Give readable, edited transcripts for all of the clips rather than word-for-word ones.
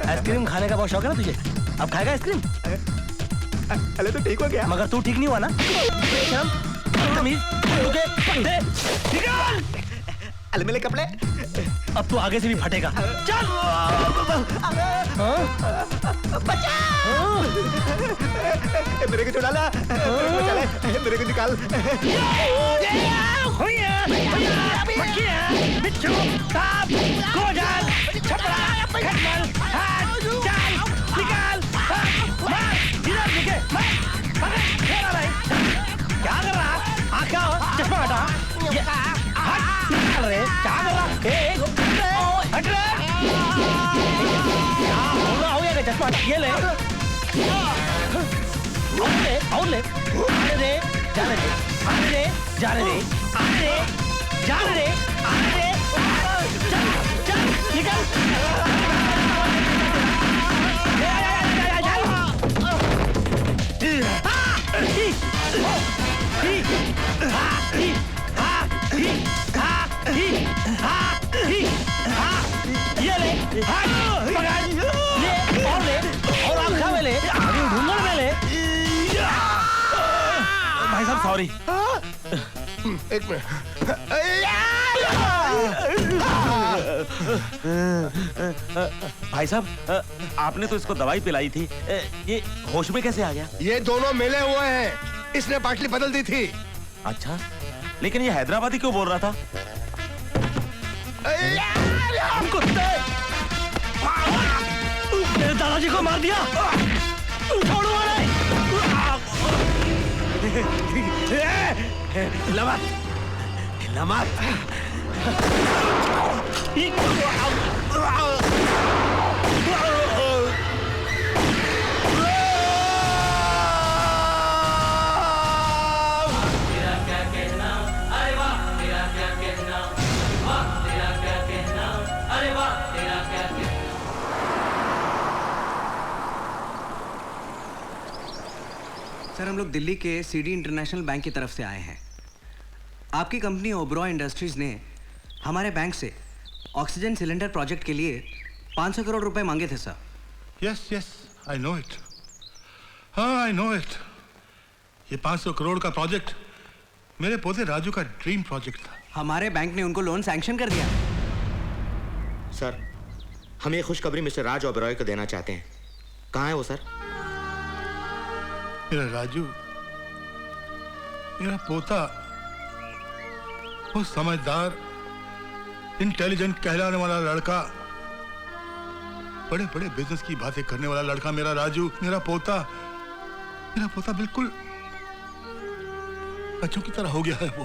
Ice cream खाने का बहुत शौक है ना तुझे? अब खाएगा आइसक्रीम? अरे तो ठीक हो गया। मगर तू ठीक नहीं हुआ ना? अरे मेरे कपड़े। अब तू आगे से भी फटेगा। चल। बचा। मेरे को छुड़ा ला। मेरे को निकाल। क्या कर रहा? आँख चश्मा हटा। अरे क्या कर रहा? हट रे! क्या हो गया चश्मा? ये ले। और ले। आने दे, जाने दे, आने दे, जाने दे, आने दे, जाने दे, आने दे। चल, चल, निकल। ये ले, और आँखा में ले, ढूंढर में ले। भाई साहब सॉरी। एक मिनट। भाई साहब आपने तो इसको दवाई पिलाई थी, ये होश में कैसे आ गया? ये दोनों मिले हुए हैं, इसने बाटली बदल दी थी। अच्छा, लेकिन ये हैदराबादी क्यों बोल रहा था? कुत्ते! मेरे दादाजी को मार दिया। छोड़ो नहीं। लमत, लमत। सर हम लोग दिल्ली के सीडी इंटरनेशनल बैंक की तरफ से आए हैं। आपकी कंपनी ओबरॉय इंडस्ट्रीज ने हमारे बैंक से ऑक्सीजन सिलेंडर प्रोजेक्ट के लिए 500 करोड़ रुपए मांगे थे sir. Yes yes I know it. हाँ आई नो इट। ये 500 करोड़ का प्रोजेक्ट मेरे पोते राजू का ड्रीम प्रोजेक्ट था। हमारे बैंक ने उनको लोन सैंक्शन कर दिया। सर हम ये खुशखबरी मिस्टर राज ओबरॉय को देना चाहते हैं। कहाँ है वो सर? मेरा राजू, मेरा पोता, वो समझदार इंटेलिजेंट कहलाने वाला लड़का, बड़े बड़े बिजनेस की बातें करने वाला लड़का मेरा राजू, मेरा पोता बिल्कुल बच्चों की तरह हो गया है। वो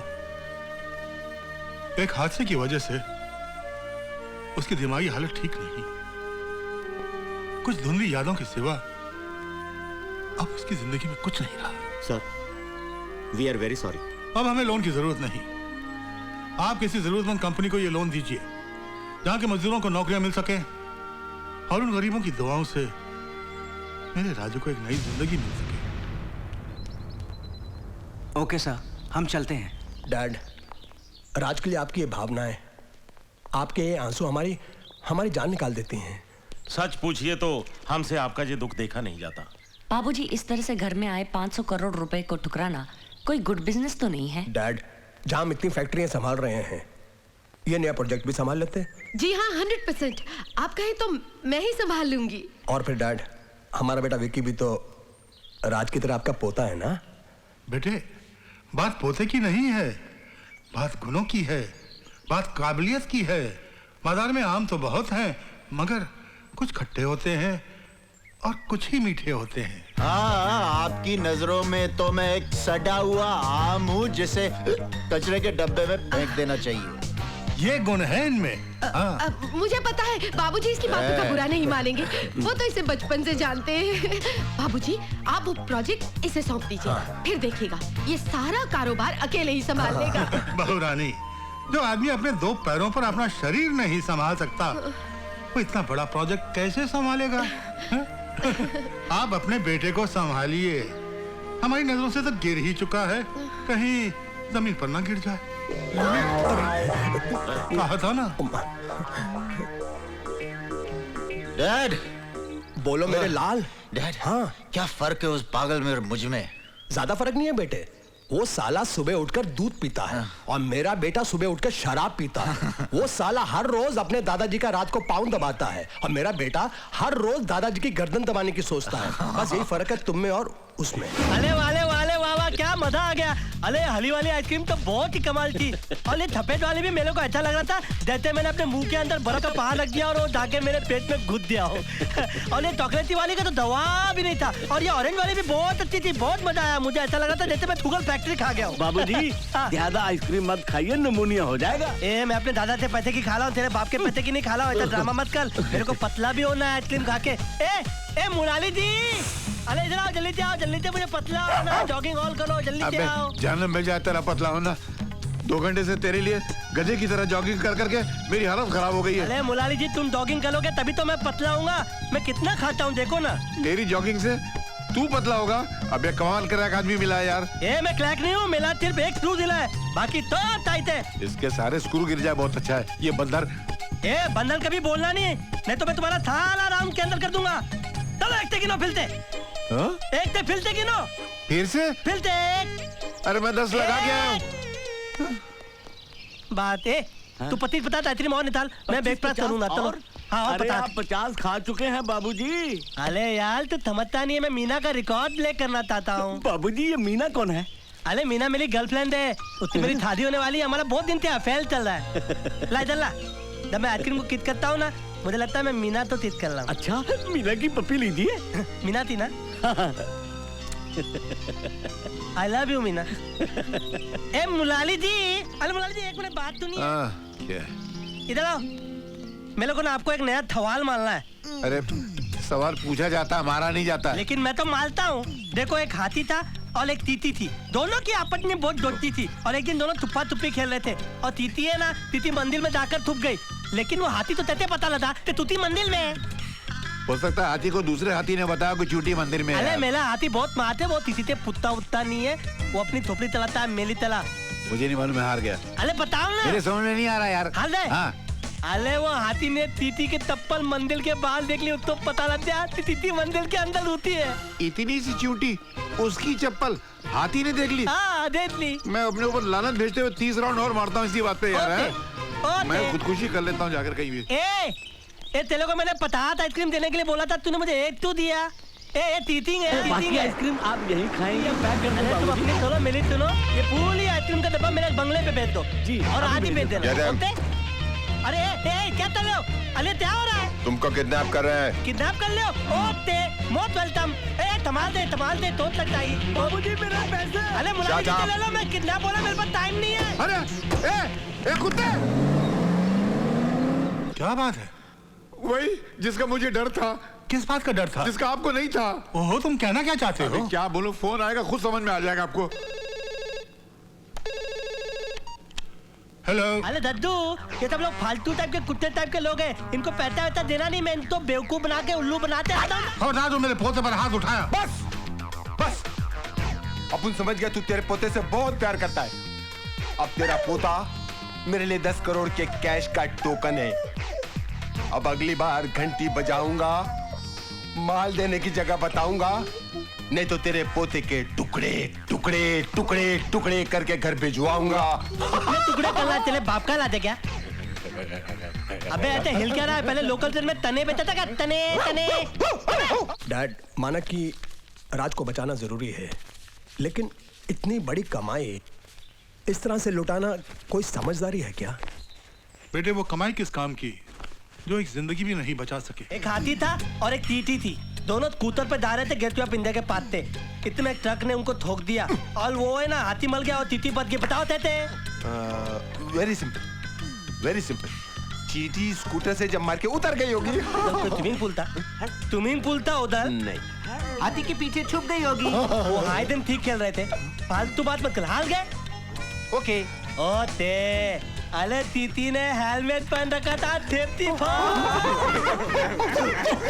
एक हादसे की वजह से उसकी दिमागी हालत ठीक नहीं, कुछ धुंधली यादों के सिवा अब उसकी जिंदगी में कुछ नहीं रहा। Sir we are very sorry. अब हमें लोन की जरूरत नहीं। आप किसी जरूरतमंद कंपनी को ये लोन दीजिए जहां के मजदूरों को नौकरियां मिल सके और उन गरीबों की दुआओं से मेरे राजू को एक नई जिंदगी मिल सके। ओके सर, हम चलते हैं। डैड, राज के लिए आपकी ये भावनाएं, आपके ये आंसू हमारी जान निकाल देती हैं। सच पूछिए तो हमसे आपका ये दुख देखा नहीं जाता। बाबूजी, इस तरह से घर में आए 500 करोड़ रुपए को ठुकराना कोई गुड बिजनेस तो नहीं है। डैड, जहां हम इतनी फैक्ट्रियां संभाल रहे हैं, ये नया प्रोजेक्ट भी संभाल लेते। जी हाँ, 100%। आप कहें तो मैं ही संभाल लूंगी। और फिर डैड, हमारा बेटा विक्की भी तो राज की तरह आपका पोता है ना? बेटे, बात पोते की नहीं है, बात गुणों की है, बात काबिलियत की है। बाजार में आम तो बहुत हैं, मगर कुछ खट्टे होते हैं और कुछ ही मीठे होते हैं। हाँ, आपकी नजरों में तो मैं एक सड़ा हुआ आम हूँ जिसे कचरे के डब्बे में फेंक देना चाहिए। ये गुण है इनमें। हाँ। मुझे पता है बाबूजी इसकी बातों का बुरा नहीं मानेंगे, वो तो इसे बचपन से जानते हैं। बाबूजी आप वो प्रोजेक्ट इसे सौंप दीजिए, फिर देखिएगा ये सारा कारोबार अकेले ही संभाल लेगा। बहू रानी, जो आदमी अपने दो पैरों पर अपना शरीर नहीं संभाल सकता, वो इतना बड़ा प्रोजेक्ट कैसे संभालेगा? आप अपने बेटे को संभालिए, हमारी नजरों से तो गिर ही चुका है, कहीं जमीन पर ना गिर जाए। कहा था ना। डैड, बोलो मेरे लाल। डैड, हाँ क्या फर्क है उस पागल में और मुझ में? ज्यादा फर्क नहीं है बेटे। वो साला सुबह उठकर दूध पीता है और मेरा बेटा सुबह उठकर शराब पीता है। वो साला हर रोज अपने दादाजी का रात को पाँव दबाता है और मेरा बेटा हर रोज दादाजी की गर्दन दबाने की सोचता है। बस यही फर्क है तुम में और उसमें। अरे वाले वाले वाह वाह, क्या मजा आ गया। अरे हली वाली आइसक्रीम तो बहुत ही कमाल थी, और ये थपेट वाली भी मेरे को अच्छा लग रहा था, जैसे मैंने अपने मुंह के अंदर बर्फ का पहाड़ रख दिया और वो जाके मेरे पेट में घुस दिया हो। और ये चॉकलेटी वाली का तो दवा भी नहीं था, और ये ऑरेंज वाली भी बहुत अच्छी थी, बहुत मजा आया। मुझे ऐसा लगा था जैसे मैं शुगर फैक्ट्री खा गया हूँ। बाबूजी ज्यादा आइसक्रीम मत खाइए, नमूनिया हो जाएगा। ए मैं अपने दादा से पैसे की खा रहा हूँ, तेरे बाप के पैसे की नहीं खा रहा हूँ। ऐसा ड्रामा मत कर, मेरे को पतला भी होना है आइसक्रीम खा के। ए मुराली जी, अरे इधर आओ, जल्दी से आओ, जल्दी से मुझे पतला होना, जॉगिंग ऑल करो, जल्दी से आओ। जानम मिल जाए तेरा पतला होना। 2 घंटे से तेरे लिए गधे की तरह जॉगिंग कर करके मेरी हालत खराब हो गई है। अरे मुलाली जी, तुम जॉगिंग करोगे तभी तो मैं पतला होऊंगा। मैं कितना खाता हूँ देखो ना। तेरी जॉगिंग से तू पतला होगा। अब ये कमाल का एक आदमी मिला है यार। मैं क्रैक नहीं हूँ, मिला सिर्फ एक स्क्रू दिला है, बाकी तो टाइट है। इसके सारे स्क्रू गिर जाए बहुत अच्छा है। ये बंदर बंदर कभी बोलना नहीं, नहीं तो मैं तुम्हारा सारा राउंड के अंदर कर दूंगा। चलो एक गिनो, फिलते एक ते फिलते गिनो, फिर से फिलते। अरे मैं 10 लगा के आया हूँ। बात तू 25 पता आइसक्रीम और निकाल, मैं ब्रेक पास करूंगा। चलो हाँ, अरे आप 50 खा चुके हैं बाबूजी। अरे यार तू समझता नहीं है, मैं मीना का रिकॉर्ड ब्रेक करना चाहता हूँ। बाबूजी ये मीना कौन है? अरे मीना मेरी गर्लफ्रेंड है, उससे मेरी शादी होने वाली है। हमारा बहुत दिन से अफेयर चल रहा है। ला चल ला, जब मैं आइसक्रीम को किस करता हूँ ना, मुझे लगता है मैं मीना तो किस कर रहा हूँ। अच्छा, मीना की पप्पी लीजिए। मीना थी ना। I love you Meena. Mulali ji, अरे मुलाली जी एक मिनट बात सुनिए। इधर आओ, मेरे को ना आपको एक नया सवाल मारना है। अरे सवाल पूछा जाता, मारा नहीं जाता। लेकिन मैं तो मारता हूँ। देखो एक हाथी था और एक तीती थी, दोनों की आपस में बहुत दोस्ती थी, और एक दिन दोनों छुपा छुपी खेल रहे थे, और तीती है ना, तीती मंदिर में जाकर छुप गई, लेकिन वो हाथी तो तैसे पता लगा कि तूती मंदिर में है। हो सकता है हाथी को दूसरे हाथी ने बताया कि चूटी मंदिर में है। अरे मेरा हाथी बहुत मारते, वो किसी से पुत्ता उत्ता नहीं है, वो अपनी थोपड़ी चलाता है, मेली तला। मुझे नहीं मालूम, मैं हार गया। अरे बताओ ना, मेरे समझ में नहीं आ रहा यार। हार गए? हाँ। अरे वो हाथी ने तीती के तप्पल मंदिर के बाहर देख ली, तो पता लग गया तीती मंदिर के अंदर होती है। इतनी सी चूटी, उसकी चप्पल हाथी ने देख ली? हाँ देख ली। मैं अपने ऊपर लानत भेजते हुए 30 राउंड और मारता हूँ इसी बात पे यार। मैं खुदकुशी कर लेता हूँ जाकर कहीं भी। तेरे को मैंने 50 आइसक्रीम देने के लिए बोला था, तूने मुझे एक तो दिया। तीतिंग है, बाकी आइसक्रीम आप यहीं खाएंगे, पैक कर दो। तुम अपनी सुनो, मेरी सुनो, ये पूरी आइसक्रीम का डब्बा मेरे बंगले पे भेज दो जी, और आधी भेज देना। अरे क्या कर रहे हो? अरे क्या हो रहा है? तुमको किडनैप कर रहे हैं। किडनैप कर ले? Okay, most welcome. तमाल दे तो लगता है। बाबूजी मेरा पैसा। अरे मुलाजिम से ले लो, मैं किडनैप बोला, मेरे पास टाइम नहीं है। अरे कुत्ते! क्या बात है? वही जिसका मुझे डर था। किस बात का डर था? जिसका आपको नहीं था। ओहो, तुम कहना क्या चाहते हो? क्या बोलूं, फोन आएगा खुद समझ में आ जाएगा आपको। हेलो। अरे दद्दू, ये सब लोग फालतू टाइप के कुत्ते टाइप के लोग हैं, इनको पैसा वैसा देना नहीं, मैं इनको बेवकूफ बना के उल्लू बनाते रहता हूँ। ना तो मेरे पोते पर हाथ उठाया। बस अपन समझ गया, तू तेरे पोते से बहुत प्यार करता है। अब तेरा पोता मेरे लिए 10 करोड़ के कैश का टोकन है। अब अगली बार घंटी बजाऊंगा, माल देने की जगह बताऊंगा, नहीं तो तेरे पोते के टुकड़े टुकड़े टुकड़े टुकड़े करके घर भिजवाऊंगा। टुकड़े कर रहा तेरे बाप का लाते क्या? अबे ऐसे हिल क्या रहा है? पहले लोकल ट्रेन में तने बेचता था क्या? तने तने। डैड, माना कि राज को बचाना जरूरी है, लेकिन इतनी बड़ी कमाई इस तरह से लुटाना कोई समझदारी है क्या? बेटे वो कमाई किस काम की जो एक जिंदगी भी नहीं बचा सके। एक हाथी था और एक टीटी थी, दोनों स्कूटर पे जा रहे थे, गेट पिंडे के पास थे, इतने ट्रक ने उनको ठोक दिया और वो है ना हाथी मर गया और टीटी बच गई। बताओ थे। Very simple. Very simple. चीटी स्कूटर से जब मार के उतर गई होगी। स्विमिंग पूल था उधर। नहीं, हाथी के पीछे छुप गई होगी। वो आए दिन ठीक खेल रहे थे, फालतू बात मत कर। हार गए? ओके। ओते अले तीती ने हेलमेट पहन रखा था।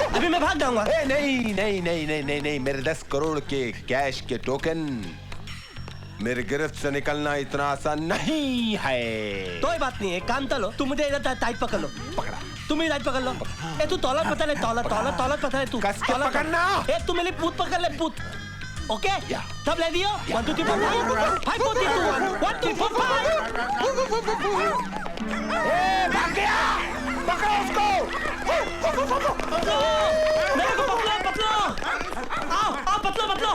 अभी मैं भाग जाऊंगा। नहीं नहीं नहीं नहीं नहीं नहीं, मेरे 10 करोड़ के कैश के टोकन मेरे गिरफ्त से निकलना इतना आसान नहीं है। कोई बात नहीं, एक काम कर लो, तुम मुझे इधर टाइट पकड़ लो। पकड़ा। तुम ही टाइट पकड़ लो। ए तू तौलत पता ले, तौलत पता ले तू। कस के पकड़ना। ए तू मेरी पूत पकड़ ले, पूत। ओके? सब ले दियो? 1 2 3 4 5 4 3 2 1 1 2 4 5। भाग गया। पकड़ो उसको। मेरे को पकड़ो। आओ पकड़ो।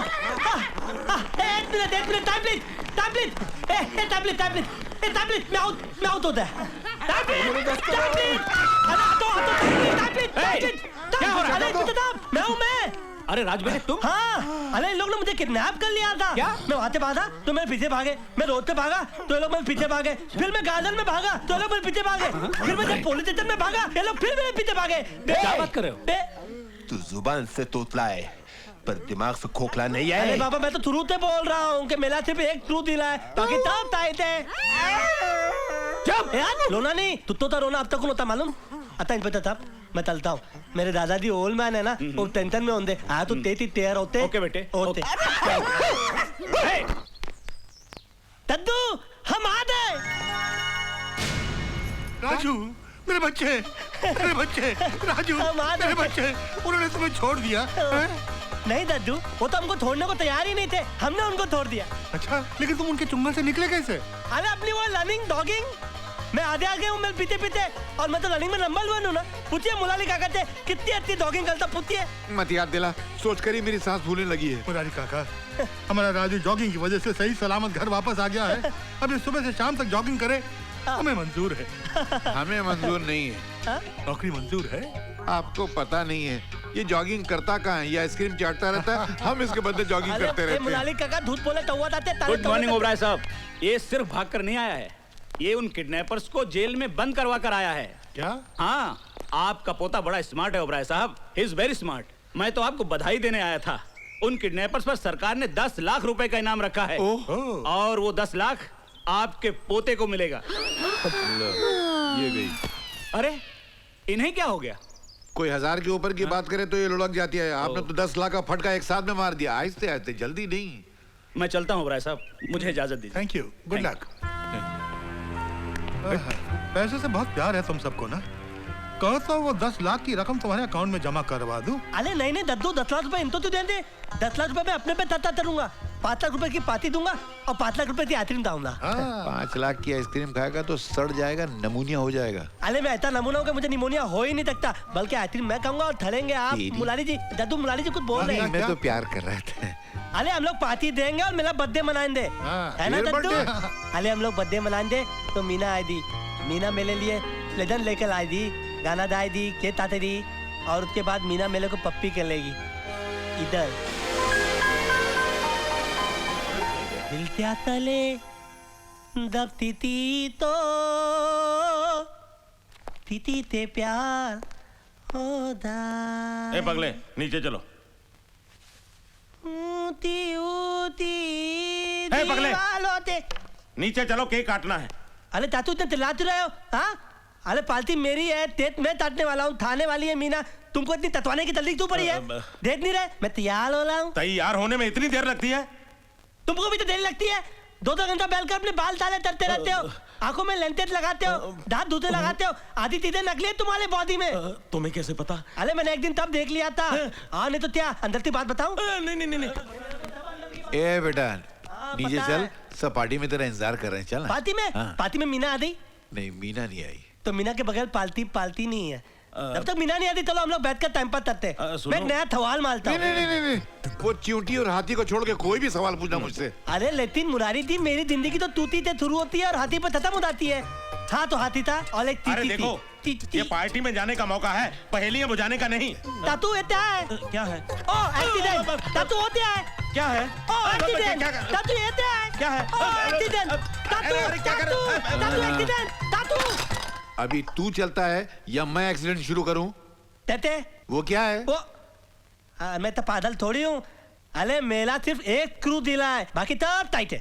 एक मिनट टाइम प्लीज। मैं आउट होता है। क्या हो रहा है? मैं अरे राज बेटे तुम? हाँ, अरे इन लोग ने मुझे किडनैप कर लिया था। क्या? मैं वहाँ से भागा तो मेरे पीछे भागे, मैं रोड पे भागा तो ये लोग मेरे पीछे भागे, फिर मैं गार्डन में भागा तो ये लोग मेरे पीछे भागे, फिर मैं जब पुलिस स्टेशन में भागा ये लोग फिर मेरे पीछे भागे। क्या बात कर रहे हो? तू जुबान से तोतला है पर दिमाग से खोखला नहीं है। अरे बाबा मैं तो ट्रूथ से बोल रहा हूँ कि मेरा सिर्फ एक ट्रूथ दिला है, बाकी सब टाइट है। यार रोना नहीं, तू तो रोना अब तक कौन होता मालूम? आता इन पता था, मैं चलता हूँ। मेरे दादाजी ओल्ड मैन है ना, वो टेंशन में होंगे। आया तो तेती तेर होते। ओके बेटे, होते। दद्दू हम आ गए। राजू मेरे बच्चे राजू मेरे बच्चे, उन्होंने तुम्हें छोड़ दिया है? नहीं दद्दू, वो तो हमको छोड़ने को तैयार ही नहीं थे, हमने उनको छोड़ दिया। अच्छा, लेकिन तुम उनके चुंगल से निकले कैसे? अरे अपनी वो लर्निंग डॉगिंग, मैं आगे आ गया हूँ, मैं पीते और मैं तो रनिंग में नंबर 1 हूँ ना। पूछिए मुलाली काका से कितनी अच्छी डॉगिंग करता, पूछिए। मत याद दिला, सोच कर ही मेरी सांस फूलने लगी है। मुरारी काका, हमारा राजू जॉगिंग की वजह से सही सलामत घर वापस आ गया है। अब ये सुबह से शाम तक जॉगिंग करे, हमें मंजूर है। हमें मंजूर नहीं है। नौकरी मंजूर है? आपको पता नहीं है ये जॉगिंग करता कहाँ है, ये आइसक्रीम चाटता रहता है, हम इसके बदले जॉगिंग करते रहते हैं। मुलाली काका झूठ बोले तो हुआ था। गुड मॉर्निंग ओबराय साहब, ये सिर्फ भाग कर नहीं आया है, ये उन किडनैपर्स को जेल में बंद करवा कर आया है। क्या? हाँ, आपका पोता बड़ा स्मार्ट है ओबराय साहब, ही इज वेरी स्मार्ट। मैं तो आपको बधाई देने आया था। उन किडनैपर्स पर सरकार ने 10 लाख रुपए का इनाम रखा है और वो 10 लाख आपके पोते को मिलेगा। ये गई। अरे इन्हें क्या हो गया? कोई 1000 के ऊपर की बात करे तो ये लुढ़क जाती है। आपने तो 10 लाख का फटका एक साथ में मार दिया। आहिस्ते आहिस्ते, जल्दी नहीं। मैं चलता हूँ ओबराय साहब, मुझे इजाजत दीजिए। Thank you, good luck. पैसे से बहुत प्यार है तुम सबको ना, कहो तो वो 10 लाख की रकम तुम्हारे अकाउंट में जमा करवा दूं। अरे नहीं दद्दू, 10 लाख रुपए इनको तो दे दे। 10 लाख रुपए मैं अपने पे तत्ता करूंगा, 5 लाख रुपए की पार्टी दूंगा और 5 लाख रुपए की आइसक्रीम दूंगा। 5 लाख की आइसक्रीम खाएगा तो सड़ जाएगा, नमूनिया हो जाएगा। अरे मैं ऐसा नमूना हूँ कि मुझे निमोनिया हो ही नहीं सकता, बल्कि आइसक्रीम मैं खाऊंगा और ठहरेंगे आप। मुलारी जी, दद्दू मुलारी जी कुछ बोल रहे हैं। मैं तो प्यार कर रहे थे। अरे हम लोग पार्टी देंगे और मेरा बर्थडे मनाएंगे, है ना दद्दू? अरे हम लोग बर्थडे मनाएंगे तो मीना आई दी, मीना मेरे लिए प्लेजर लेकर आई दी, गाना दाई दी, केक काटे दी और उसके बाद मीना मेरे को पप्पी कर लेगी। इधर दिल क्या तले दबती थी तो तीती ते प्यार होदा। ए पगले, नीचे चलो। ऊती ऊती ए पगले, दीवालों ते। नीचे चलो, केक काटना है। अरे चाचू इतने चिल्लाते रहे हो? हाँ, अरे पार्टी मेरी है, तेज मैं काटने वाला हूँ, थाने वाली है मीना। तुमको इतनी ततवाने की जल्दी क्यों पड़ी है? देख नहीं रहे मैं तैयार हो रहा हूँ। तैयार होने में इतनी देर लगती है? तुमको भी तो देर लगती है। 2-2 घंटा बैठकर अपने बाल ताले करते रहते हो, आंखों में लेंटेज लगाते हो, दांत धूते लगाते हो, आधी चीजें नकली है तुम्हारे बॉडी में। तुम्हें कैसे पता? अरे मैंने एक दिन तब देख लिया था। हाँ नहीं तो क्या, अंदर की बात बताऊं? नहीं। ए बेटा, नीचे चल, सब पार्टी में तेरा इंतजार कर रहे हैं। चल। पार्टी में मीना आ गई? नहीं, मीना नहीं आई। तो मीना के बगैर पार्टी नहीं है। जब तक मीना नहीं आती चलो हम लोग बैठकर टाइम पास करते हैं। मैं एक नया सवाल मारता हूँ। नहीं, वो चींटी और हाथी को छोड़ के कोई भी सवाल पूछना मुझसे। अरे लेकिन मुरारी जी, मेरी जिंदगी तो तूती से शुरू होती है और हाथी पर खत्म हो जाती है। हाँ तो हाथी था और एक अरे देखो, ये पार्टी में जाने का मौका है, पहेलियां बुझाने का नहीं। तातू होता है। क्या है? ओ एक्सीडेंट। तातू होता है। क्या है? ओ एक्सीडेंट। तातू होता है। क्या है? ओ एक्सीडेंट। तातू एक्सीडेंट। तातू अभी तू चलता है या मैं एक्सीडेंट शुरू करूं? तेते वो क्या है? वो मैं तो पागल थोड़ी हूँ। अरे मेरा सिर्फ एक स्क्रू ढीला है, बाकी सब टाइट है।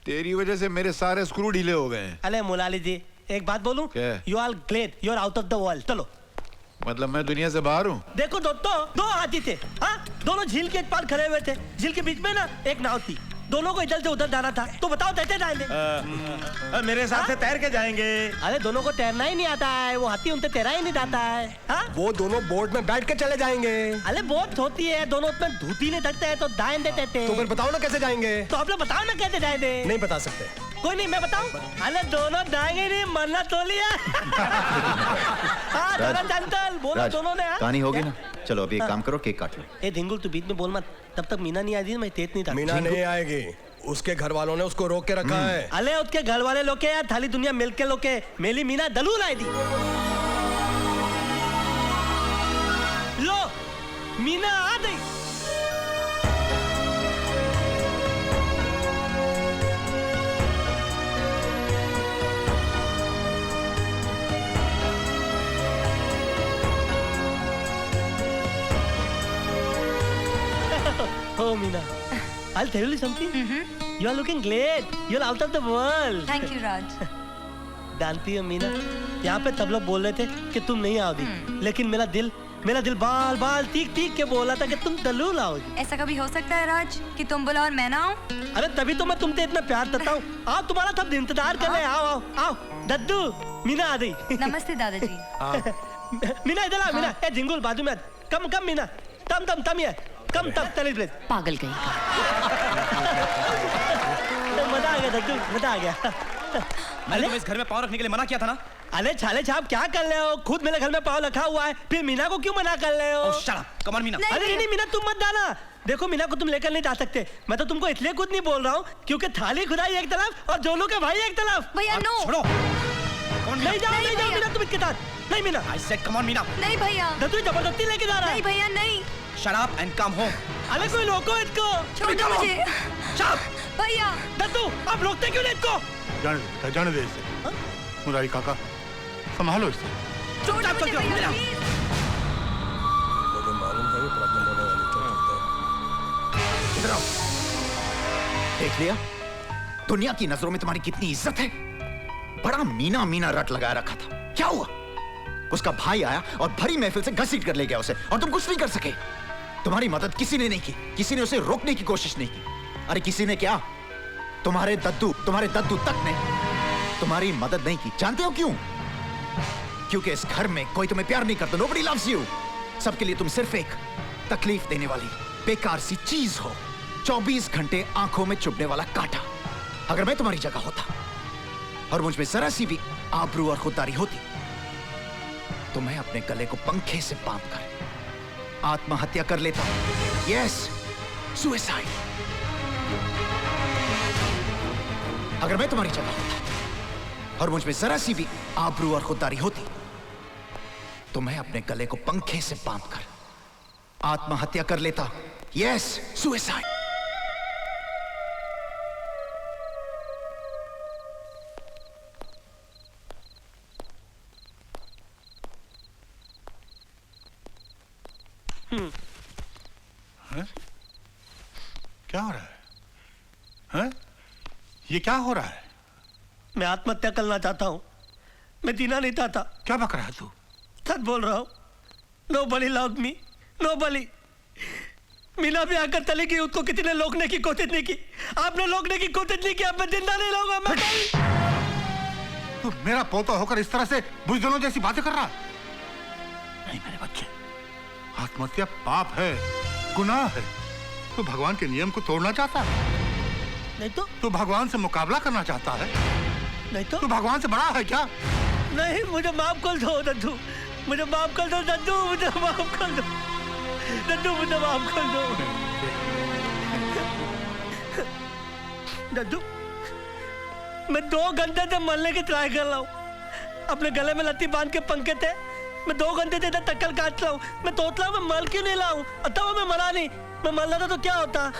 तेरी वजह से मेरे सारे स्क्रू ढीले हो गए हैं। अरे मुलाली जी, एक बात बोलूं? You are great, you are out of the world. चलो। मतलब मैं दुनिया से बाहर हूँ? देखो दोस्तों, दो हाथी थे, हाँ, दोनों झील के एक पार खड़े हुए थे। झील के बीच में ना एक नाव थी, दोनों को इधर से उधर जाना था। तो बताओ कैसे जाएंगे? मेरे साथ से तैर के जाएंगे। अरे दोनों को तैरना ही नहीं आता है, वो हाथी उनसे तैरा ही नहीं जाता है। हाँ? वो दोनों बोट में बैठ के चले जाएंगे। अरे बोट होती है, दोनों उसमें धूती नहीं सकते हैं तो दाएं देते थे। तो फिर बताओ ना कैसे जाएंगे? तो आप लोग बताओ ना कैसे जाएंगे? नहीं बता सकते। कोई नहीं, मैं बताऊं? अरे दोनों जाएंगे नहीं, मरना तो लिया। हाँ चंचल बोलो दोनों ने। कहानी होगी ना? चलो अभी एक काम करो, केक काट लो। ए धिंगुल तू बीच में बोल मत, तब तक मीना नहीं आई थी मैं तेज नहीं था। मीना नहीं आएगी, उसके घर वालों ने उसको रोक के रखा है। अले उसके घर वाले लोग के यार, थाली दुनिया मिल के लोग के, मेरी मीना दलूल आई थी। लो मीना आ गई। Oh Meena, I'll tell you something. You are looking great. You're out of the world. Thank you, Raj. जानती हो मीना, यहाँ पे सब लोग बोल रहे थे कि तुम नहीं आओगी, लेकिन मेरा दिल बाल बाल तीक तीक के बोला था कि तुम दलूल आओगी। ऐसा कभी हो सकता है राज कि तुम बोला और मैं ना आऊं? अरे तभी तो मैं तुमसे इतना प्यार करता हूँ। आओ, तुम्हारा सब इंतजार कर रहे हैं। आओ आओ आओ दद्दू, मीना आ गई। नमस्ते दादाजी। मीना इधर आ। मीना ए झिंगुल बाजू में। कम कम मीना, तम ये कम तब चली प्लीज। पागल गई। मजा आ गया दद्दू, मजा आ गया। मैंने तुम्हें इस घर में पाँव रखने के लिए मना किया था ना? अरे छाले छाप क्या कर रहे हो? खुद मेरे घर में पाँव रखा हुआ है, फिर मीना को क्यों मना कर रहे हो? Shut up, come on Meena. अरे नहीं मीना, तुम मत जाना। देखो मीना को तुम लेकर नहीं जा सकते। मैं तो तुमको इसलिए कुछ नहीं बोल रहा हूँ क्योंकि थाली खुदाई एक तरफ और जोलू के भाई एक तरफ। भैया नो। छोड़ो। नहीं जाओ मीना, तुम इसके साथ नहीं। Meena I said come on Meena. नहीं भैया। तू जबरदस्ती लेके जा रहा है। नहीं भैया नहीं। Shut up and come home. अरे कोई रोको इसको। छोड़ दो मुझे। शट भैया। दद्दू आप रोकते क्यों नहीं इसको? जाने दे इसे। मुरारी काका संभालो इसे। छोड़ दो मुझे भैया प्लीज। मुझे मालूम था ये प्रॉब्लम होने वाली है। इधर आओ। देख लिया दुनिया की नजरों में तुम्हारी कितनी इज्जत है। बड़ा मीना मीना रट लगा रखा था, क्या हुआ? उसका भाई आया और भरी महफिल से घसीट कर ले गया उसे, और तुम कुछ नहीं कर सके। तुम्हारी मदद किसी ने नहीं की, किसी ने उसे रोकने की कोशिश नहीं की। अरे किसी ने क्या? तुम्हारे दद्दू तक ने तुम्हारी मदद नहीं की। जानते हो क्यों? क्योंकि इस घर में कोई तुम्हें प्यार नहीं करता। Nobody loves you। सबके लिए तुम सिर्फ एक तकलीफ देने वाली बेकार सी चीज हो, 24 घंटे आंखों में चुभने वाला कांटा। अगर मैं तुम्हारी जगह होता और मुझ में जरा सी भी आबरू और खुददारी होती तो मैं अपने गले को पंखे से बांधकर आत्महत्या कर लेता। Yes, suicide. अगर मैं तुम्हारी जगह होता और मुझ में जरा सी भी आबरू और खुददारी होती तो मैं अपने गले को पंखे से बांधकर आत्महत्या कर लेता। Yes, suicide. क्या हो रहा है? हैं? ये क्या हो रहा है? मैं आत्महत्या करना चाहता हूँ, मैं जीना नहीं चाहता। क्या बक रहा है तू? सच बोल रहा हूँ। Nobody loved me, nobody। Meena भी आकर चली गई, उसको किसी ने रोकने की कोशिश नहीं की। आपने रोकने की कोशिश नहीं की, अब मैं जिंदा नहीं रहूंगा। मैं तू मेरा पोता होकर इस तरह से बुजदिलों जैसी बातें कर रहा है? नहीं मेरे बच्चे, आत्महत्या पाप है, गुनाह है। तू भगवान के नियम को तोड़ना चाहता है? नहीं तो? तू भगवान से मुकाबला करना चाहता है? नहीं तो? तू भगवान से बड़ा है क्या? नहीं, मुझे माफ कर दो दद्दू, मुझे माफ कर दो दद्दू, मुझे माफ कर दो दद्दू, मुझे माफ कर दो दद्दू। मैं 2 घंटे से मरने की ट्राई कर रहा हूँ। अपने गले में लत्ती बांध के पंखे थे, मैं 2 घंटे से इधर टक्कर काट रहा हूँ। मैं तोतला में मर क्यों नहीं लाऊं? अतः मैं मरा नहीं, मैं मर रहा था तो क्या होता?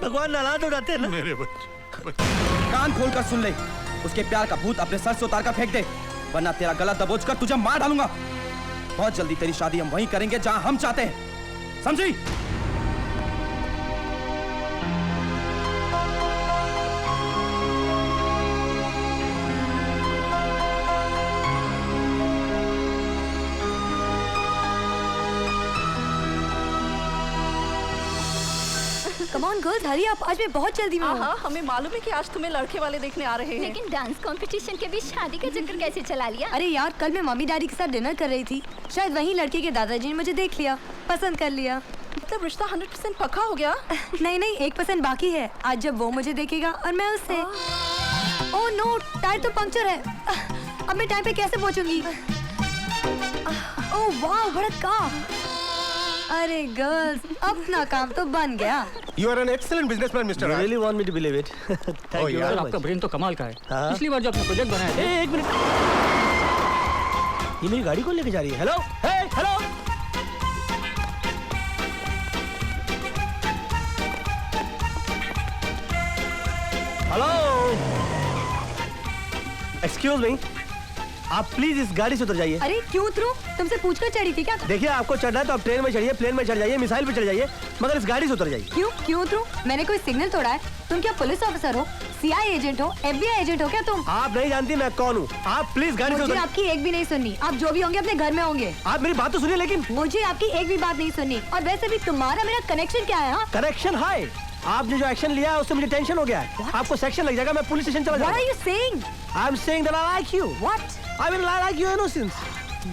भगवान नाराज हो जाते ना। मेरे बच्चे कान खोल कर सुन ले, उसके प्यार का भूत अपने सर से उतार कर फेंक दे। वरना तेरा गला दबोच कर तुझे मार डालूंगा। बहुत जल्दी तेरी शादी हम वहीं करेंगे जहां हम चाहते हैं, समझी? कम ऑन गर्ल्स, हरी आप, आज मैं बहुत जल्दी में हूँ। हाँ, हमें मालूम है कि आज तुम्हें लड़के वाले देखने आ रहे हैं। लेकिन डांस कंपटीशन के बीच शादी का चक्कर कैसे चला लिया? अरे यार, कल मैं मम्मी डैडी के साथ डिनर कर रही थी, शायद वहीं लड़के के दादाजी ने मुझे देख लिया, पसंद कर लिया। मतलब रिश्ता 100% पक्का हो गया? नहीं नहीं, 1% बाकी है। आज जब वो मुझे देखेगा और मैं उससे। ओह नो, टायर तो पंक्चर है। अब मैं टाइम पे कैसे पहुंचूंगी? ओह वाह, भड़का। अरे गर्ल्स, अपना काम तो बन गया। You are an excellent businessman, Mr. You Raj. really want me to believe it? Thank you very much. आपका ब्रेन तो कमाल का है। हाँ? पिछली बार जो आपने प्रोजेक्ट बनाया था। एक मिनट, ये मेरी गाड़ी कौन लेके जा रही है? Hello, hello. Hello, excuse me, आप प्लीज इस गाड़ी से उतर जाइए। अरे क्यों उतरूं? तुमसे पूछकर चढ़ी थी क्या? देखिए, आपको चढ़ना है तो आप ट्रेन में चढ़िए, प्लेन में चढ़ जाइए, मिसाइल पे चढ़ जाइए, मगर इस गाड़ी से उतर जाइए। क्यों उतरूं? मैंने कोई सिग्नल तोड़ा है? तुम क्या पुलिस ऑफिसर हो, सीआई एजेंट हो, FBI एजेंट हो क्या तुम? आप नहीं जानती मैं कौन हूँ। आप प्लीज गाड़ी से मुझे उतर। आपकी एक भी नहीं सुननी। आप जो भी होंगे अपने घर में होंगे। आप मेरी बात तो सुनिए। लेकिन मुझे आपकी एक भी बात नहीं सुननी। और वैसे भी तुम्हारा मेरा कनेक्शन क्या है? हाँ? कनेक्शन है। आपने जो एक्शन लिया है उससे मुझे टेंशन हो गया है। आपको सेक्शन लग जाएगा, मैं पुलिस स्टेशन चला जाऊंगा। What are you saying? I'm saying that I like you. What? I mean, I like your innocence.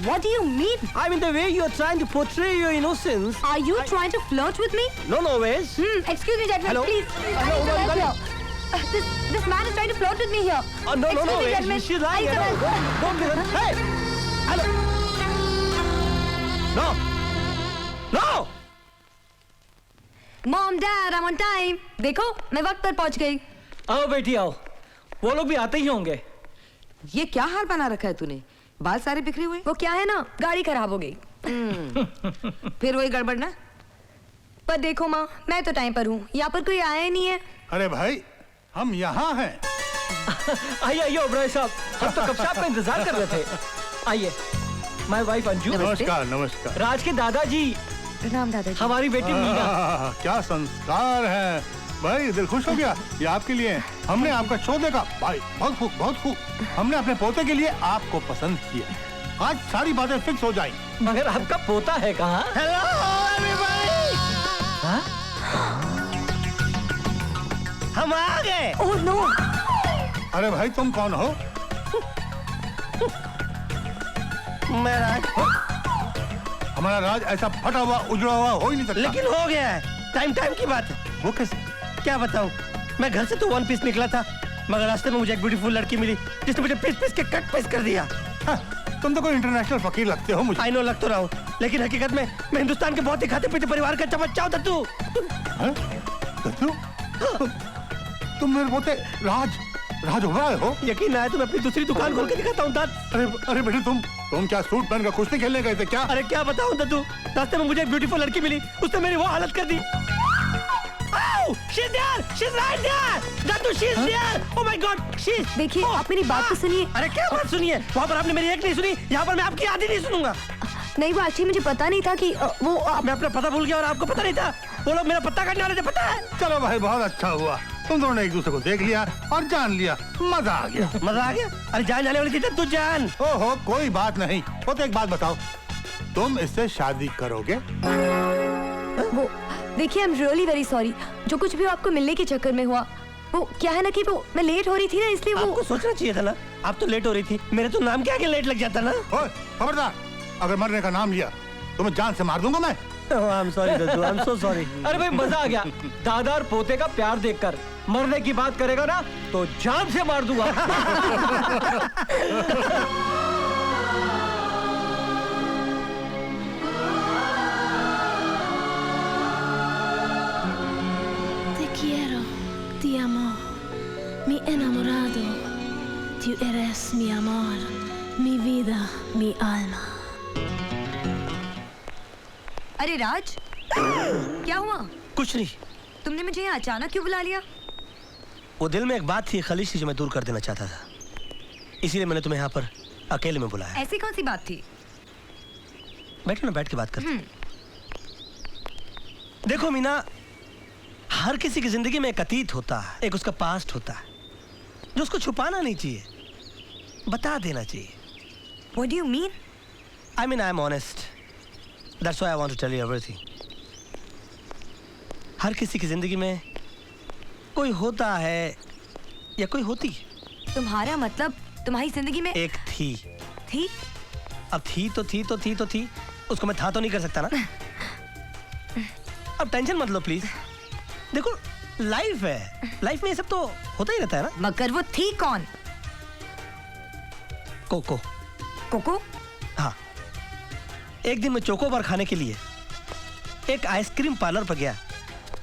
What do you mean? I mean the way you're trying to portray your innocence. Are you trying to flirt with me? No ways. Excuse me, gentlemen, Hello? please. Hello, I need what some is help here. This man is trying to flirt with me here. Oh no Excuse me, ways. gentlemen. She's lying. I need some help. Don't do that. Hey, hello. No. Mom, Dad, I'm on time. देखो, मैं वक्त पर पहुंच गई। आओ बेटी आओ, वो लोग भी आते ही होंगे। ये क्या हाल बना रखा है तूने? बाल सारे बिखरे हुए। वो क्या है ना, गाड़ी खराब हो गई। फिर वही गड़बड़ ना। पर देखो माँ, मैं तो टाइम पर हूँ, यहाँ पर कोई आया ही नहीं है। अरे भाई, हम यहाँ हैं। आइए ओबराय साहब, हम तो कब से आपका इंतजार कर रहे थे। आइए, माय वाइफ अंजू। नमस्कार नमस्कार। राज के दादाजी। प्रणाम दादाजी। हमारी बेटी मीना। क्या संस्कार है भाई, दिल खुश हो गया। ये आपके लिए हमने आपका शो देखा भाई, बहुत खूब बहुत खूब। हमने अपने पोते के लिए आपको पसंद किया। आज सारी बातें फिक्स हो जाएं। मगर आपका पोता है कहाँ? Hello everybody. हम आ गए। Oh no. अरे भाई, तुम कौन हो? मैं राज। हमारा राज ऐसा फटा हुआ उजड़ा हुआ हो ही नहीं सकता। लेकिन हो गया है। टाइम की बात है। वो कैसे? क्या बताऊं, मैं घर से तो वन पीस निकला था, मगर रास्ते में मुझे एक ब्यूटीफुल लड़की मिली जिसने मुझे पीस के कट पीस कर दिया। तुम तो कोई इंटरनेशनल फकीर लगते हो मुझे। आई नो, लग तो रहा हूँ, लेकिन हकीकत में मैं हिंदुस्तान के बहुत ही खाते पीते परिवार का चमच्चा हूँ। दत्तू। तुम मेरे पोते राज ओबराय हो? यकीन ना है तो मैं अपनी दूसरी दुकान खोल के दिखाता हूँ। अरे बेटे, तुम क्या सूट पहन कर कुश्ती खेलने गए थे क्या? अरे क्या बताऊँ दत्तू, रास्ते में मुझे एक ब्यूटीफुल लड़की मिली, उसने मेरी वो हालत कर दी। She's there! She's right there! Dattu, she's there! Oh my God! She's... देखिए, आप मेरी बात तो सुनिए। अरे क्या बात सुनिए? वहाँ पर आपने मेरी एक नहीं सुनी, यहाँ पर मैं आपकी आधी नहीं सुनूंगा। नहीं, वो एक्चुअली मुझे पता नहीं था कि वो मैं अपना पता भूल गया और आपको पता नहीं था। वो लोग मेरा पत्ता काटने वाले थे, पता है? चलो भाई, बहुत अच्छा हुआ, तुम दोनों ने एक दूसरे को देख लिया और जान लिया। मजा आ गया। मजा आ गया? अरे जान जाने वाली थी तू जान। ओहो, कोई बात नहीं। वो तो एक बात बताओ, तुम इससे शादी करोगे? वो देखिए, I am really very sorry, जो कुछ भी आपको मिलने के चक्कर में हुआ। वो क्या है ना कि वो मैं लेट हो रही थी ना, इसलिए वो आपको सोचना चाहिए था ना। आप तो लेट हो रही थी, मेरे तो नाम के आगे लेट लग जाता ना। खबरदार, अगर मरने का नाम लिया तो मैं जान से मार दूंगा मैं। I'm sorry Dattu, I'm so sorry। अरे भाई, मजा आ गया। दादा और पोते का प्यार देखकर मरने की बात करेगा ना तो जान से मार दूंगा। Te quiero, te amo, mi enamorado, tú eres mi amor, mi vida, mi alma। अरे राज, क्या हुआ? कुछ नहीं। तुमने मुझे यहाँ अचानक क्यों बुला लिया? वो दिल में एक बात थी, खलीसी, जो मैं दूर कर देना चाहता था, इसीलिए मैंने तुम्हें यहाँ पर अकेले में बुलाया। ऐसी कौन सी बात थी? बैठो ना, बैठ के बात करते। देखो मीना, हर किसी की जिंदगी में एक अतीत होता है, एक उसका पास्ट होता है जो उसको छुपाना नहीं चाहिए, बता देना चाहिए। What do you mean? I mean, I'm honest. That's why I want to tell you everything. हर किसी की जिंदगी में कोई होता है या कोई होती है। तुम्हारा मतलब तुम्हारी जिंदगी में एक थी। थी? अब थी तो थी, उसको मैं था तो नहीं कर सकता ना। अब टेंशन मत लो प्लीज। देखो लाइफ है, लाइफ में ये सब तो होता ही रहता है ना। मगर वो थी कौन? कोको। कोको? हाँ, एक दिन मैं चोको बार खाने के लिए एक आइसक्रीम पार्लर पर गया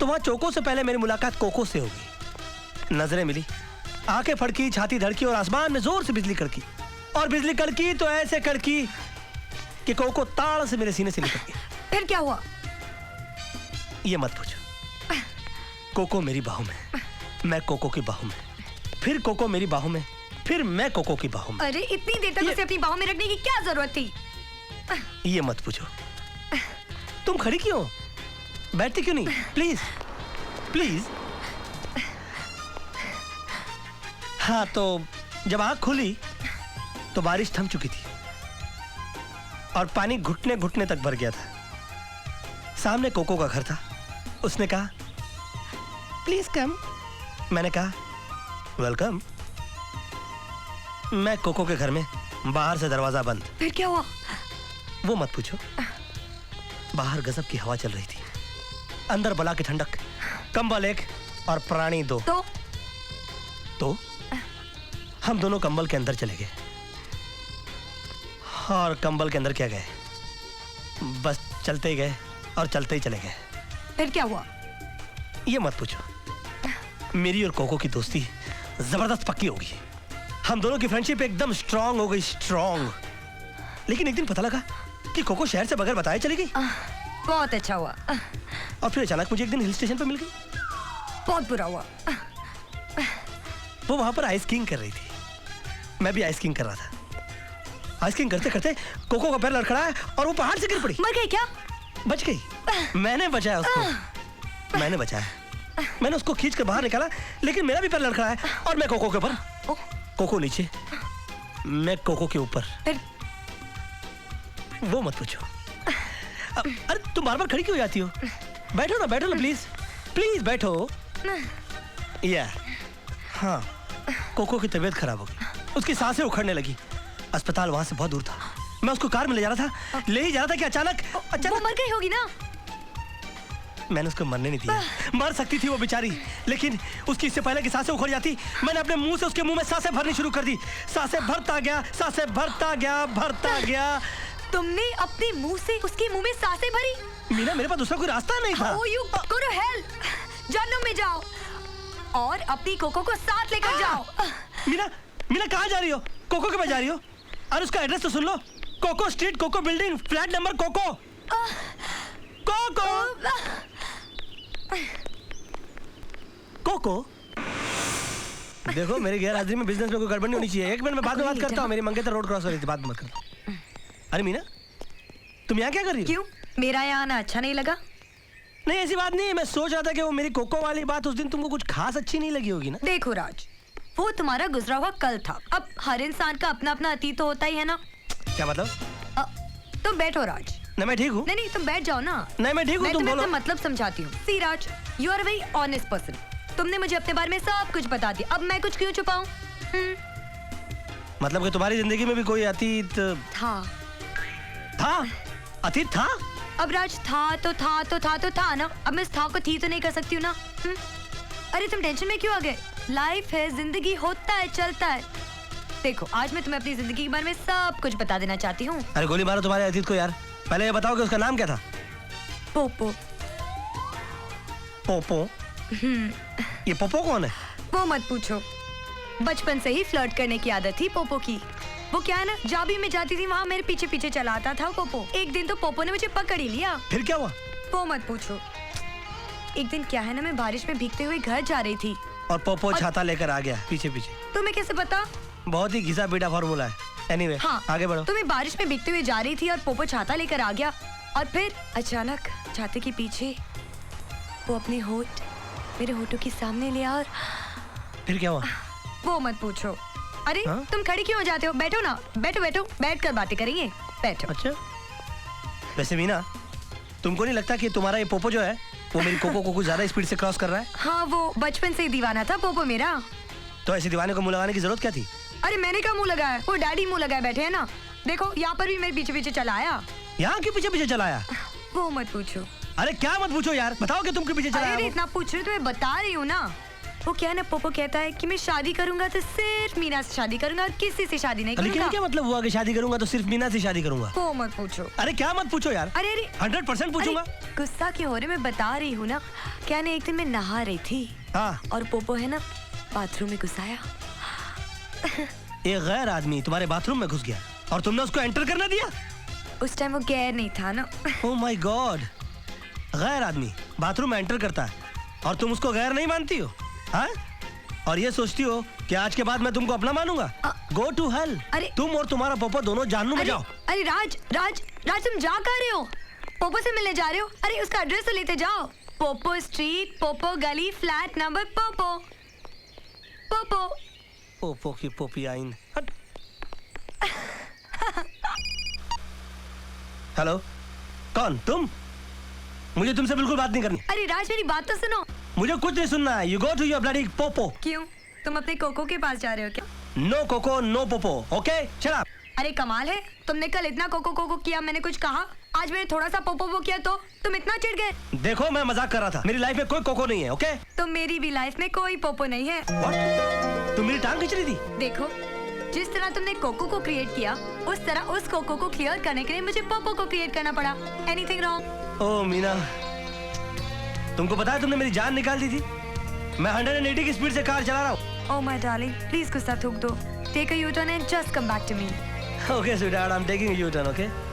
तो वहां चोको से पहले मेरी मुलाकात कोको से हो गई। नजरें मिली, आंखें फड़की, छाती धड़की और आसमान में जोर से बिजली कड़की। और बिजली कड़की तो ऐसे कड़की कि कोको ताड़ से मेरे सीने से निकल गई। फिर क्या हुआ? ये मत पूछो। कोको मेरी बाहों में, मैं कोको की बाहों में, फिर कोको मेरी बाहों में, फिर मैं कोको की बाहों में। अरे इतनी देर तक उसे अपनी बाहों में रखने की क्या जरूरत थी? ये मत पूछो। तुम खड़ी क्यों, बैठती क्यों नहीं? Please please. हाँ, तो जब आंख खुली तो बारिश थम चुकी थी और पानी घुटने घुटने तक भर गया था। सामने कोको का घर था। उसने कहा प्लीज कम। मैंने कहा वेलकम। मैं कोको के घर में, बाहर से दरवाजा बंद। फिर क्या हुआ? वो मत पूछो। बाहर गजब की हवा चल रही थी, अंदर बला की ठंडक, कंबल एक और प्राणी दो। तो हम दोनों कंबल के अंदर चले गए। और कंबल के अंदर क्या गए, बस चलते ही गए और चलते ही चले गए। फिर क्या हुआ? ये मत पूछो। मेरी और कोको की दोस्ती जबरदस्त पक्की होगी। हम दोनों की फ्रेंडशिप एकदम स्ट्रांग हो गई, स्ट्रांग। लेकिन एक दिन पता लगा कि कोको शहर से बगैर बताए चली गई। बहुत अच्छा हुआ। और फिर अचानक मुझे एक दिन हिल स्टेशन पर मिल गई। बहुत बुरा हुआ। वो वहां पर आइस किंग कर रही थी, मैं भी आइस किंग कर रहा था। आइस किंग करते करते कोको का पैर लड़खड़ाया और वो पहाड़ से गिर पड़ी। मर गई क्या? बच गई। मैंने बचाया उसको, मैंने बचाया। मैंने उसको खींच कर बाहर निकाला, लेकिन मेरा भी पैर लड़खड़ाया और मैं कोको के ऊपर, कोको नीचे, मैं कोको के ऊपर। वो मत पूछो। अरे तुम बार बार खड़ी क्यों जाती हो? बैठो ना प्लीज प्लीज बैठो। या हाँ, कोको की तबीयत खराब हो गई, उसकी सांसें उखड़ने लगी। अस्पताल वहां से बहुत दूर था। मैं उसको कार में ले जा रहा था कि अचानक वो मर गई होगी ना। मैंने उसको मरने नहीं दिया। मर सकती थी वो बेचारी, लेकिन उसकी इससे पहले कि सांसें उखड़ जाती, मैंने अपने मुंह से उसके मुंह में सांसें भरनी शुरू कर दी। सांसें भरता गया, सांसें भरता गया, भरता गया। तुमने अपने मुंह से उसके मुंह में सांसें भरी? मीना, मेरे पास दूसरा कोई रास्ता नहीं था। Oh, you go to hell! जहन्नुम में जाओ और अपनी कोको को साथ लेकर जाओ। मीना कहाँ जा रही हो? कोको के पास जा रही हो? और उसका एड्रेस तो सुन लो। Coco street, Coco building, flat number Coco. Coco Coco. देखो मेरी गैर हाजिरी में बिजनेस में कोई गड़बड़ नहीं होनी चाहिए। एक मिनट में बाद में बात करता हूँ। मेरी मंगेतर रोड क्रॉस हो रही थी, बात मत करता। अरे मीना, तुम यहाँ क्या कर रही हो? क्यों, मेरा यहाँ आना अच्छा नहीं लगा? नहीं, ऐसी बात नहीं। मैं सोच रहा था कि वो मेरी कोको वाली बात उस दिन तुमको कुछ खास अच्छी नहीं लगी होगी ना। देखो राज, वो तुम्हारा गुजरा हुआ कल था। अब हर इंसान का अपना अपना अतीत तो होता ही है ना। क्या मतलब? तुम बैठो राज। नहीं, मैं ठीक हूँ। नहीं, तुम बैठ जाओ ना। नहीं, मैं ठीक हूँ, तुम बोलो। मतलब समझाती हूँ। See Raj, you are very honest person. तुमने मुझे अपने बारे में सब कुछ बता दिया, अब मैं कुछ क्यों छुपाऊं? मतलब कि तुम्हारी जिंदगी में भी कोई अतीत था? अतीत था? अब राज, था था ना। अब मैं इस था को थी तो नहीं कर सकती हूँ ना। अरे तुम टेंशन में क्यों आ गए? लाइफ है, जिंदगी होता है, चलता है। देखो, आज मैं तुम्हें अपनी जिंदगी के बारे में सब कुछ बता देना चाहती हूँ। अरे गोली मारो तुम्हारे अतीत को यार। पहले ये बताओ कि उसका नाम क्या था? पोपो। पोपो? ये पोपो कौन है? वो मत पूछो। बचपन से ही फ्लर्ट करने की आदत थी पोपो की। वो क्या है ना, जहाँ भी मैं जाती थी वहाँ मेरे पीछे पीछे चला आता था पोपो। एक दिन तो पोपो ने मुझे पकड़ ही लिया। फिर क्या हुआ? वो मत पूछो। एक दिन क्या है ना, मैं बारिश में भीगते हुए घर जा रही थी और पोपो छाता लेकर आ गया पीछे पीछे। तुम्हें कैसे पता? बहुत ही घिसा पीटा फॉर्मूला है। एनीवे हाँ, आगे बढ़ो। तो मैं बारिश में भीगते हुए जा रही थी और पोपो छाता लेकर आ गया और फिर अचानक छाते के पीछे वो अपने होठ मेरे होठों के सामने ले और फिर क्या हुआ? वो मत पूछो। अरे हाँ? तुम खड़ी क्यों हो जाते हो? बैठो ना, बैठो बैठो, बैठ कर बातें करेंगे, बैठो। अच्छा, वैसे मीना तुमको नहीं लगता कि तुम्हारा ये पोपो जो है वो मेरी कोको को कुछ ज्यादा स्पीड से क्रॉस कर रहा है? हाँ, वो बचपन से ही दीवाना था पोपो मेरा। तो ऐसे दीवाने को मुंह लगाने की जरूरत क्या थी? अरे मैंने क्या मुंह लगाया, वो डैडी मुंह लगाए बैठे हैं ना। देखो यहाँ पर भी मेरे पीछे पीछे चला आया। यहाँ के पीछे पीछे चलाया? वो मत पूछो। अरे क्या मत पूछो यार, बताओ कि तुमके पीछे चलाया? अरे इतना पूछ रही हूँ तो मैं बता रही हूँ ना। वो क्या है ना, पोपो कहता है कि मैं शादी करूंगा तो सिर्फ मीना से शादी करूंगा और किसी से शादी नहीं लेकिन करूंगा। क्या मतलब हुआ कि शादी करूंगा तो सिर्फ मीना से शादी करूंगा? वो मत पूछो। अरे क्या मत पूछो यार? अरे 100% पूछूंगा। गुस्सा क्यों हो रहे, मैं बता रही हूँ ना। क्या ना, एक दिन मैं नहा रही थी हाँ, और पोपो है ना बाथरूम में घुस आया। एक गैर आदमी तुम्हारे बाथरूम में घुस गया और तुमने उसको एंटर करना दिया? उस टाइम वो गैर नहीं था ना। ओह माय गॉड, गैर आदमी बाथरूम में एंटर करता है और तुम उसको गैर नहीं मानती हो? हाँ, और ये सोचती हो कि आज के बाद मैं तुमको अपना मानूंगा? Go to hell. अरे तुम और तुम्हारा पोपो दोनों जहन्नुम में जाओ। अरे राज राज राज, तुम जा कहाँ रहे हो? पोपो से मिलने जा रहे हो? अरे उसका एड्रेस तो लेते जाओ। पोपो स्ट्रीट, पोपो गली, flat number Poopó. Poopó Poopó की पोपी आइन। हेलो, कौन तुम? मुझे तुमसे बिल्कुल बात नहीं करनी। अरे राज, मेरी बात तो सुनो। मुझे कुछ नहीं सुनना है। You go to your bloody popo. क्यों, तुम अपने कोको के पास जा रहे हो क्या? No Coco no Popo, okay? Shut up. अरे कमाल है, तुमने कल इतना कोको कोको किया, मैंने कुछ कहा? आज मैंने थोड़ा सा पोपो वो किया तो तुम इतना चिढ़ गए। देखो मैं मजाक कर रहा था, मेरी लाइफ में कोई कोको नहीं है, ओके? तो मेरी भी लाइफ में कोई पोपो नहीं है। What? तुम मेरी टांग खींच रही थी? देखो, जिस तरह तुमने कोको को क्रिएट किया उस तरह उस कोको को क्लियर करने के लिए मुझे पोपो को क्रिएट करना पड़ा। Anything wrong? ओह मीना, तुमको पता है तुमने मेरी जान निकाल दी थी। मैं 180 की स्पीड से कार चला रहा हूँ। ओह माय डार्लिंग, प्लीज गुस्सा थूक दो। Take a U turn and just come back to me. Okay sweetheart, I am taking a U turn, okay?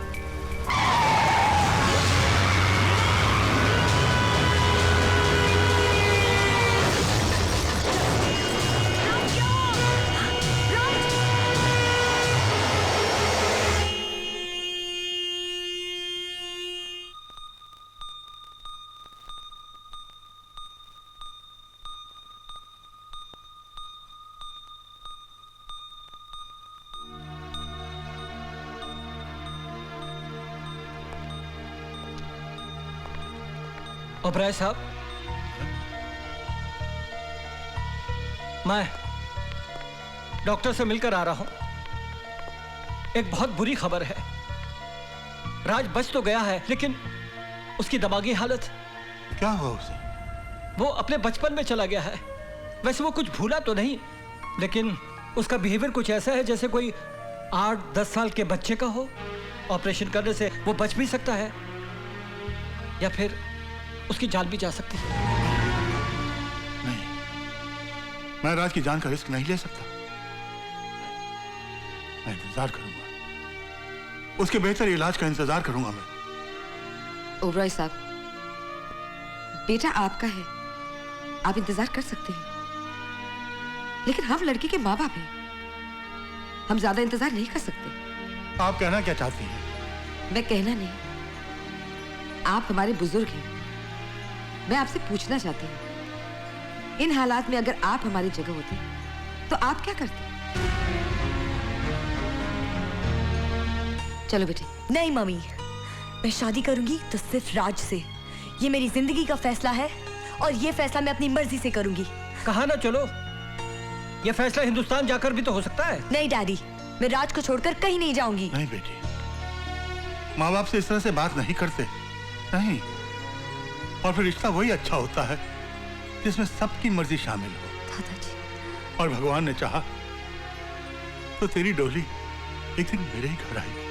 Oberoi साहब, मैं डॉक्टर से मिलकर आ रहा हूं। एक बहुत बुरी खबर है। राज बच तो गया है लेकिन उसकी दिमागी हालत। क्या हुआ उसे? वो अपने बचपन में चला गया है। वैसे वो कुछ भूला तो नहीं, लेकिन उसका बिहेवियर कुछ ऐसा है जैसे कोई 8-10 साल के बच्चे का हो। ऑपरेशन करने से वो बच भी सकता है या फिर उसकी जान भी जा सकती है। नहीं, मैं राज की जान का रिस्क नहीं ले सकता। मैं इंतजार करूंगा, उसके बेहतर इलाज का इंतजार करूंगा मैं। ओबराय साहब, बेटा आपका है, आप इंतजार कर सकते हैं, लेकिन हम लड़की के माँ बाप हैं, हम ज्यादा इंतजार नहीं कर सकते। आप कहना क्या चाहती हैं? मैं कहना नहीं, आप हमारे बुजुर्ग हैं। मैं आपसे पूछना चाहती हूँ, इन हालात में अगर आप हमारी जगह होते तो आप क्या करते? चलो बेटे। नहीं मम्मी, मैं शादी करूंगी तो सिर्फ राज से। ये मेरी जिंदगी का फैसला है और ये फैसला मैं अपनी मर्जी से करूंगी। कहा ना चलो, ये फैसला हिंदुस्तान जाकर भी तो हो सकता है। नहीं डैडी, मैं राज को छोड़कर कहीं नहीं जाऊंगी। नहीं बेटी, माँ बाप से इस तरह से बात नहीं करते, नहीं। और फिर रिश्ता वही अच्छा होता है जिसमें सबकी मर्जी शामिल हो। दादाजी। और भगवान ने चाहा तो तेरी डोली एक दिन मेरे ही घर आएगी।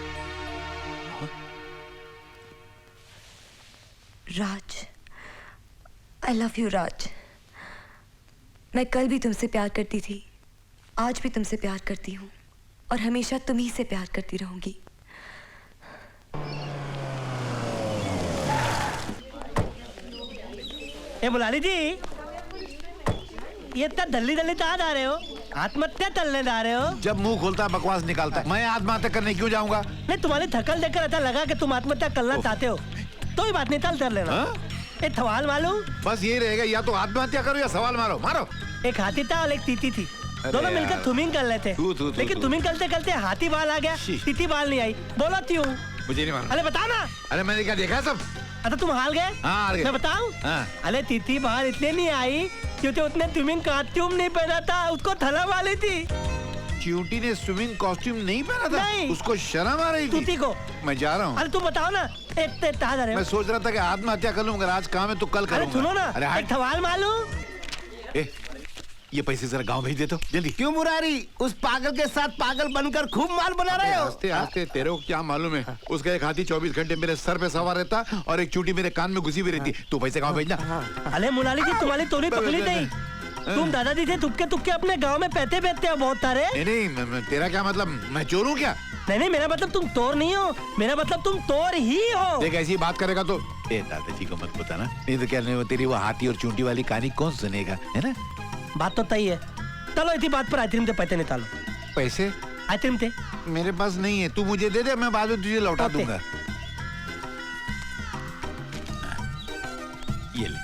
राज, आई लव यू राज। मैं कल भी तुमसे प्यार करती थी, आज भी तुमसे प्यार करती हूँ और हमेशा तुम्ही से प्यार करती रहूंगी। ए मुलानी जी, ये इतना दल्ली दल्ली कहाँ जा रहे हो? आत्महत्या करने जा रहे हो? जब मुंह खोलता है बकवास निकालता है। मैं आत्महत्या करने क्यों जाऊंगा? नहीं, तुम्हारी थकल देखकर ऐसा लगा कि तुम आत्महत्या करना चाहते हो। तो ही बात नहीं, कर लेना। एक सवाल मालूम? बस यही रहेगा, या तो आत्महत्या करो या सवाल मारो। मारो। एक हाथी था और एक तीती थी, दोनों मिलकर थुमिंग कर लेते, लेकिन थुमिंग करते करते हाथी बाल आ गया, तीती बाल नहीं आई। बोलो क्यों? मुझे नहीं मालूम। अरे बताओ ना। अरे मैंने क्या देखा सब? अच्छा तुम हार गए? हाँ, हार गए। मैं बताऊं? हाँ। अरे तीती बाल इसलिए नहीं आई क्योंकि उसने स्विमिंग कॉस्ट्यूम नहीं पहना था, उसको थला वाली थी। च्यूटी ने स्विमिंग कॉस्ट्यूम नहीं पहना था? नहीं। उसको शर्म आ रही थी? तूती को। मैं जा रहा हूँ। अरे तुम बताओ ना। मैं सोच रहा था कि आत्महत्या कर लूँ, अगर आज काम है तो कल करूँगा। अरे सुनो ना, एक सवाल मालूम? ये पैसे जरा गांव भेज दे तो जल्दी। क्यों मुरारी, उस पागल के साथ पागल बनकर खूब माल बना रहे हो? हंसते हंसते तेरे को क्या मालूम है? उसका एक हाथी 24 घंटे मेरे सर पे सवार रहता और एक चूटी मेरे कान में घुसी हुई रहती। तू पैसे गांव भेजना। अरे मुलाली जी, तुम्हारी तोड़ी पकड़ी नहीं। तुम दादाजी से तुक्के तुक्के अपने गांव में पैसे बेचते हो बहुत सारे। नहीं, तेरा क्या मतलब, मैं चोर हूँ क्या? नहीं, मेरा मतलब तुम चोर नहीं हो, मेरा मतलब तुम चोर ही हो। देख ऐसी बात करेगा तो दादाजी को मत बताना, नहीं तो क्या नहीं, तेरी वो हाथी और चूंटी वाली कहानी कौन सुनेगा, है ना? बात तो तय है। चलो इसी बात पर आइसक्रीम से पैसे निकालो। पैसे? आइसक्रीम थे मेरे पास नहीं है, तू मुझे दे दे, मैं बाद में तुझे लौटा दूंगा। ये ले।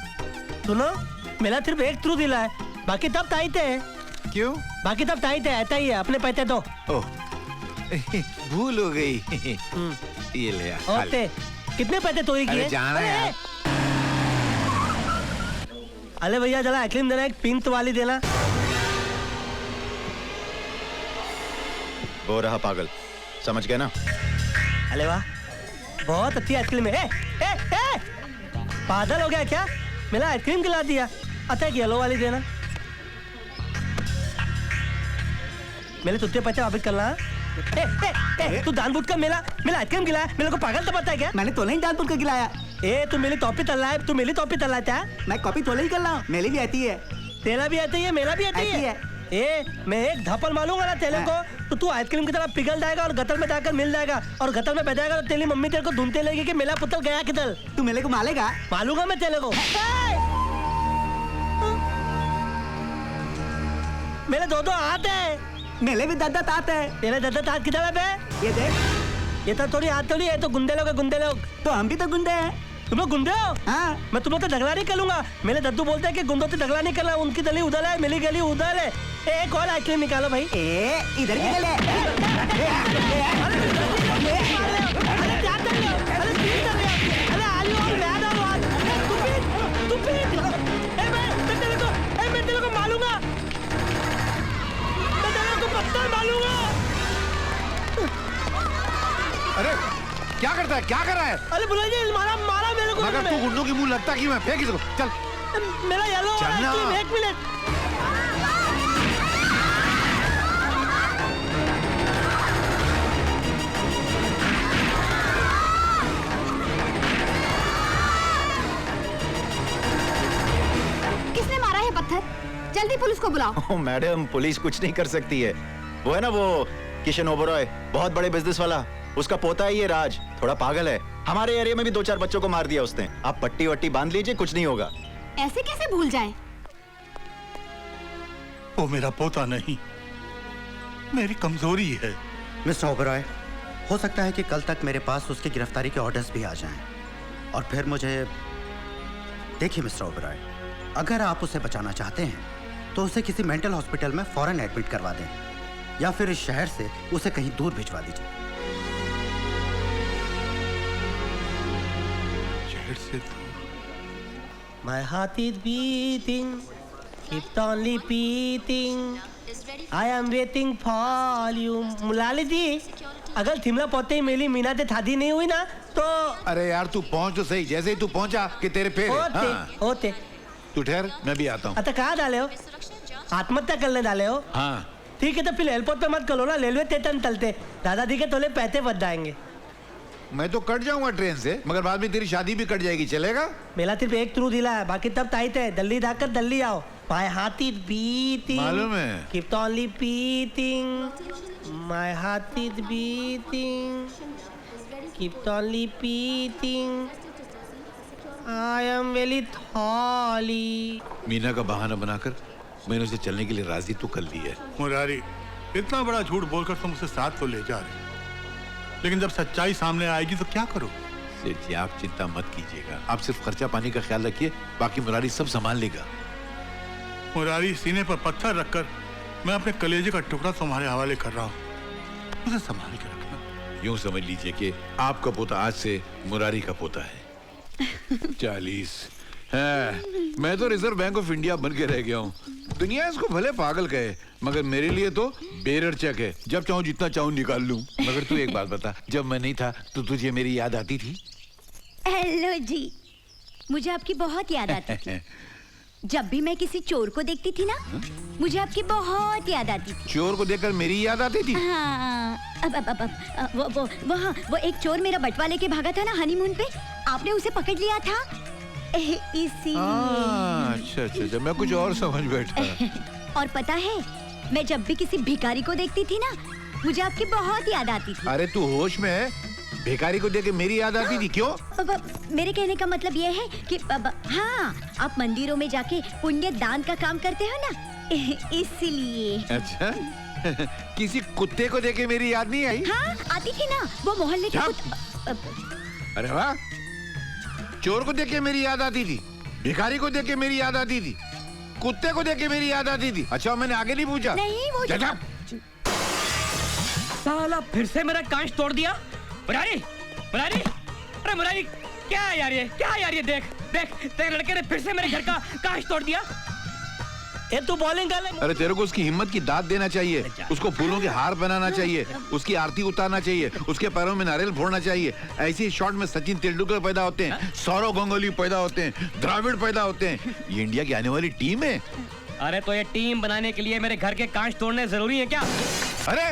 सुनो, मेरा सिर्फ एक थ्रू दिला है, बाकी तब टाइट है। क्यों? बाकी तब टाइट है, ऐसा ही है। अपने पैसे दो। ओह, भूल हो गई। ये ले यार। ओके, कितने पैसे चोरी किए? जाना है। अरे भैया जरा आइसक्रीम देना, एक पिंक वाली देना। वो रहा पागल, समझ गए ना? अरे वाह, बहुत अच्छी आइसक्रीम है। पागल हो गया क्या? मेरा आइसक्रीम खिला दिया। अच्छा एक येलो वाली देना। मेरे तुझे पैसे वापस करना। तू जानबूझकर मेरा आइसक्रीम खिलाया, मेरे को पागल तो पता है क्या? मैंने तो नहीं जानबूझ कर खिलाया। तू मेरी टॉपी तल रहा है, तू मेरी टॉपी तल रहा है। मैं कॉपी तो नहीं कर रहा हूँ, मेरी भी आती है। तेरा भी आती है, मेरा भी आती है। मैं एक धपल मालूंगा ना तेरे को, तो तू आइसक्रीम की तरह पिघल जाएगा और गटर में जाकर मिल जाएगा, और गटर में बह जाएगा तो तेरी मम्मी तेरे को ढूंढते लेगी कि मेरा पुतल गया किधर। तू मेरे को मालेगा? मालूंगा मैं तेरे को। मेरे दो हाथ है। मेरे भी दादा तात है। तेरे दादा तात किधर है बे? ये देख, ये तो थोड़ी हाथ थोड़ी है, तो गुंडे लोग है, गुंडे लोग। तो हम भी तो गुंडे हैं। तुम लोग गुंडे हो? हाँ। मैं तुम लोग तो झगड़ा नहीं करूंगा। मेरे दद्दू बोलते हैं कि गुंडों से झगड़ा नहीं करना, उनकी गली उधर है, मेरी गली उधर है। एक और आइसक्रीम निकालो भाई। इधर की गली। अरे क्या करता है, क्या कर रहा है? अरे बुला जी, मारा मेरे को। मगर तू गुंडों की मुंह लगता क्यों है? फेंक इसको, चल। मेरा येलो आइसक्रीम, एक मिनट। किसने मारा है पत्थर? जल्दी पुलिस को बुलाओ। मैडम, पुलिस कुछ नहीं कर सकती है। वो है ना वो किशन ओबरॉय, बहुत बड़े बिजनेस वाला, उसका पोता है ये राज, थोड़ा पागल है। हमारे एरिया में भी 2-4 बच्चों को मार दिया उसने। आप पट्टी वट्टी बांध लीजिए, कुछ नहीं होगा। ऐसे कैसे भूल जाए? वो मेरा पोता नहीं, मेरी कमजोरी है। मिस्टर ओबरॉय, हो सकता है कि कल तक मेरे पास उसकी गिरफ्तारी के ऑर्डर्स भी आ जाएं, और फिर मुझे देखिए मिस्टर ओबरॉय, अगर आप उसे बचाना चाहते हैं तो उसे किसी मेंटल हॉस्पिटल में फौरन एडमिट करवा दें, या फिर इस शहर से उसे कहीं दूर भिजवा दीजिए। My heart is beating, keep on repeating. I am waiting for you. मुलाली जी, अगर थिमला पहुंचते ही मेरी मीना से शादी नहीं हुई ना तो। अरे यार तू पहुंच तो सही, जैसे ही तू पहुंचा कि तेरे पैर होते। तू ठहर, मैं भी आता हूँ। अच्छा कहाँ डाले हो? आत्महत्या करने डाले हो? हाँ। ठीक है तो फिर एयरपोर्ट पे मत करो ना, रेलवे स्टेशन चलते, दादाजी के थोड़े पैसे बच जाएंगे। मैं तो कट जाऊंगा ट्रेन से, मगर बाद में तेरी शादी भी कट जाएगी, चलेगा? मेरा सिर्फ एक थ्रू दिला है, बाकी तब टाइट है। दिल्ली जाकर दिल्ली आओ। My heart is beating. मालूम है। Keep on repeating. My heart is beating. Keep on repeating. I am very sorry. Meena का बहाना बनाकर मैंने उसे चलने के लिए राजी तो कर ली है। मुरारी, इतना बड़ा झूठ बोलकर तुम उसे साथ तो ले जा रहे, लेकिन जब सच्चाई सामने आएगी तो क्या करो? सेठ जी आप चिंता मत कीजिएगा, आप सिर्फ खर्चा पानी का ख्याल रखिए, बाकी मुरारी सब संभाल लेगा। मुरारी, सीने पर पत्थर रखकर मैं अपने कलेजे का टुकड़ा तुम्हारे हवाले कर रहा हूँ, उसे संभाल के रखना। यूं समझ लीजिए कि आपका पोता आज से मुरारी का पोता है। 40 है। मैं तो रिजर्व बैंक ऑफ इंडिया बन के रह गया हूँ। दुनिया इसको भले पागल कहे, मगर मेरे लिए तो बेरर चेक है, जब चाहूँ जितना चाहूँ निकाल लूं। मगर तू एक बात बता, जब मैं नहीं था तो तुझे मेरी याद आती थी? हेलो जी, मुझे आपकी बहुत याद आती थी। जब भी मैं किसी चोर को देखती थी ना, मुझे आपकी बहुत याद आती थी। चोर को देखकर मेरी याद आती थी? हाँ, वो एक चोर मेरा बटवा लेके भागा था ना हनीमून पे, आपने उसे पकड़ लिया था इसीलिए। अच्छा अच्छा अच्छा, मैं कुछ और समझ बैठा। और पता है, मैं जब भी किसी भिखारी को देखती थी ना, मुझे आपकी बहुत याद आती थी। अरे तू होश में है? भिखारी को देख के मेरी याद आती थी क्यों? मेरे कहने का मतलब ये है कि हाँ, आप मंदिरों में जाके पुण्य दान का काम करते हो ना, इसलिए। अच्छा किसी कुत्ते को देख के मेरी याद नहीं आई? हाँ, आती थी ना, वो मोहल्ले के अरे वाह, चोर को देख के मेरी याद आती थी, भिखारी को देख के मेरी याद आती थी, कुत्ते को देख के मेरी याद आती थी। अच्छा मैंने आगे नहीं पूछा? नहीं, वो साला फिर से मेरा कांच तोड़ दिया। मुरारी, मुरारी, अरे मुरारी, क्या है यार ये, क्या है यार ये? देख देख, तेरे लड़के ने फिर से मेरे घर का कांच तोड़ दिया। ये तू बॉलिंग कर ले। अरे तेरे को उसकी हिम्मत की दाद देना चाहिए, उसको फूलों के हार बनाना चाहिए, उसकी आरती उतारना चाहिए, उसके पैरों में नारियल फोड़ना चाहिए। ऐसे ही शॉट में सचिन तेंदुलकर पैदा होते हैं, सौरव गांगुली पैदा होते हैं, द्रविड़ पैदा होते हैं। ये इंडिया की आने वाली टीम है। अरे तो ये टीम बनाने के लिए मेरे घर के कांच तोड़ने जरूरी है क्या? अरे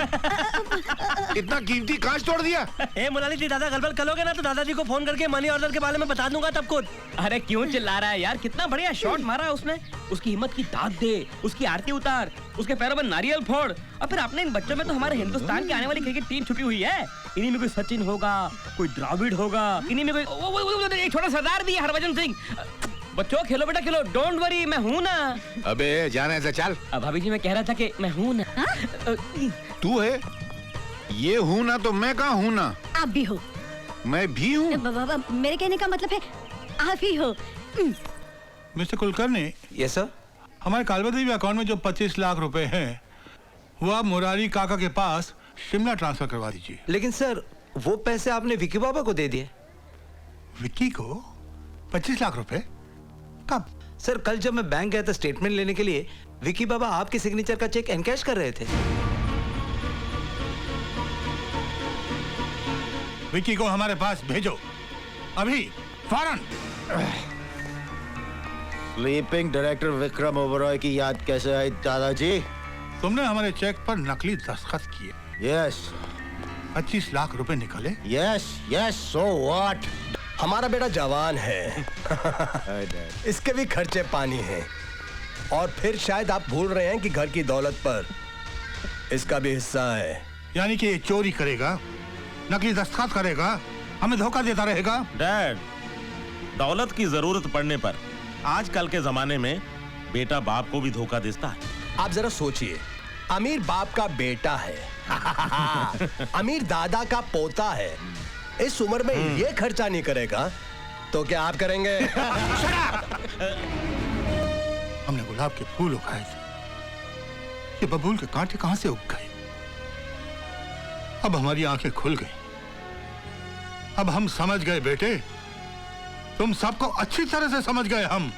इतना कीमती कांच तोड़ दिया? ए मुरारी जी, दादा गड़बड़ करोगे ना तो दादाजी को फोन करके मनी ऑर्डर के बारे में बता दूंगा तब खुद। अरे क्यों चिल्ला रहा है यार, कितना बढ़िया शॉट मारा है उसने। उसकी हिम्मत की दाद दे, उसकी आरती उतार, उसके पैरों में नारियल फोड़। और फिर अपने इन बच्चों में तो हमारे हिंदुस्तान की आने वाली क्रिकेट टीम छुपी हुई है। इन्हीं में कोई सचिन होगा, कोई द्रविड़ होगा, इन्हीं में कोई एक छोटा सरदार भी है, हरभजन सिंह। बच्चों खेलो बेटा खेलो, डोंट वरी, मैं हूँ ना। अबे जाना ऐसा चल। भाभी जी मैं कह रहा था कि मैं हूँ ना। तू है? ये हूँ ना तो मैं कहाँ हूँ ना? आप भी हो। मैं भी हूँ? मेरे कहने का मतलब है आप ही हो। मिस्टर कुलकर्णी। Yes sir. हमारे कालवा देवी अकाउंट में जो 25 लाख रुपए हैं, वो आप मुरारी काका के पास शिमला ट्रांसफर करवा दीजिए। लेकिन सर, वो पैसे आपने विक्की बाबा को दे दिए। विक्की को 25 लाख रुपए? कब? सर कल जब मैं बैंक गया था स्टेटमेंट लेने के लिए, विक्की बाबा आपके सिग्नेचर का चेक एनकैश कर रहे थे। विक्की को हमारे पास भेजो अभी, फौरन। स्लीपिंग डायरेक्टर विक्रम ओबरॉय की याद कैसे आई दादाजी? तुमने हमारे चेक पर नकली दस्तखत किए। यस। 25 लाख रुपए निकले। Yes yes, so what? हमारा बेटा जवान है इसके भी खर्चे पानी हैं। और फिर शायद आप भूल रहे हैं कि घर की दौलत पर इसका भी हिस्सा है। यानी कि ये चोरी करेगा, नकली दस्तखत करेगा, हमें धोखा देता रहेगा। डैड, दौलत की जरूरत पड़ने पर आजकल के जमाने में बेटा बाप को भी धोखा देता है। आप जरा सोचिए, अमीर बाप का बेटा है अमीर दादा का पोता है, इस उम्र में ये खर्चा नहीं करेगा तो क्या आप करेंगे? हमने गुलाब के फूल उगाए थे, ये बबूल के कांटे कहां से उग गए? अब हमारी आंखें खुल गई, अब हम समझ गए बेटे, तुम सबको अच्छी तरह से समझ गए हम।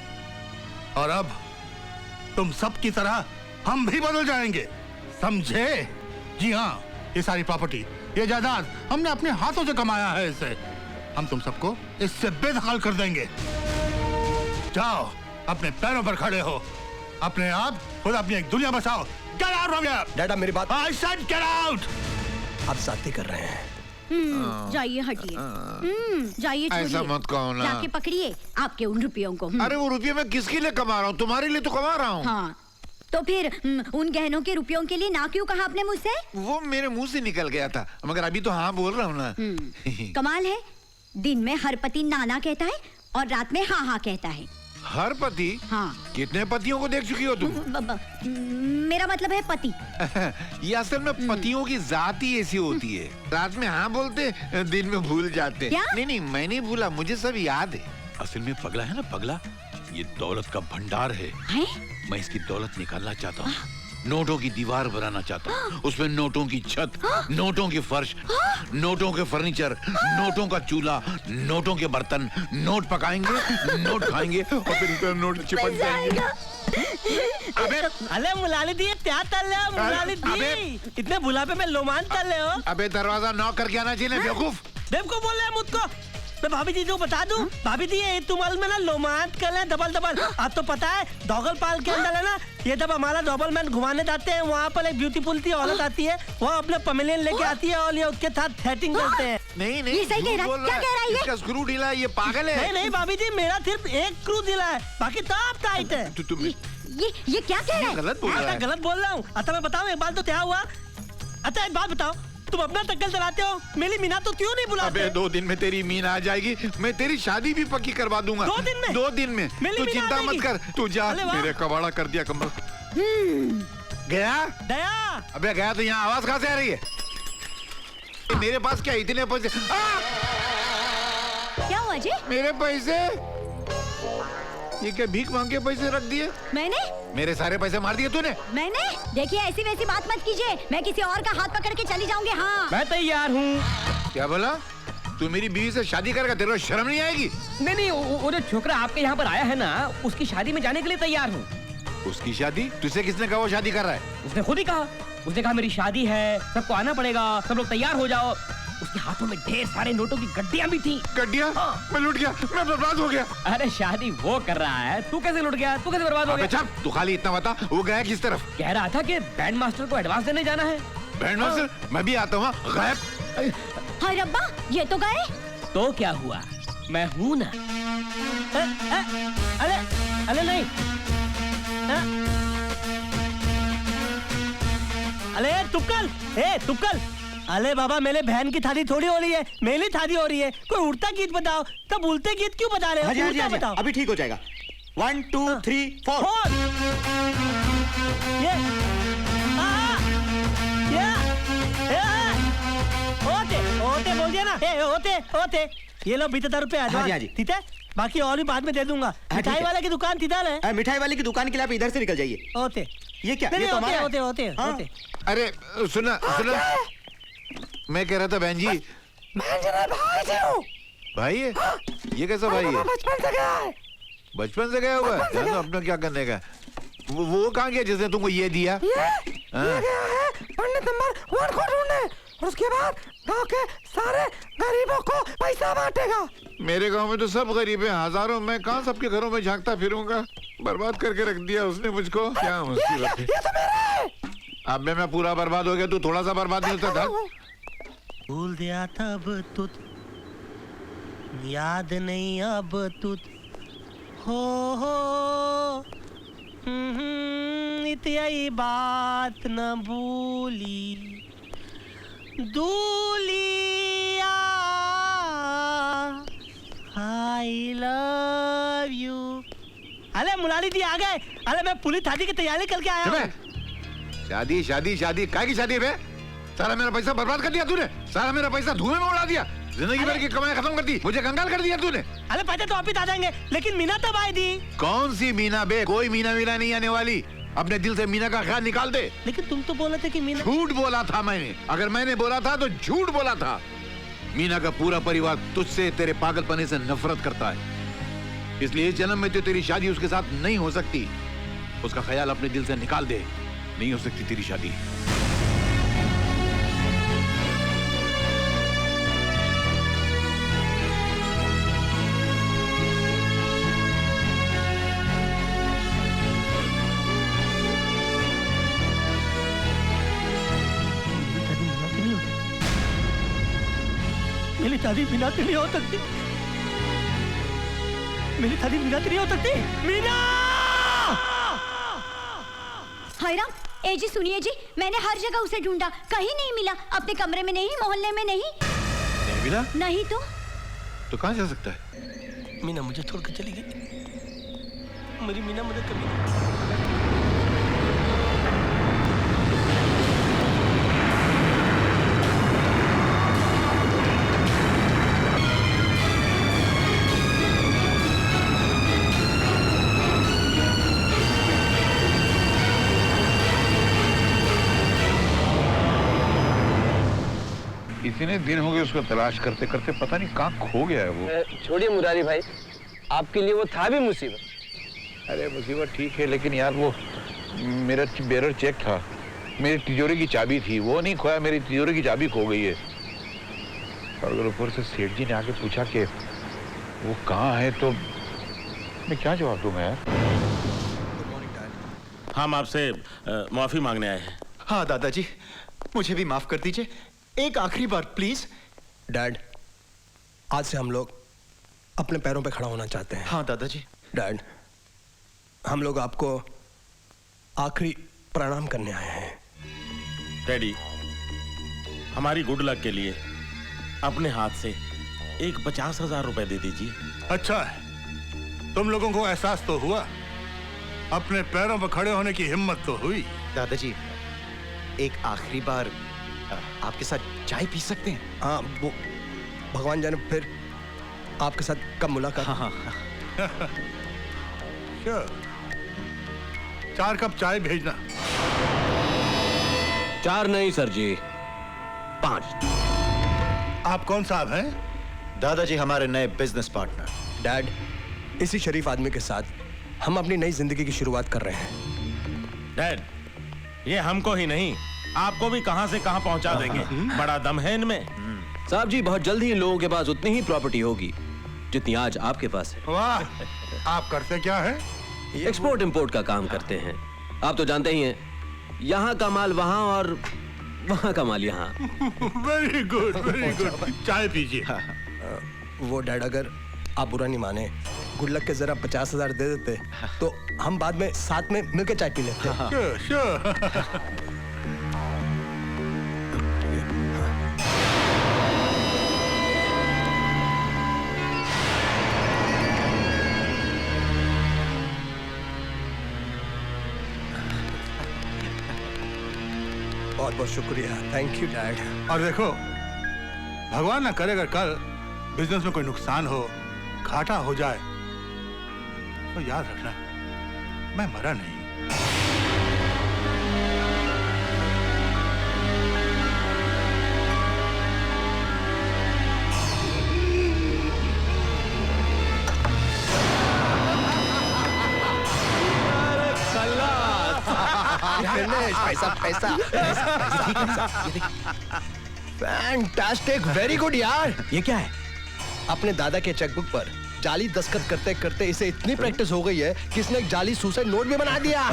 और अब तुम सब की तरह हम भी बदल जाएंगे, समझे? जी हाँ, ये सारी प्रॉपर्टी, ये जायदाद हमने अपने हाथों से कमाया है, इसे हम तुम सबको इससे बेदखल कर देंगे। जाओ, अपने पैरों पर खड़े हो, अपने आप खुद अपनी एक दुनिया बसाओ। Get out from here! डैडा मेरी बात। I said get out! आप साथी कर रहे हैं। जाइए हटिए, जाइए ऐसा मत कहो ना। जाके पकड़िए आपके उन रुपयों को। अरे वो रुपये मैं किसके लिए कमा रहा हूँ? तुम्हारे लिए तो कमा रहा हूँ। हाँ, तो फिर उन गहनों के रुपयों के लिए ना क्यों कहा आपने मुझसे? वो मेरे मुंह से निकल गया था, मगर अभी तो हाँ बोल रहा हूँ ना। कमाल है, दिन में हर पति नाना कहता है और रात में हाँ हाँ कहता है। हर पति? हाँ। कितने पतियों को देख चुकी हो तुम? मेरा मतलब है पति। ये असल में पतियों की जात ही ऐसी होती है, रात में हाँ बोलते, दिन में भूल जाते। क्या? नहीं मैं नहीं भूला, मुझे सब याद है। असल में पगला है ना, पगला ये दौलत का भंडार है। मैं इसकी दौलत निकालना चाहता हूँ, नोटों की दीवार बनाना चाहता हूँ, उसमें नोटों की छत, नोटों की फर्श, नोटों के फर्नीचर, नोटों का चूल्हा, नोटों के बर्तन, नोट पकाएंगे, नोट खाएंगे और फिर नोट चिपक जाएंगे। अरे मुलाली दी क्या तल रहे हो मुलाली दी? इतने बुलापे में लोमान तल रहे हो? अबे दरवाजा नॉक करके आना चाहिए बेवकूफ। बेवकूफ बोल रहे हैं मुझको? मैं भाभी जी को बता दूं, भाभी जी ये तुम्हारे में ना लोमांत कर ले डबल डबल। आप तो पता है डॉगल पाल के अंदर है ना, ये जब हमारा डबल मैन घुमाने जाते हैं वहाँ पर एक ब्यूटीफुल सी औरत आती है, वो अपने पमेलियन लेके आती है और ये उसके साथ सेटिंग करते हैं। नहीं ये सही कह रहा है। क्या कह रहा है ये? इसका स्क्रू ढीला है, ये पागल है। नहीं भाभी जी, मेरा सिर्फ एक स्क्रू ढीला है, बाकी सब टाइट है। ये क्या कह रहा है? गलत बोल रहा है। गलत बोल रहा हूँ। अच्छा मैं बताऊँ एक बात तो क्या हुआ? अच्छा एक बात बताओ, तुम अपना टक्कर चलाते हो, मेरी मीना तो क्यों नहीं बुलाते? अबे 2 दिन में तेरी मीना आ जाएगी, मैं तेरी शादी भी पक्की करवा दूंगा। 2 दिन में? 2 दिन में। तू चिंता मत कर, तू जा। मेरे कबाड़ा कर दिया कमर। गया? दया। अबे गया तो यहाँ आवाज कहाँ से आ रही है? मेरे पास क्या इतने पैसे? क्या हुआ जी? मेरे पैसे? ये क्या भीख मांग के पैसे रख दिए? मैंने? मेरे सारे पैसे मार दिए तूने? मैंने? देखिए ऐसी वैसी बात मत कीजिए, मैं किसी और का हाथ पकड़ के चली जाऊंगी। हाँ मैं तैयार हूँ। क्या बोला? तू मेरी बीवी से शादी करेगा, तेरे को शर्म नहीं आएगी? नहीं वो जो छोकरा आपके यहाँ पर आया है ना, उसकी शादी में जाने के लिए तैयार हूँ। उसकी शादी? तुझसे किसने कहा वो शादी कर रहा है? उसने खुद ही कहा। उसने कहा मेरी शादी है, सबको आना पड़ेगा, सब लोग तैयार हो जाओ। उसके हाथों में ढेर सारे नोटों की गड्डियां भी थी। गड्डियां? मैं लुट गया, मैं बर्बाद हो गया। अरे शादी वो कर रहा है, तू कैसे लुट गया? तू कैसे बर्बाद हो गया? तू खाली इतना बता, वो गया किस तरफ? कह रहा था कि बैंड मास्टर को एडवांस देने जाना है। Band master? मैं भी आता हूँ। गायब। हाय रब्बा, ये तो गए। तो क्या हुआ, मैं हूँ ना। अरे नहीं। अरे तुक्कल। अरे बाबा, मेरे बहन की शादी थोड़ी हो रही है, मेरी शादी हो रही है। कोई उड़ता गीत बताओ। तब उड़ते गीत क्यों बता रहे हो? हाँ जी, बताओ। अभी ठीक हो जाएगा। 1 2 3 4। ओते बोल दिया ना। ओते ये लो 20,000 रुपए। हाँ जी। ठीक है, बाकी और भी बाद में दे दूंगा। मिठाई वाले की दुकान किधर है? मिठाई वाले की दुकान के लिए आप इधर से निकल जाइए। ओते ये क्या? नहीं, ये तो हमारा है। ओते। अरे सुना, मैं कह रहा था बहन जी, भाई है? ये कैसा भाई है? बचपन से गया हुआ है? तो अपना क्या करने का? वो कहाँ गया जिसने तुमको ये दिया? ये गया है पंडित नंबर 1 को ढूंढने, और उसके बाद गांव के सारे गरीबों को पैसा बांटेगा। मेरे गांव में तो सब गरीब हैं, हजारों। मैं कहाँ सबके घरों में झांकता फिरूंगा? बर्बाद करके रख दिया उसने मुझको। क्या मुसीबत है? ये तो मेरा है। अब मैं पूरा बर्बाद हो गया, तू थोड़ा सा बर्बाद नहीं होता था? भूल गया तब तू, याद नहीं अब तू हो। इतनी बात न भूली दूलिया। आई लव यू। अरे मुलानी जी आ गए। अरे मैं पुलिस शादी की तैयारी करके आया हूँ। शादी काय की शादी है? सारा मेरा पैसा बर्बाद कर दिया तूने, सारा मेरा पैसा धुएं में उड़ा दिया, जिंदगी भर की कमाई खत्म कर दी, मुझे कंगाल कर दिया तूने। अरे पैसे तो वापिस आ जाएंगे, लेकिन मीना तब आई थी। कौन सी मीना बे? कोई मीना नहीं आने वाली। अपने दिल से मीना का ख्याल निकाल दे। लेकिन तुम तो बोले थे कि मीना। झूठ बोला था मैंने। अगर मैंने बोला था तो झूठ बोला था। मीना का पूरा परिवार तुझसे, तेरे पागलपने से नफरत करता है, इसलिए इस जन्म में तो तेरी शादी उसके साथ नहीं हो सकती। उसका ख्याल अपने दिल से निकाल दे, नहीं हो सकती तेरी शादी। मेरी शादी मीना से नहीं हो सकती। मेरी शादी मीना से नहीं हो सकती। मीना! हाय राम, ए जी सुनिए जी, मैंने हर जगह उसे ढूंढा, कहीं नहीं मिला। अपने कमरे में नहीं, मोहल्ले में नहीं। नहीं मिला? नहीं तो कहाँ जा सकता है? मीना मुझे छोड़कर चली गई। मेरी मीना मुझे कभी इतने दिन हो गए उसको तलाश करते करते, पता नहीं कहाँ खो गया है वो। छोड़िए मुरारी भाई, आपके लिए वो था भी मुसीबत। अरे मुसीबत ठीक है, लेकिन यार वो मेरा बेरर चेक था, मेरी तिजोरी की चाबी थी, वो नहीं खोया, मेरी तिजोरी की चाबी खो गई है। और अगर ऊपर से सेठ जी ने आके पूछा कि वो कहाँ है तो मैं क्या जवाब दूंगा यार। हम आपसे माफी मांगने आए हैं। हाँ दादाजी, मुझे भी माफ कर दीजिए, एक आखिरी बार प्लीज। डैड, आज से हम लोग अपने पैरों पे खड़ा होना चाहते हैं। हाँ दादाजी। डैड, हम लोग आपको आखिरी प्रणाम करने आए हैं। डैडी, हमारी गुड लक के लिए अपने हाथ से एक 50,000 रुपए दे दीजिए। अच्छा है, तुम लोगों को एहसास तो हुआ, अपने पैरों पर खड़े होने की हिम्मत तो हुई। दादाजी, एक आखिरी बार आपके साथ चाय पी सकते हैं? हाँ, वो भगवान जाने फिर आपके साथ कब मुलाकात। हाँ। Sure. 4 कप चाय भेजना। 4 नहीं सर जी, 5। आप कौन साहब हैं? दादाजी, हमारे नए बिजनेस पार्टनर। डैड, इसी शरीफ आदमी के साथ हम अपनी नई जिंदगी की शुरुआत कर रहे हैं। डैड, ये हमको ही नहीं, आपको भी कहां से कहां पहुंचा देंगे। बड़ा दम है इनमें। साहब जी, बहुत जल्दी इन लोगों के पास उतनी ही प्रॉपर्टी होगी जितनी आज आपके पास है। वाह, आप करते क्या है? एक्सपोर्ट इंपोर्ट का काम करते हैं। आप तो जानते ही हैं, यहाँ का माल वहाँ और वहाँ का माल यहाँ। Very good, very good. चाय पीजिए। वो डैड, अगर आप बुरा नहीं माने, गुड लक के जरा 50,000 दे देते तो हम बाद में साथ में मिलकर चाय पी लेते। Sure. बहुत बहुत शुक्रिया, थैंक यू डैड। और देखो, भगवान ना करे अगर कल बिजनेस में कोई नुकसान हो, घाटा हो जाए, तो याद रखना मैं मरा नहीं। पैसा फैंटास्टिक, वेरी गुड यार। ये क्या है? अपने दादा के चेकबुक पर जाली दस्तखत करते करते इसे इतनी प्रैक्टिस हो गई है कि इसने एक जाली सुसाइड नोट भी बना दिया।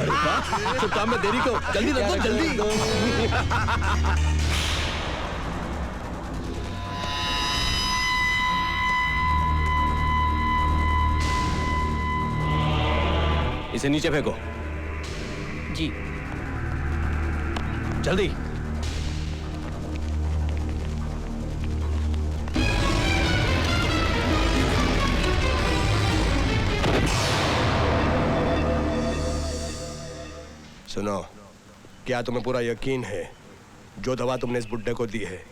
तो काम में देरी को जल्दी रख दो, जल्दी। इसे नीचे फेंको। जी। जल्दी। सुनो, क्या तुम्हें पूरा यकीन है जो दवा तुमने इस बुड्ढे को दी है,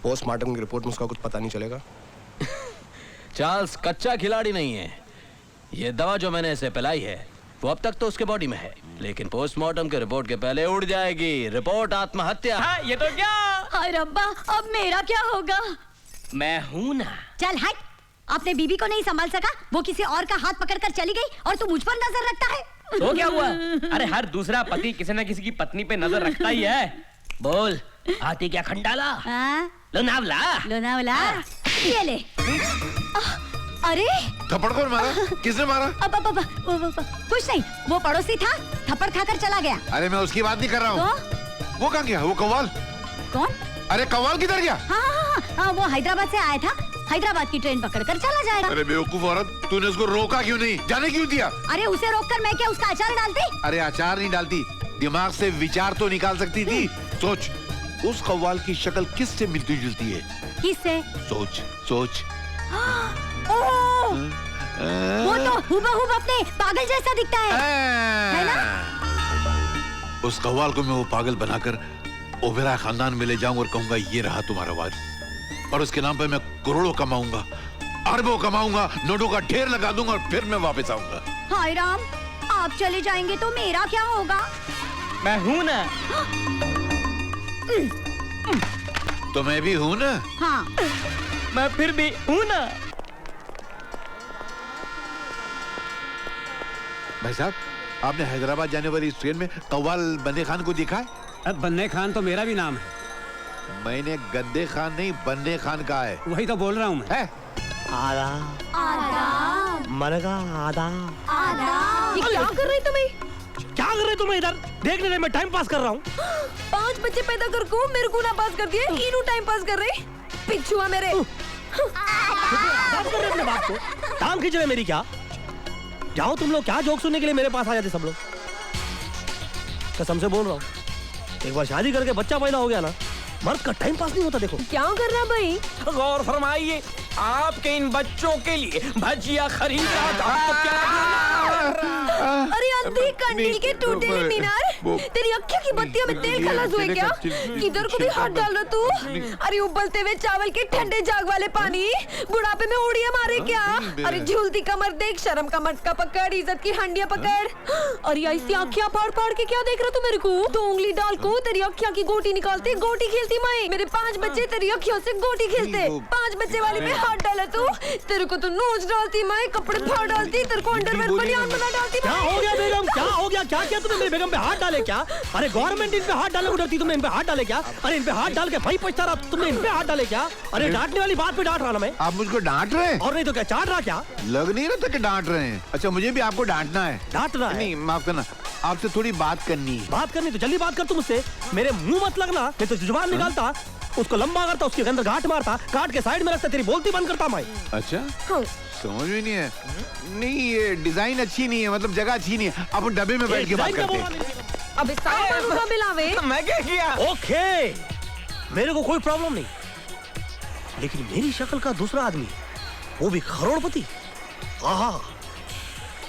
पोस्टमार्टम की रिपोर्ट में उसका कुछ पता नहीं चलेगा? चार्ल्स कच्चा खिलाड़ी नहीं है। ये दवा जो मैंने इसे पिलाई है वो अब तक तो उसके बॉडी में है, लेकिन पोस्टमार्टम के रिपोर्ट के पहले उड़ जाएगी। रिपोर्ट आत्महत्या। हाँ, ये तो क्या? हाय रब्बा, अब मेरा क्या होगा? मैं हूं ना। चल हट, अपने बीबी को नहीं संभाल सका, वो किसी और का हाथ पकड़कर चली गई और तू मुझ पर नजर रखता है। तो क्या हुआ? अरे हर दूसरा पति किसी न किसी की पत्नी पे नजर रखता ही है। बोल, आती क्या खंडाला? लोनावला। लोनावला, ये ले। अरे थप्पड़ कौन मारा? किसने मारा? अब कुछ नहीं, वो पड़ोसी था, थप्पड़ खाकर चला गया। अरे मैं उसकी बात नहीं कर रहा हूँ। वो कहाँ गया? वो कव्वाल? कौन? अरे कव्वाल किधर गया? हाँ, वो हैदराबाद से आया था, हैदराबाद की ट्रेन पकड़कर चला जाएगा। अरे बेवकूफ औरत, तूने उसको रोका क्यों नहीं? जाने क्यों दिया? अरे उसे रोककर मैं क्या उसका अचार डालती? अरे अचार नहीं डालती, दिमाग से विचार तो निकाल सकती थी। सोच, उस कव्वाल की शक्ल किससे मिलती जुलती है? किससे? सोच सोच। वो तो हुबहू अपने पागल जैसा दिखता है ना? उस कव्वाल को मैं वो पागल बनाकर ओबेरॉय खानदान में ले जाऊंगा और कहूंगा ये रहा तुम्हारा वारिस, और उसके नाम पे मैं करोड़ों कमाऊंगा, अरबों कमाऊंगा, नोटों का ढेर लगा दूंगा और फिर मैं वापस आऊंगा। हाय राम, आप चले जाएंगे तो मेरा क्या होगा? मैं हूं ना। तो मैं भी हूं ना। हाँ, मैं फिर भी हूं ना। भाई साहब, आपने हैदराबाद जाने वाली इस ट्रेन में कव्वाल बंदे खान को देखा है? अब बन्ने खान तो मेरा भी नाम है। मैंने गद्दे खान नहीं बंदे खान कहा है। वही तो बोल रहा हूँ मैं। आदाब। मैंने कहा आदाब। ये क्या कर रहे तुम्हें? क्या कर रहे तुम इधर? देख ले मैं टाइम पास कर रहा हूँ। 5 बच्चे पैदा कर को मेरे को ना पास कर दिए, इन्हों टाइम पास कर रहे। पिछुआ मेरे। बात कर रहे अपने बाप को। टांग खींच रहे मेरी क्या? जाओ तुम लोग, क्या जोक सुनने के लिए मेरे पास आ जाते सब लोग। कसम से बोल रहा हूँ, एक बार शादी करके बच्चा पैदा हो गया ना, मर्द का टाइम पास नहीं होता। देखो क्या कर रहा भाई? गौर फरमाइए, आपके इन बच्चों के लिए भजिया खरीद रहा था। आपको क्या? अरे अंधी कंडील के टूटे हुए मीनार, तेरी अक्खियों की बत्तियों में तेल खलास हुए क्या? किधर को भी हाथ डाल रहा तू? अरे उबलते हुए चावल के ठंडे जाग वाले पानी, बुढ़ापे में उड़िया मारे क्या? अरे झूलती कमर देख, शर्म का मटका पकड़, इज्जत की हंडिया पकड़। अरे ऐसी आँखियाँ फाड़ फाड़ के क्या देख रहा तू मेरे को? 2 उंगली डाल को तेरी अक्खियाँ की गोटी निकालते, गोटी खेलती मैं। मेरे 5 बच्चे तेरी अक्खियों से गोटी खेलते। 5 बच्चे वाले पे हाथ डाला तू, तेरे को तो नोच डालती मैं, कपड़े फाड़ डालती, तेरे को अंडरवेयर बनियान बना डालती। क्या हो गया बेगम? क्या हो गया? क्या किया तुमने? मेरी बेगम पे हाथ डाले क्या? अरे गवर्नमेंट इन पे हाथ डाले को डरती, तुमने इन पे हाथ डाले क्या? अरे इन पे हाथ डाल के भाई पछता रहा, तुमने इन पे हाथ डाले क्या? अरे डांटने वाली बात पे डांट रहा ना मैं। आप मुझको डांट रहे हैं? और नहीं तो क्या, चाट रहा क्या? लग नहीं रहा था कि डांट रहे हैं। अच्छा, मुझे भी आपको डांटना है। डांटना है? नहीं, माफ करना, आपसे थोड़ी बात करनी है। बात करनी तो जल्दी बात कर तू मुझसे। मेरे मुंह मत लगना, मैं तो जुबान निकालता, उसको लंबा करता, उसके अंदर गांठ मारता, काट के साइड में रखता, तेरी बोलती बंद करता मैं। अच्छा, समझ में नहीं है। नहीं, ये डिजाइन अच्छी नहीं है, मतलब जगह अच्छी नहीं है। अपन डब्बे में बैठ के बात करते हैं। अब इस का मिलावे। मैं क्या किया? ओके, मेरे को कोई प्रॉब्लम नहीं, लेकिन मेरी शक्ल का दूसरा आदमी, वो भी करोड़पति, आहा,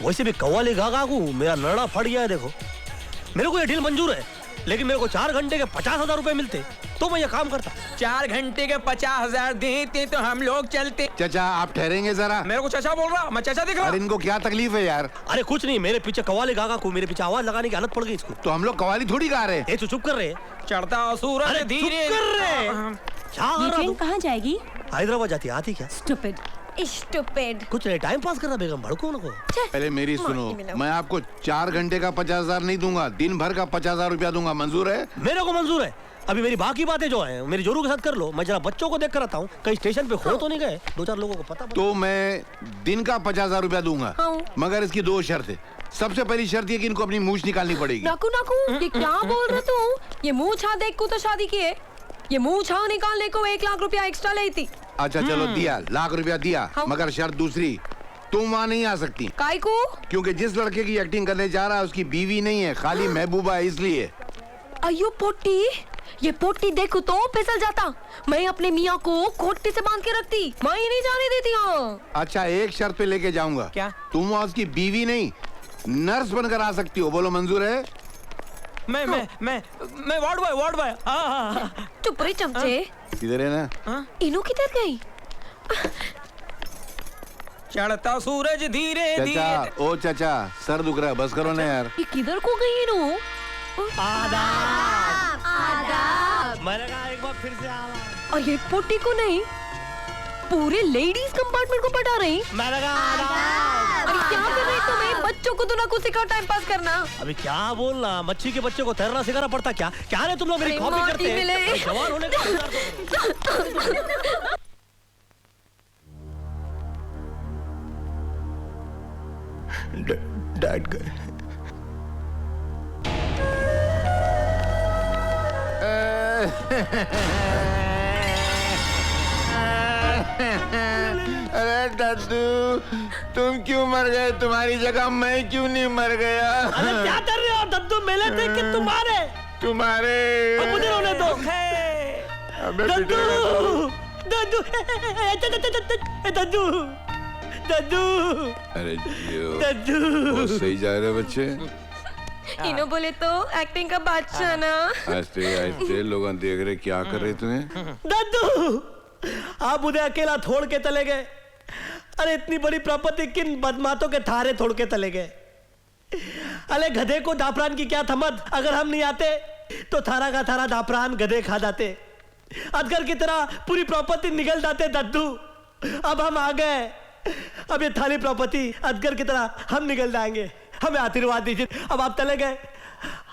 वैसे भी कव्वाली गागा को मेरा नरड़ा फट गया है। देखो, मेरे को ये डील मंजूर है, लेकिन मेरे को 4 घंटे के 50,000 रुपए मिलते तो मैं ये काम करता। 4 घंटे के 50,000 देते तो हम लोग चलते। चाचा, आप ठहरेंगे जरा? मेरे को चाचा बोल रहा, मैं चाचा दिख रहा। अरे इनको क्या तकलीफ है यार? अरे कुछ नहीं, मेरे पीछे कव्वाली गागा को मेरे पीछे आवाज लगाने की आदत पड़ गई इसको। तो हम लोग कव्वाली थोड़ी गा रहे हैं। ये तो चुप कर रहे। चढ़ता सूरज धीरे कर रहे। ये ट्रेन कहाँ जाएगी? हैदराबाद जाती, आती क्या? स्टूपिड। स्टूपिड। कुछ नहीं, टाइम पास कर रहा बेगम, भड़को नको। पहले मेरी सुनो, मैं आपको 4 घंटे का 50,000 नहीं दूंगा, दिन भर का 50,000 रुपया दूंगा। मंजूर है? मेरे को मंजूर है। अभी मेरी बाकी बातें जो हैं मेरी जोरू के साथ कर लो। मैं जरा बच्चों को देख कर आता हूँ, कहीं स्टेशन पे खो तो नहीं गए, 2-4 लोगों को पता। तो मैं दिन का 50,000 रुपया दूंगा, मगर इसकी 2 शर्त है। सबसे पहली शर्त ये कि इनको अपनी मूछ निकालनी पड़ेगी। नाकू नाकू, ये क्या बोल रहे तू? ये मुँह छा देख को तो शादी की है, ये मुँह छा निकालने को 1 लाख रुपया एक्स्ट्रा ली थी। अच्छा चलो, दिया, लाख रुपया दिया, मगर शर्त दूसरी, तुम वहाँ नहीं आ सकती। काई को? क्योंकि जिस लड़के की एक्टिंग करने जा रहा है उसकी बीवी नहीं है, खाली महबूबा है, इसलिए। अयो पोटी, ये पोटी देखो तो फिसल जाता। मैं अपने मियाँ को कोटी से बांध के रखती, मैं ही नहीं जाने देती। हाँ। अच्छा, एक शर्त पे लेके जाऊंगा। क्या? तुम वहाँ उसकी बीवी नहीं, नर्स बनकर आ सकती हो। बोलो मंजूर है? मैं वार्ड बॉय। चुप रही चमचे। किधर है ना? इनो किधर गई? चढ़ता सूरज धीरे धीरे। चाचा, ओ चाचा, सर दुख रहा है, बस करो ना यार। ये किधर को गई इनो? आदाब। आदाब। मैंने कहा एक बार फिर से आवाज। और ये पोटी को नहीं, पूरे लेडीज कंपार्टमेंट को पटा रही। मैंने कहा अरे क्या कर रही तुम्हें? बच्चों को तो ना कुछ सिखाओ टाइम पास करना। अभी क्या बोलना, मच्छी के बच्चे को तैरना सिखाना पड़ता क्या? क्या रे तुम लोग मेरी कॉपी करते हैं? जवान होने का डैड गए। अरे दद्दू, तुम क्यों मर गए? तुम्हारी जगह मैं क्यों नहीं मर गया? अरे क्या कर रहे हो दद्दू? मेले देख के तुम्हारे अब मुझे रोने दो। दद्दू, दद्दू, दद्दू, दद्दू अरे जियो दद्दू बहुत सही जा रहे बच्चे। इनो बोले तो एक्टिंग का बादशाह ना। आस्ते लोग देख रहे क्या कर रहे तुम्हें। दद्दू आप मुझे अकेला छोड़ के चले गए। अरे इतनी बड़ी प्रॉपर्टी किन बदमाशों के थारे छोड़ के चले गए। अरे गधे को दाफरान की क्या थमद, अगर हम नहीं आते तो थारा का थारा दाफरान गधे खा जाते। अजगर की तरह पूरी प्रॉपर्टी निगल जाते दद्दू। अब हम आ गए, अब ये थाली प्रॉपर्टी अजगर की तरह हम निकल जाएंगे। हमें आशीर्वाद दीजिए। अब आप चले गए,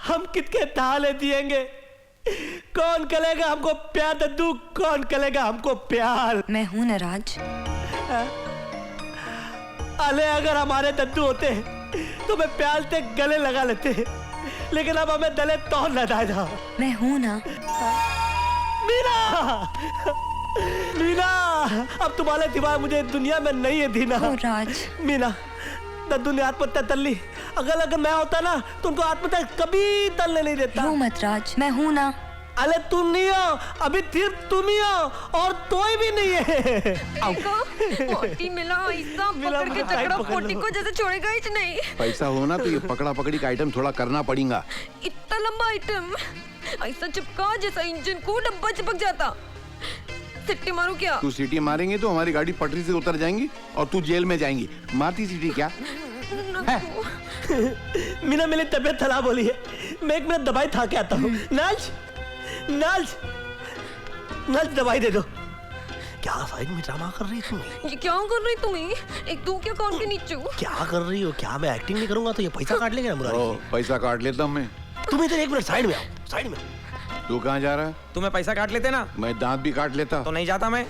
हम कितने थाले दिएंगे। कौन करेगा हमको प्यार दद्दू, कौन करेगा हमको प्यार। मैं हूं ना राज। अले अगर हमारे दद्दू होते तो मैं प्यार से गले लगा लेते, लेकिन अब हमें गले तोड़ न जाएगा। मैं हूं ना मीना। मीना अब तुम्हारे सिवाय मुझे दुनिया में नहीं है दीना। राज मीना दद्दू ने आत्महत्या कर ली। अगर मैं होता ना तो उनको आत्महत्या कभी तलने नहीं देता। रो मत राज, मैं हूं ना। अरे तुम नहीं हो, अभी सिर्फ तुम ही हो और कोई भी नहीं है। पोटी मिला ऐसा पकड़ के चकड़ा पोटी को जैसे छोड़ेगा ही नहीं। पैसा हो ना तो ये पकड़ा पकड़ी का आइटम थोड़ा करना पड़ेगा। इतना लंबा आइटम ऐसा चिपका जैसा इंजन को डब्बा चिपक जाता। सिट्टी मारू क्या? तू सीटी मारेंगी तो हमारी गाड़ी पटरी से उतर जाएंगी और तू जेल में जाएंगी। मारती सीटी क्या है? मीना मेरी तबीयत खराब हो रही है, मैं एक मिनट दवाई खा के आता हूँ। नाज नाज नाज दवाई दे दो। क्या साइड में ड्रामा कर रही तुम? ये क्या कर रही तुम्हें? एक दो क्या कान के नीचे क्या कर रही हो? क्या मैं एक्टिंग नहीं करूंगा तो ये पैसा काट लेगा मुरारी? पैसा काट लेता मैं। तुम इधर एक मिनट साइड में आओ, साइड में। तू कहाँ जा रहा है? तुम्हें पैसा काट लेते ना, मैं दांत भी काट लेता तो नहीं जाता मैं।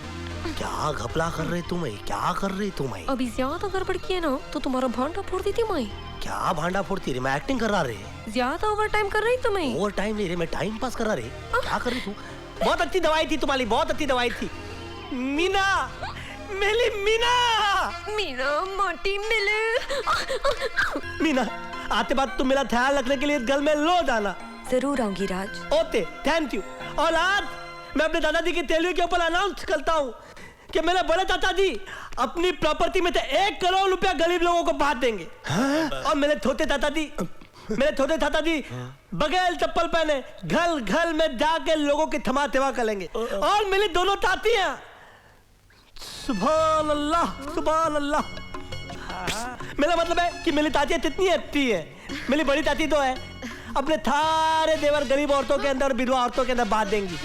क्या घपला कर रही तुम्हें? क्या कर रही तुम्हें? अभी ज्यादा गड़बड़ किया ना तो तुम्हारा भांडा फोड़ देती मैं। क्या भांडा फोड़ती रही? मैं एक्टिंग कर रहा रे। ज्यादा ओवर टाइम कर रही तुम्हें। ओवर टाइम नहीं रे, मैं टाइम पास कर रहा रे। क्या कर रही तू? बहुत अच्छी दवाई थी तुम्हारी, बहुत अच्छी दवाई थी। मीना मेरी मीना। मीना माटी मिले। मीना आते बाद तुम मेरा ख्याल रखने के लिए गल में लो जाना। जरूर आऊंगी राज। Okay thank you. और आज मैं अपने दादाजी की तेलवी के ऊपर अनाउंस करता हूँ कि मेरे बड़े दादाजी अपनी प्रॉपर्टी में से 1 करोड़ रुपया गरीब लोगों को बांट देंगे। और मेरे छोटे दादाजी बगैर चप्पल पहने घर घर में जाके लोगों की थमा सेवा करेंगे। और मेरी दोनों तातियां, सुभान अल्लाह सुभान अल्लाह। मेरा मतलब है कि मेरी तातियां कितनी अच्छी है। मेरी बड़ी ताती तो है अपने थारे देवर गरीब औरतों के अंदर, विधवा औरतों के अंदर बांट देंगी।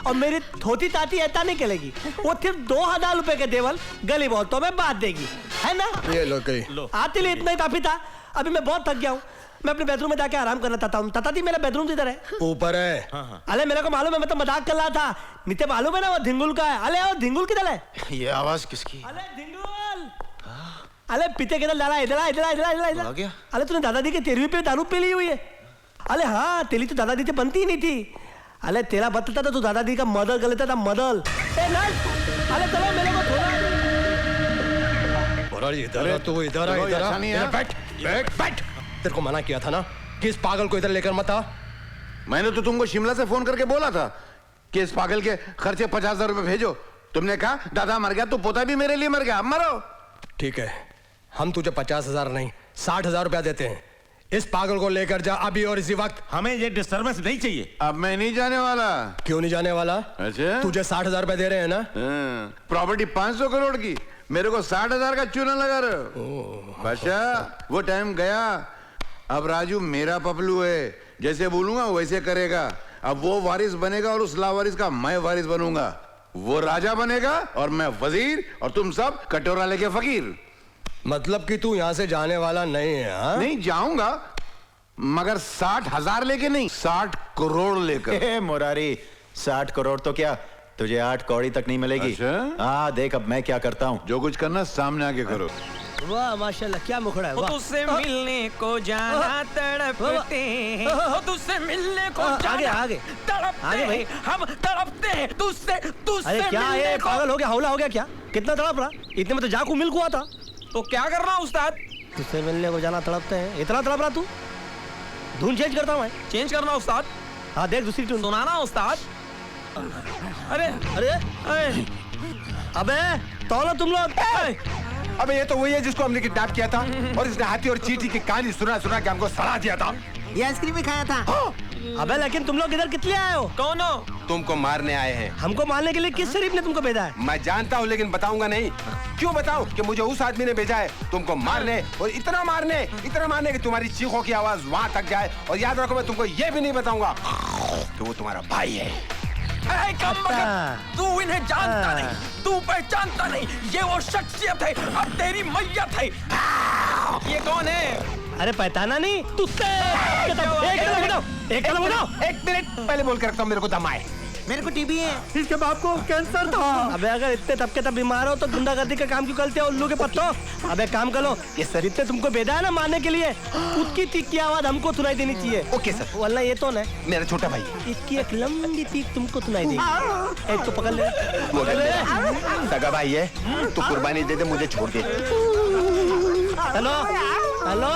और मेरी छोटी ताती ऐसा नहीं करेगी, वो सिर्फ 2000 रुपए के देवल गरीब औरतों में बांट देगी, है ना? ये लो कहीं। आते लिए इतना ही काफी था। अभी मैं बहुत थक गया हूँ, मैं अपने बेडरूम में जाके आराम करना चाहता हूँ। ताता जी मेरा बेडरूम किधर है? ऊपर है। अरे मेरे को मालूम है, मैं तो मजाक कर रहा था। नीचे मालूम है ना वो धिंगुल का है। अरे वो धिंगुल किधर है? ये आवाज किसकी? अरे धिंगुल, अरे पीते किधर डाला? इधर आ, इधर आ, इधर आ, इधर आ, इधर। अरे तूने दादाजी की तेरहवीं पे दारू पी ली हुई है। अरे हाँ, तेली तो दादाजी से बनती ही नहीं थी। अरे तेरा बतलता था तो दादाजी का मदर कर लेता था, मदर। अरे चलो मेरे को थोड़ा इधर तू इधर आ, इधर आ। बैठ बैठ बैठ। तेरे को मना किया था ना कि इस पागल को इधर लेकर मत आ। मैंने तो तुमको शिमला से फोन करके बोला था कि इस पागल के खर्चे 50,000 रुपए भेजो। तुमने कहा दादा मर गया तो पोता भी मेरे लिए मर गया, अब मरो। ठीक है, हम तुझे 50,000 नहीं 60,000 रुपया देते हैं। इस पागल को लेकर जा अभी और इसी वक्त। हमें ये डिस्टर्बेंस नहीं चाहिए। अब मैं नहीं जाने वाला। क्यों नहीं जाने वाला? अच्छा, तुझे 60,000 रुपया दे रहे हैं ना? प्रॉपर्टी 500 करोड़ की, मेरे को 60,000 का चूना लगा रहे हो। बादशाह वो टाइम गया, अब राजू मेरा पपलू है, जैसे बोलूंगा वैसे करेगा। अब वो वारिस बनेगा और उस लावारिस का मैं वारिस बनूंगा। वो राजा बनेगा और मैं वजीर, और तुम सब कटोरा लेके फकीर। मतलब कि तू यहाँ से जाने वाला नहीं है? हाँ? नहीं जाऊंगा, मगर 60,000 लेके नहीं, 60 करोड़ लेकर। मुरारी 60 करोड़ तो क्या, तुझे 8 कौड़ी तक नहीं मिलेगी। हाँ देख अब मैं क्या करता हूँ। जो कुछ करना सामने आके करो। वाह माशाल्लाह, क्या मुखड़ा है। तुझसे मिलने को जाना तड़पते हैं, तुझसे मिलने को आगे आगे तड़पते भाई, हम तड़पते हैं तुझसे। अरे क्या ये पागल हो गया, हौला हो गया क्या? कितना तड़प रहा? इतने में तो जाकू मिल्क हुआ था। तो क्या करना उस्ताद? तुझसे मिलने को जाना तड़पते हैं, इतना तड़प रहा तू? धुन चेंज करता हूँ मैं। चेंज करना उस्ताद? हाँ देख दूसरी धुन सुनाना उस्ताद। अरे अरे अबे तो तुम लोग अबे ये तो वही है जिसको हमने किडनैप किया था और इसने हाथी और चींटी की कहानी सुना सुना के हमको सड़ा दिया था। ये आइसक्रीम भी खाया था। अबे लेकिन तुम लोग इधर कितने आए हो? कौन हो? तुमको मारने आए हैं। हमको मारने के लिए किस शरीफ ने तुमको भेजा है? मैं जानता हूँ लेकिन बताऊंगा नहीं। क्यों बताऊं कि मुझे उस आदमी ने भेजा है तुमको मारने और इतना मारने कि तुम्हारी चीखों की आवाज वहां तक जाए। और याद रखो मैं तुमको ये भी नहीं बताऊंगा कि वो तुम्हारा भाई है। तू इन्हें जानता नहीं, तू पहचानता नहीं, ये वो शख्सियत है, अब तेरी मैयत है। ये कौन है? अरे पहचाना नहीं तुझसे। एक मिनट पहले बोल कर रखता हूँ, मेरे को दम आए। मेरे को टीबी है। इसके बाप को कैंसर था। अबे अगर इतने तब के तब बीमार हो तो गुंडागर्दी का काम क्यों करते हो उल्लू के पत्तों? अबे काम करो, ये सर इतने तुमको भेजा है ना मारने के लिए, उसकी तीख की आवाज हमको सुनाई देनी चाहिए। Okay sir. वरना ये तो ना मेरा छोटा भाई, इसकी एक लंबी तीख तुमको सुनाई देगी। एक तो पकड़ ले। सगा भाई है, तू कुर्बानी दे दे, मुझे छोड़ दे। हेलो हेलो,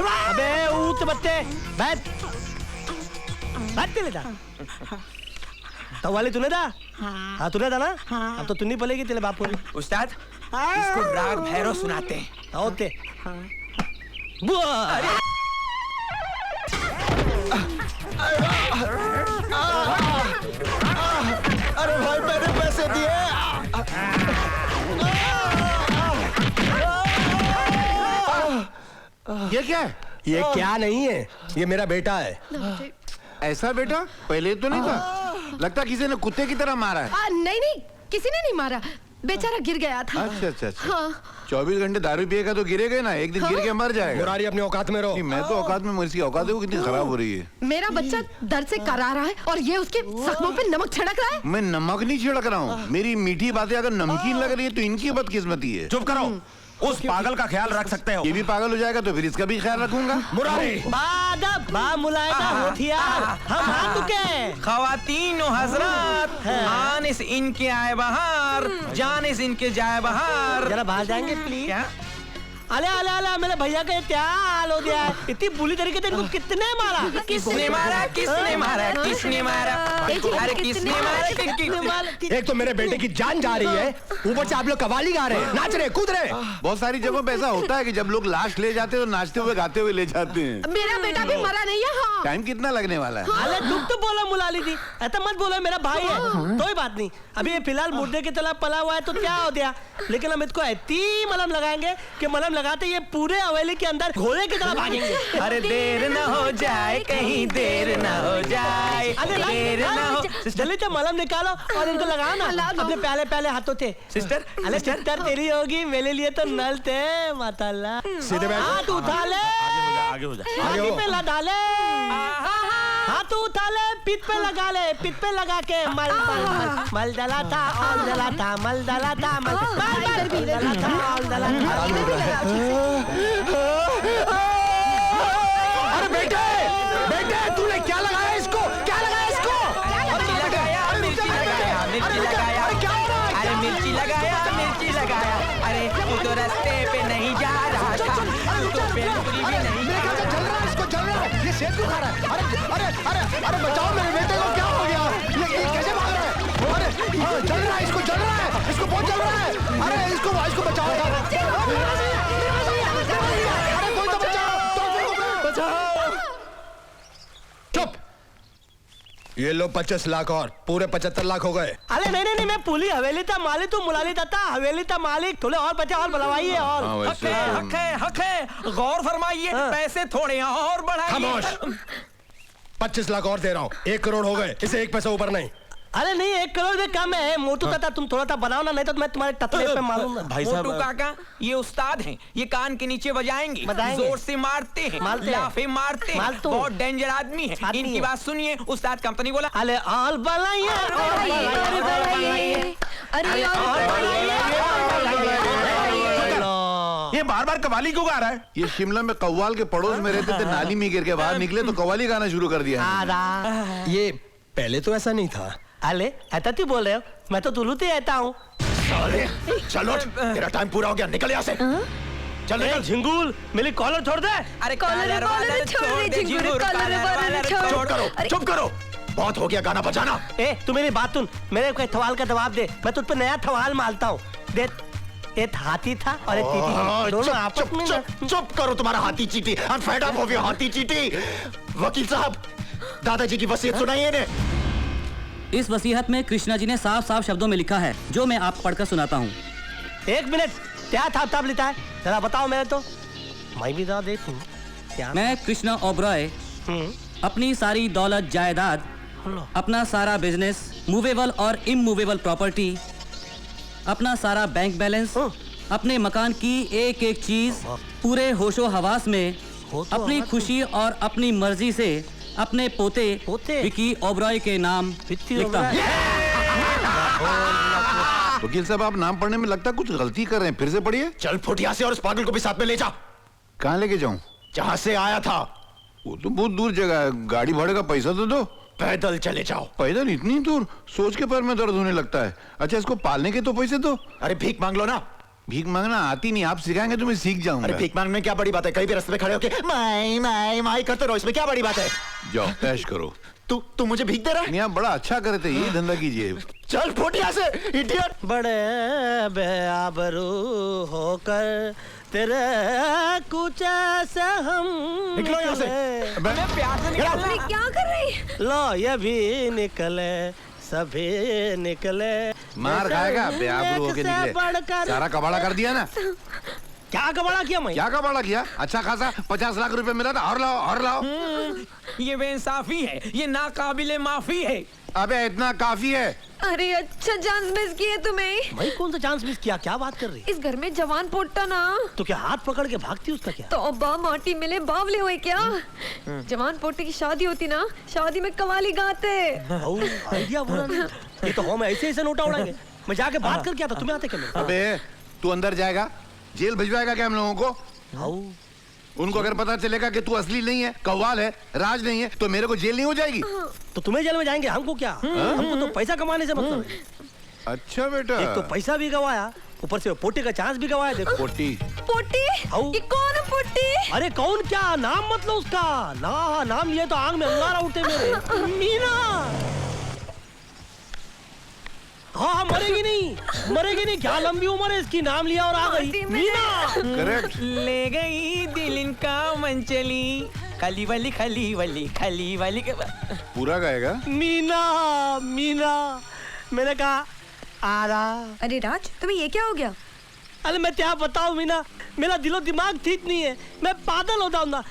अबे ऊँच बच्चे बैठ ले जा। तो वाले तूने था? हाँ तूने था ना? अब तो तू नहीं बोलेगी तेरे बाप को। उस्ताद इसको राग भैरव सुनाते हैं। ओके। अरे भाई मैंने पैसे दिए। ये क्या है? ये क्या नहीं है, ये मेरा बेटा है। ऐसा बेटा पहले तो नहीं था। लगता किसी ने कुत्ते की तरह मारा है। नहीं किसी ने नहीं मारा, बेचारा गिर गया था। अच्छा। हाँ। 24 घंटे दारू पिएगा तो गिरेगा ना, एक दिन गिर के मर जाएगा। मुरारी अपनी औकात में रहो। मैं तो औकात में, मेरी औकात है वो कितनी खराब हो रही है। मेरा बच्चा दर्द से करा रहा है और ये उसके जख्मों पे नमक छिड़क रहा है। मैं नमक नहीं छिड़क रहा हूँ, मेरी मीठी बातें अगर नमकीन लग रही है तो इनकी बदकिस्मती है। चुप करो, उस पागल का ख्याल रख सकते हो। ये भी पागल हो जाएगा तो फिर इसका भी ख्याल रखूंगा। मुरारी हम आ चुके। खवातीन हजरत, आने से इनके आए बाहर, जाने से इनके जाए बाहर। जरा बाहर जाएंगे प्लीज। क्या? अले मेरे भैया का क्या हाल हो गया है? इतनी बुरी तरीके से इनको कितने मारा? किसने मारा? अरे किसने मारा? एक तो मेरे बेटे की जान जा रही है, ऊपर से आप लोग कव्वाली गा रहे हैं, नाच रहे, कूद रहे। बहुत सारी जगहों पे ऐसा होता है कि जब लोग लाश ले जाते हैं तो नाचते हुए गाते हुए ले जाते हैं। मेरा बेटा भी मरा नहीं है। हाँ। टाइम कितना लगने वाला है? अरे दुख तो बोला मुलाली थी, ऐसा मत बोलो, मेरा भाई है। कोई बात नहीं, अभी ये फिलहाल मुर्दे की तरह पला हुआ है तो क्या हो गया, लेकिन हम इसको ऐसी मलहम लगाएंगे कि मलहम लगाते ये पूरे हवेली के अंदर घोड़े की तरह भागेंगे। अरे देर न हो जाए, कहीं देर न हो जाए, देर न हो। जल्दी से मलहम निकालो और इनको लगाओ ना अपने पहले हाथों से। सिस्टर, अरे सिस्टर तेरी होगी, मेरे लिए तो नल थे। माताल्लाह, सीधे बैठ। हाथ उठा ले, आगे हो जा। हाथी पे लगा ले, हाथ उठा ले, पीठ पे लगा ले, पीठ पे लगा के मल डला था और डला था, मल डला था, मल डला था और डला था। अरे बेटे तूने क्या लगाया इसको? मिर्ची लगाया। अरे तू तो रास्ते पे नहीं जा रहा था, तू तो बेलपुरी भी नहीं खा रहा। इसको जल रहा है, ये सेब क्यों खा रहा है? अरे बचाओ, मेरे बेटे को क्या हो गया? ये कैसे भाग रहा है? अरे जल रहा है, इसको जल रहा है, इसको बहुत जल रहा है। अरे इसको बचाओ। अरे कोई तो बचाओ। चुप। ये लो 25 लाख और पूरे 75 लाख हो गए। अरे नहीं, मैं पूरी हवेली था मालिक, तू मुलाली था हवेली था मालिक, थोड़े और बचे और बढ़वाइए और। हक है, गौर फरमाइए, पैसे थोड़े और बढ़ाइए। खामोश। 25 लाख और दे रहा हूँ, 1 करोड़ हो गए, इसे 1 पैसा ऊपर नहीं। अरे नहीं, 1 करोड़ भी कम है मोटू ताता, तुम थोड़ा सा बनाओ ना, नहीं तो मैं तुम्हारे टतले पे मारूंगा। भाई साहब, मोटू काका ये उस्ताद हैं, ये कान के नीचे बजाएंगे, जोर से मारते हैं, लाफे मारते हैं, बहुत डेंजर आदमी है। इनकी बात सुनिए, उस्ताद कंपनी बोला। अरे और बनाइए, ये बार कव्वाली क्यों गा रहा है? ये शिमला में कव्वाल के पड़ोस में रहते थे, नाली में गिर के बाहर निकले तो कव्वाली गाना शुरू कर दिया। ये पहले तो ऐसा नहीं था। अले ऐसा क्यों बोल रहे हो? मैं तो तुलू से आता हूँ। चलो तेरा टाइम पूरा हो गया, निकल यहाँ से। चल झिंगुर, मेरी कॉलर छोड़ दे। अरे कॉलर छोड़ दे झिंगुर, कॉलर छोड़। चुप करो, बहुत हो गया गाना बजाना। तू मेरी बात सुन, मेरे कोई सवाल का जवाब दे, मैं तुझ पे नया सवाल मारता हूँ। दे एक हाथी था और एक चीटी, दोनों आपस में। चुप करो तुम्हारा हाथी चीटी। I'm fed up of your हाथी चीटी। वकील साहब, दादाजी की वसीयत सुनाइए इन्हें। इस वसीयत में कृष्णा जी ने साफ साफ शब्दों में लिखा है, जो मैं आप पढ़कर सुनाता हूँ। एक मिनट, क्या थाप लिखा है जरा बताओ। मैं तो मैं भी जरा देखूं क्या। मैं कृष्णा ओबरॉय अपनी सारी दौलत जायदाद, अपना सारा बिजनेस, मूवेबल और इमूवेबल प्रॉपर्टी, अपना सारा बैंक बैलेंस, अपने मकान की एक एक चीज पूरे होशो हवास में अपनी खुशी और अपनी मर्जी से अपने पोते विकी ओबरॉय के नाम लिखता हूँ। वकील साहब, आप नाम पढ़ने में लगता कुछ गलती कर रहे हैं, फिर से पढ़िए। चल फुटिया से और उस पागल को भी साथ में ले जा। कहाँ लेके जाऊं? जहाँ से आया था। वो तो बहुत दूर जगह है, गाड़ी भाड़े का पैसा तो दो। पैदल चले जाओ। पैदल इतनी दूर? सोच के पैर में दर्द होने लगता है। अच्छा, इसको पालने के तो पैसे दो। अरे भीख मांग लो ना। भीख मांगना आती नहीं, आप सिखाएंगे तो मैं सीख जाऊंगा। अरे भीख मांगने में क्या बड़ी बात है? कहीं भी रास्ते में खड़े होके माई करते रहो, इसमें क्या बड़ी बात है? जाओ ऐश करो। तू मुझे भीख दे रहा है? नहीं, आप बड़ा अच्छा करे थे, यही धंधा कीजिए। चल फुटिया से, इडियट। बड़े बेआबरू होकर तेरे कुछ ऐसे हम निकलो यहाँ से। क्या कर रही? लो ये भी निकले, सभी निकले। मार खाएगा बेआबरू होके निकले। सारा कबाड़ा कर दिया ना। क्या कबाड़ा किया मैं? क्या कबाड़ा किया? अच्छा खासा 50 लाख रुपए मिला था। और लाओ। ये बेइंसाफी है, ये नाकाबिले माफी है। अबे इतना काफी है। अरे अच्छा चांस मिस किए तुम्हें। भाई कौन सा चांस मिस किया? क्या बात कर रही? इस घर में जवान पोटा ना। तो क्या हाथ पकड़ के भागती उसका क्या? तो अब्बा माटी मिले बावले हुए क्या? जवान पोटे की शादी होती ना, शादी में कवाली गाते। आइडिया बुरा नहीं। ये तो हम ऐसे नोटा उड़ाएंगे। मैं जाके बात कर क्या था, तुम्हें आते क्या? अबे तू अंदर जाएगा, जेल भिजवाएगा क्या हम लोगों को? उनको अगर पता चलेगा कि तू असली नहीं है, कव्वाल है, राज नहीं है, तो मेरे को जेल नहीं हो जाएगी? तो तुम्हें जेल में जाएंगे, हमको क्या? हमको तो पैसा कमाने से मतलब है। अच्छा बेटा, एक तो पैसा भी गवाया, ऊपर से पोटी का चांस भी गवाया। देखो पोटी ये कौन है पोटी? अरे कौन क्या, नाम मतलब उसका ना, नाम लिए तो आंख में अंगारा उठे मेरे। मीना। हाँ मरेगी नहीं, क्या लंबी उम्र है इसकी, नाम लिया और आ गई मीना। करेक्ट। ले गई दिल इनका मन चली, खली वाली के पूरा गाएगा। मीना मैंने कहा आ रहा। अरे राज, तुम्हें ये क्या हो गया? अरे मैं क्या बताऊं मीना, मेरा दिलो दिमाग ठीक नहीं है, मैं पागल हो जाऊंगा।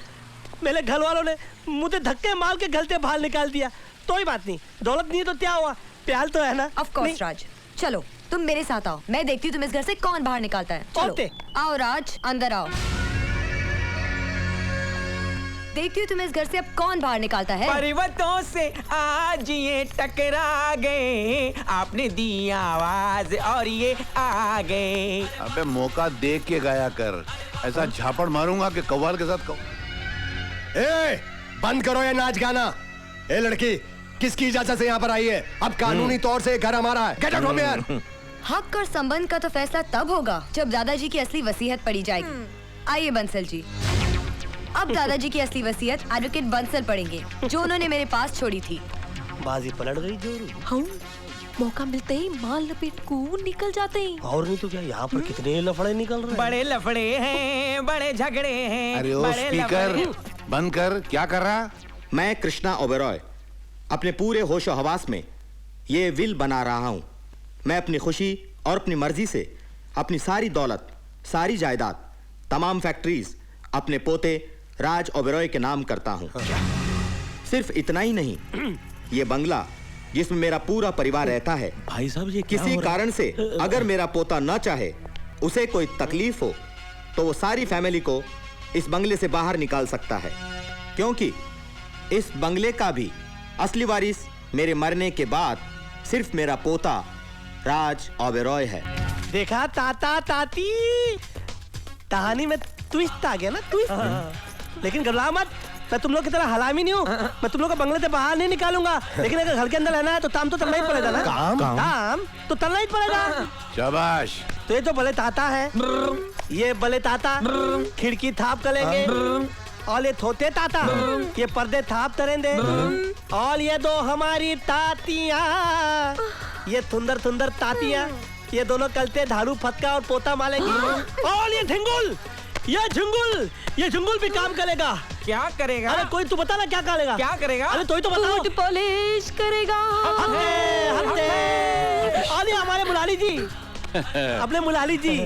मेरे घर वालों ने मुझे धक्के मार के घर से बाहर निकाल दिया। तो ही बात नहीं, दौलत नहीं तो क्या हुआ, प्यार तो है ना। ऑफ कोर्स राज, चलो तुम मेरे साथ आओ, मैं देखती हूँ तुम इस घर से कौन बाहर निकालता है। चलो आओ राज, अंदर आओ। देखती हूँ तुम इस घर से अब कौन बाहर निकालता है। पर्वतों से आज ये टकरा गए, आपने दी आवाज और ये आ गए। अबे मौका देख के गाया कर, ऐसा झापड़ मारूंगा कि कव्वाल के साथ बंद करो ये नाच गाना। ए लड़की, किसकी इजाजत से यहाँ पर आई है? अब कानूनी तौर से घर हमारा है। Get out from here. हक और संबंध का तो फैसला तब होगा जब दादाजी की असली वसीयत पढ़ी जाएगी। आइए बंसल जी, अब दादाजी की असली वसीयत एडवोकेट बंसल पढ़ेंगे, जो उन्होंने मेरे पास छोड़ी थी। बाजी पलट गई जोरू। हाँ, मौका मिलते ही माल लपेट को निकल जाते हैं। और नहीं तो क्या, यहाँ पर कितने लफड़े निकल रहे हैं। बड़े लफड़े हैं, बड़े झगड़े हैं। अरे ओ स्पीकर बंद कर, क्या कर रहा? मैं कृष्णा ओबेरॉय अपने पूरे होशो हवास में ये विल बना रहा हूं। मैं अपनी खुशी और अपनी मर्जी से अपनी सारी दौलत, सारी जायदाद, तमाम फैक्ट्रीज अपने पोते राज ओबेरॉय के नाम करता हूं। सिर्फ इतना ही नहीं, ये बंगला जिसमें मेरा पूरा परिवार रहता है, भाई साहब ये किसी कारण से अगर मेरा पोता न चाहे, उसे कोई तकलीफ हो, तो वो सारी फैमिली को इस बंगले से बाहर निकाल सकता है, क्योंकि इस बंगले का भी असली वारिस मेरे मरने के बाद सिर्फ मेरा पोता राज ओबेरॉय है। देखा ताता ताती, कहानी में ट्विस्ट आ गया ना, ट्विस्ट। लेकिन घबरा मत, मैं तुम लोग की तरह हलामी नहीं हूँ। मैं तुम लोग को बंगले से बाहर नहीं निकालूंगा, लेकिन अगर घर के अंदर रहना है तो काम तो करना ही पड़ेगा ना। काम तो करना ही पड़ेगा। शाबाश। तो ये तो भले ताता है, ये भले ताता खिड़की थाप करेंगे, और ये थोते ताता ये पर्दे थाप करेंगे, और ये दो हमारी तातियाँ, ये थुंदर थुंदर तातियाँ ये दोनों कलते धारू फटका और पोता मालेगी। और ये झुंगुल भी काम करेगा। क्या करेगा? अरे कोई तू बता ना क्या करेगा? क्या करेगा? अरे तो ही तो बताओ। बूट पॉलिश करेगा। अरे हमारे मुलाली जी, अपने मुलाली जी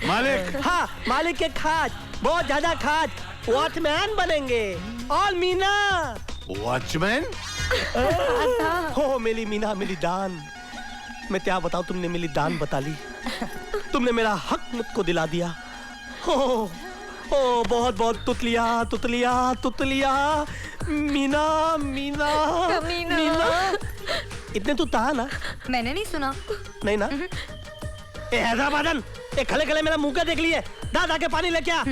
मालिक। हाँ, मालिक के खाद, बहुत ज्यादा खाद, वॉचमैन बनेंगे। और मीना वॉचमैन? हो मिली मीना, मिली दान। मैं क्या बताऊं, तुमने मिली दान बता ली। तुमने मेरा हक मुझको दिला दिया। हो बहुत बहुत तुतलिया तुतलिया तुतलिया। मीना मीना मीना। इतने तू था ना? मैंने नहीं सुना। नहीं ना? ए हैदराबादन, ए खले खले मेरा मुंह का देख लिए। दा के पानी लेके आ।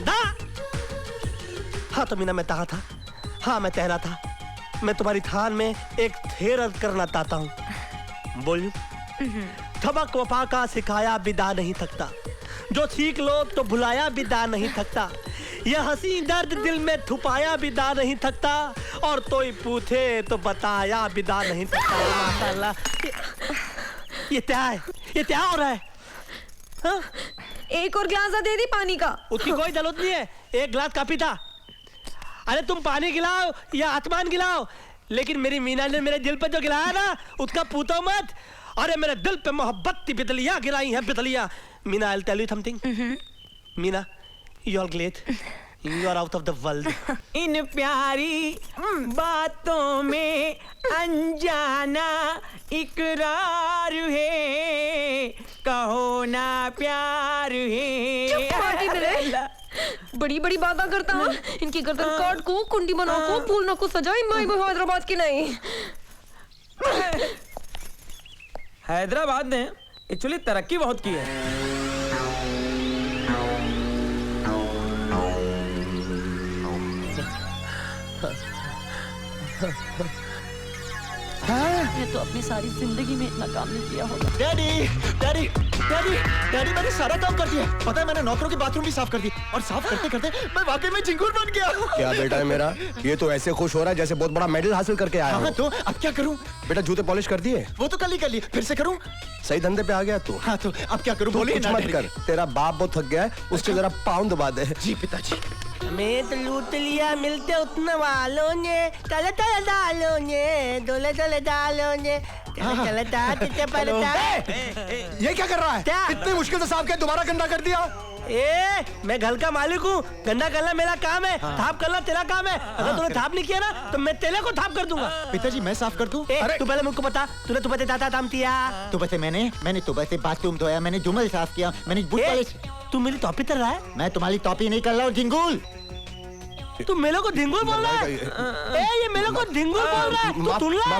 दा। हाँ तो मीना मैं कहाँ था? हाँ मैं तैरा था। मैं तुम्हारी थान में एक थेर अर्ज करना चाहता हूँ। बोलूं? थबक वफा का सिखाया बिदा नहीं थकता, जो सीख लो तो भुलाया बिदा नहीं थकता, यह हंसी दर्द दिल में छुपाया बिदा नहीं थकता, और कोई पूछे तो बताया बिदा नहीं थकता। माशाल्लाह। ये क्या है? ये क्या हो रहा है? हाँ? एक और गिलास दे दी पानी का। उसकी कोई जरूरत नहीं है, एक गिलास काफी था। अरे तुम पानी गिलाओ या आसमान गिलाओ, लेकिन मेरी मीना ने मेरे दिल पे जो गिलाया ना, उसका पूछो मत। अरे मेरे दिल पे मोहब्बत की बिजलियां गिराई हैं, बिजलियां। Meena, I'll tell you something. Meena, you are great. You are out of the world. इन प्यारी बातों में अनजाना इकरार है, कहो ना प्यार है। बड़ी बड़ी बातें करता हूँ। इनकी गर्दन काट को, कुंडी बना को, फूल न को सजाई। मैं हैदराबाद की नहीं। हैदराबाद ने एक्चुअली तरक्की बहुत की है। मैं तो अपनी सारी जिंदगी में इतना काम नहीं किया होगा। डैडी डैडी डैडी डैडी, मैंने सारा काम कर दिया। पता है, मैंने नौकरों की बाथरूम भी साफ कर दी, और साफ करते करते मैं वाकई में झिंगुर बन गया। क्या बेटा है मेरा? ये तो ऐसे खुश हो रहा है जैसे बहुत बड़ा मेडल हासिल करके आया। हाँ, तो अब क्या करूं? बेटा जूते पॉलिश कर दिए? वो तो कल ही कर लिए, फिर से करूं? सही धंधे पे आ गया तू। हाँ, तो अब क्या करूं? बोलिए कुछ ना मत डैडी। कर, तेरा बाप बहुत थक गया है, उसके जरा पाँव दबा दे। जी पिताजी। मैं तो लूट लिया मिलते उतना वालों ने, चले चले डालों ने, डोले चले डालों ने, चले चले पड़ता। ये क्या कर रहा है? इतनी मुश्किल से साफ किया, दोबारा गंदा कर दिया। मैं घर का मालिक हूँ, गंदा करना मेरा काम है। थाप करना तेरा काम है। अगर तूने थाप नहीं किया ना, तो मैं तेरे को थाप कर दूंगा। पिताजी मैं साफ कर दूं? अरे तू पहले मुझको बता, तूने तो बते दाता ताम किया। तो बते मैंने तो बते बाथरूम धोया, मैंने जुमल साफ किया, मैंने बूट पॉलिश। तू मेरी टॉपी कर रहा है? मैं तुम्हारी टॉपी नहीं कर रहा हूँ, झिंगुल। तू मेरे को धिंगुल बोल रहा है? ये मेरे को धिंगुल बोल रहा है? तू सुन रहा?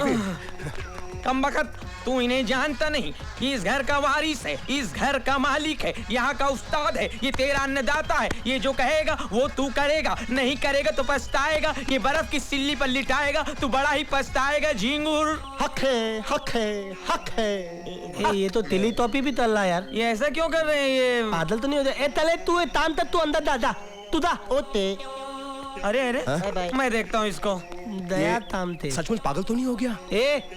कमबख्त, तू इन्हें जानता नहीं कि इस घर का वारिस है, इस घर का मालिक है, यहाँ का उस्ताद है, ये तेरा अन्नदाता है। ये जो कहेगा वो तू करेगा, नहीं करेगा तो पछताएगा। ये बर्फ की सिल्ली पर लिटाएगा, तू बड़ा ही पछताएगा। झिंगुर हक है, हक है, हक है। ये तो तिली टॉपी भी तल रहा यार। ये ऐसा क्यों कर रहे हैं? ये बादल तो नहीं हो जाए। तले तू ताम तक, तू अंदर जा, तू जा। ओते अरे मैं देखता हूँ इसको। दया तामते सचमुच पागल तो नहीं हो गया?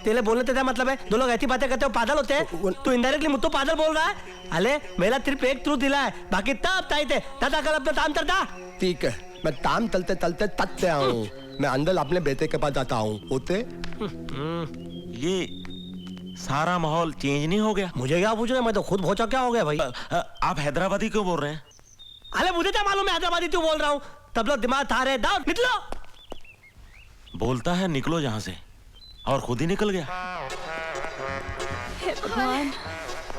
तेरे बोलने तेरा मतलब है दो लोग ऐसी बातें करते हो पागल होते हैं? तू इनडायरेक्टली मुझको पागल बोल रहा है। अले मेरा सिर्फ एक ट्रूथ दिला है, बाकी तब ताई थे दादा कल अपना ताम करता। ठीक है, मैं ताम तलते तलते तकते आऊँ। मैं अंदर अपने बेटे के पास जाता हूँ। होते ये सारा माहौल चेंज नहीं हो गया? मुझे क्या पूछ रहे, मैं तो खुद भौचा क्या हो गया भाई। आप हैदराबादी क्यों बोल रहे हैं? अरे मुझे क्या मालूम, मैं हैदराबादी क्यों बोल रहा हूँ। तब लोग दिमाग था रहे, दाओ निकलो। बोलता है निकलो यहाँ से, और खुद ही निकल गया।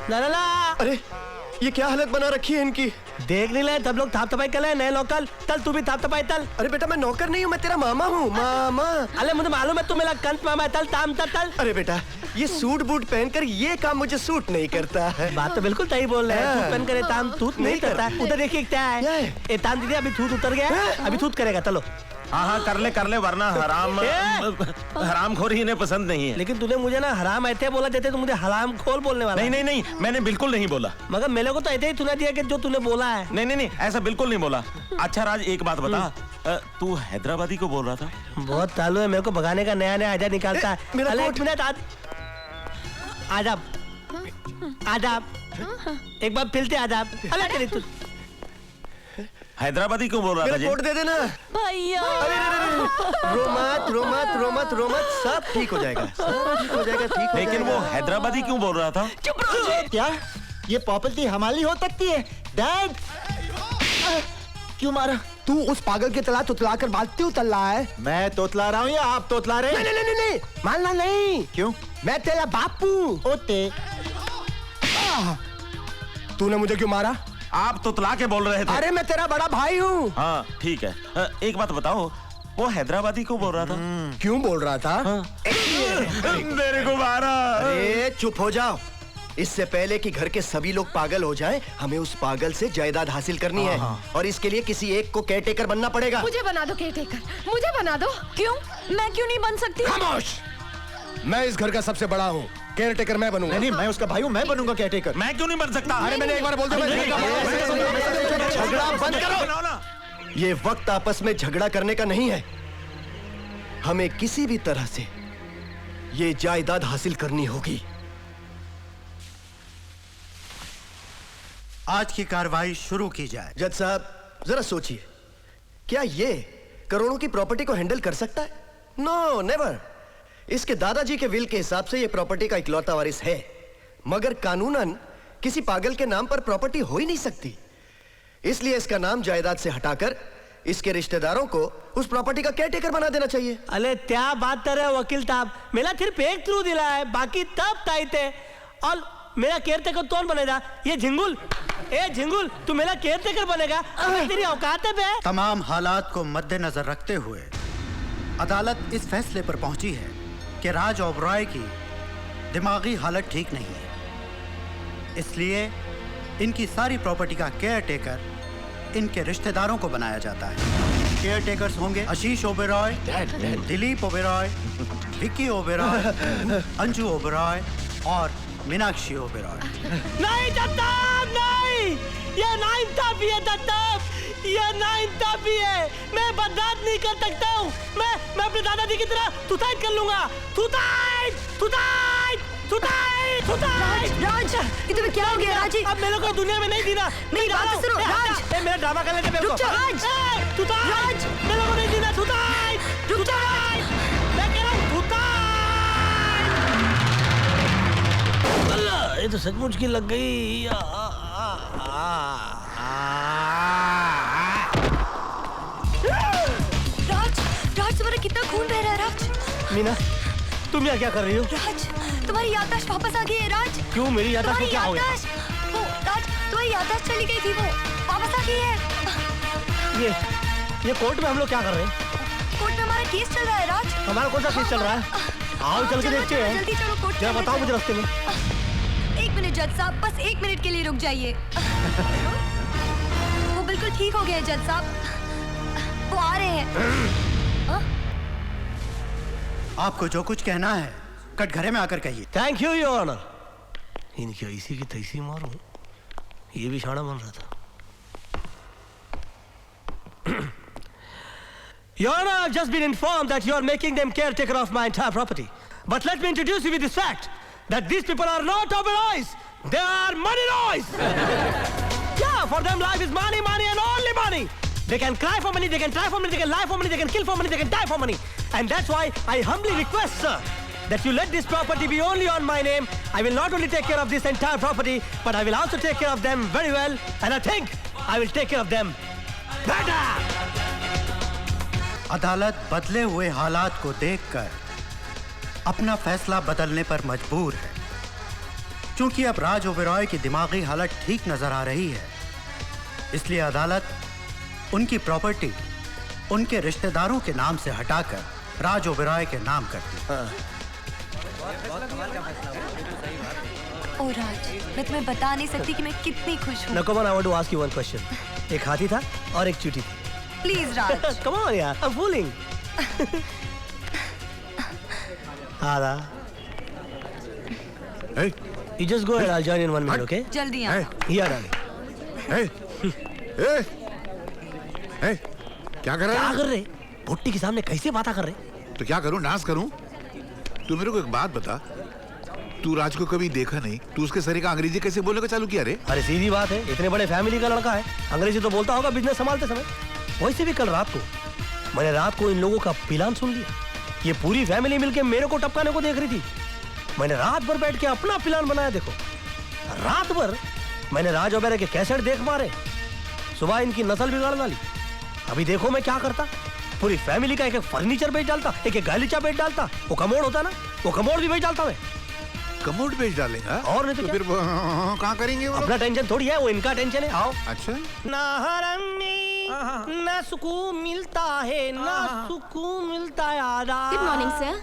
ला अरे ये क्या हालत बना रखी है इनकी? देख नहीं ले, तब लोग थाप तपाई कर ले। नए लोकल तल, तू भी थाप तपाई तल। अरे बेटा मैं नौकर नहीं हूँ, मैं तेरा मामा हूँ। मामा। अरे मुझे मालूम है तू मेरा कंस मामा है। तल ताम तल। अरे बेटा ये सूट बूट पहनकर ये काम मुझे सूट नहीं करता है। बात तो बिल्कुल सही बोल रहे हैं। सूट पहन कर ताम तूत नहीं करता। उधर देखिए क्या है। ये ताम दीदी अभी तूत उतर गया, अभी तूत करेगा। चलो हाँ कर ले, वरना हरामखोरी इन्हें पसंद नहीं है। लेकिन तूने मुझे ना हराम ऐसे बोला, जैसे तू मुझे हराम खोर बोलने वाला। नहीं, मैंने बिल्कुल नहीं बोला। मगर मेरे को तो ऐसे ही सुना दिया कि जो तूने बोला है। नहीं, ऐसा बिल्कुल नहीं बोला। अच्छा राज एक बात बता, तू हैदराबादी को बोल रहा था? बहुत चालू है, मेरे को भगाने का नया आइडिया निकालता है। मेरा एक मिनट आदाब आदाब एक बार फिर से आदाब। अरे तेरी तू हैदराबादी क्यों बोल रहा था जी? कोट दे देना भैया। रो मत सब ठीक हो जाएगा, सब ठीक हो जाएगा, ठीक हो लेकिन वो हैदराबादी क्यों बोल रहा था? चुप रहो। क्या ये प्रॉपर्टी हमारी हो सकती है? डैड क्यों मारा? तू उस पागल के तला तुतला कर बात क्यों तल रहा है? मैं तोतला रहा हूँ या आप तोतला रहे? नहीं मानना नहीं। क्यों? मैं तेरा बापू। ओते तूने मुझे क्यों मारा? आप तुतला के बोल रहे थे। अरे मैं तेरा बड़ा भाई हूँ। हाँ ठीक है, एक बात बताओ, वो हैदराबादी क्यों बोल रहा था? क्यों बोल रहा था? मेरे को मारा। अरे चुप हो जाओ। इससे पहले कि घर के सभी लोग पागल हो जाएं, हमें उस पागल से जायदाद हासिल करनी है और इसके लिए किसी एक को केयरटेकर बनना पड़ेगा। मुझे बना दो केयरटेकर, मुझे बना दो। क्यों? मैं क्यों नहीं बन सकती? खामोश! मैं इस घर का सबसे बड़ा हूँ, केयरटेकर मैं बनूंगा। नहीं, मैं उसका भाई हूँ, मैं बनूंगा केयरटेकर। मैं क्यों नहीं बन सकता? अरे मैंने एक बार बोल दिया। झगड़ा बंद करो। ये वक्त आपस में झगड़ा करने का नहीं है। हमें किसी भी तरह से ये जायदाद हासिल करनी होगी। आज की कार्रवाई शुरू की जाए। जज साहब जरा सोचिए, क्या ये करोड़ों की प्रॉपर्टी को हैंडल कर सकता है? No never. इसके दादाजी के विल के हिसाब से ये प्रॉपर्टी का इकलौता वारिस है, मगर कानूनन किसी पागल के नाम पर प्रॉपर्टी हो ही नहीं सकती। इसलिए इसका नाम जायदाद से हटाकर इसके रिश्तेदारों को उस प्रॉपर्टी का केयरटेकर बना देना चाहिए। अरे क्या बात कर रहे हो वकील साहब, मेरा सिर्फ एक थ्रू दिला है, बाकी तब टाइट है। और मेरा केयरटेकर कौन बनेगा? ये झिंगुल। ए झिंगुल, तू मेरा केयरटेकर बनेगा? तेरी औकात है बे? तमाम हालात को मद्देनजर रखते हुए अदालत इस फैसले पर पहुंची है कि राज ओबरॉय की दिमागी हालत ठीक नहीं है, इसलिए इनकी सारी प्रॉपर्टी का केयरटेकर इनके रिश्तेदारों को बनाया जाता है। केयरटेकर्स होंगे आशीष ओबरॉय, दिलीप ओबरॉय, विक्की ओबरॉय, अंजू ओबरॉय और मीनाक्षी ओबरॉय। नहीं दत्ताब, नहीं, ये नाइंसाफी है दत्ताब, ये नाइंसाफी है। मैं बर्दाश्त नहीं कर सकता हूँ। मैं अपने दादाजी की तरह सुसाइड कर लूंगा। राज, ये तुम्हें क्या हो गया राज? अब मेरे को दुनिया में नहीं जीना। नहीं, बात सुनो राज। मेरा ड्रामा कर लेते मेरे को। रुक जा राज। राज, मेरे को नहीं जीना। रुक जा राज, मैं कह रहा हूँ ये तो सचमुच की लग गई। राज, तुम्हारा कितना खून बह रहा है राज? मीना, तुम यहाँ क्या कर रही हो? राज, तुम्हारी याददाश्त वापस आ गई है राज। क्यों? मेरी याददाश्त को क्या हो गया? वो राज, तुम्हारी याददाश्त चली गई थी, वो वापस आ गई है। ये कोर्ट में हम लोग क्या कर रहे हैं? कोर्ट में हमारा केस चल रहा है राज। हमारा कौन सा केस चल रहा है? आओ चल के देखते हैं। जल्दी चलो कोर्ट। क्या बताओ मुझे रास्ते में। एक मिनट जज साहब, बस एक मिनट के लिए रुक जाइए। वो बिल्कुल ठीक हो गए जज साहब, वो आ रहे हैं। आपको जो कुछ कहना है कटघरे में आकर कहिए। Thank you your honour. इनकी ऐसी की तैसी मारूं, ये भी शाना बन रहा था। Your Honor, I've just been informed that you are making them caretaker of my entire property. But let me introduce you with this fact, that these people are not Oberois. They are money boys. Yeah, for them life is money, money and only money. They can cry for money, they can try for money, they can lie for money, they can kill for money, they can die for money. And that's why I humbly request, sir, that you let this property be only on my name. I will not only take care of this entire property, but I will also take care of them very well. And I think I will take care of them better. अदालत बदले हुए हालात को देखकर अपना फैसला बदलने पर मजबूर है, क्योंकि अब राज ओबरॉय की दिमागी हालत ठीक नजर आ रही है। इसलिए अदालत उनकी प्रॉपर्टी उनके रिश्तेदारों के नाम से हटाकर राज ओबरॉय के नाम करती है। ओ राज, मैं तुम्हें बता नहीं सकती कि मैं कितनी खुश हूँ। Now come on, I want to ask you one question. एक हाथी था और एक चींटी थी। Please Raj. Come on यार, I'm fooling. Ada. Hey. You just go ahead. I'll join in 1 minute, okay? जल्दी आओ। Here, darling. Hey. Hey. क्या कर रहे? क्या कर रहे? भुट्टी के सामने कैसे बातें कर रहे? तो क्या करूं? नाश करूं? तू मेरे को एक बात बता, तू राज को कभी देखा नहीं, तू उसके सरी का अंग्रेजी कैसे बोलने का चालू किया रे? अरे सीधी बात है, इतने बड़े फैमिली का लड़का है, अंग्रेजी तो बोलता होगा बिजनेस संभालते समय। वैसे भी कल रात को मैंने इन लोगों का प्लान सुन लिया। ये पूरी फैमिली मिलके मेरे को टपकाने को देख रही थी। मैंने रात भर बैठ के अपना प्लान बनाया। देखो, रात भर मैंने राज ओबेरॉय के कैसेट देख मारे, सुबह इनकी नस्ल बिगाड़ डाली। अभी देखो मैं क्या करता, पूरी फैमिली का एक एक फर्नीचर बेच डालता, एक एक गालीचा बेच डालता। वो कमोड होता ना, वो कमोड भी बेच डालता मैं। कमोड बेच डालेगा? और नहीं तो फिर कहाँ करेंगे वो? अपना टेंशन थोड़ी है, वो इनका टेंशन है। आओ। अच्छा। ना सुकून मिलता है, ना सुकून मिलता है। आदाब। Good morning sir.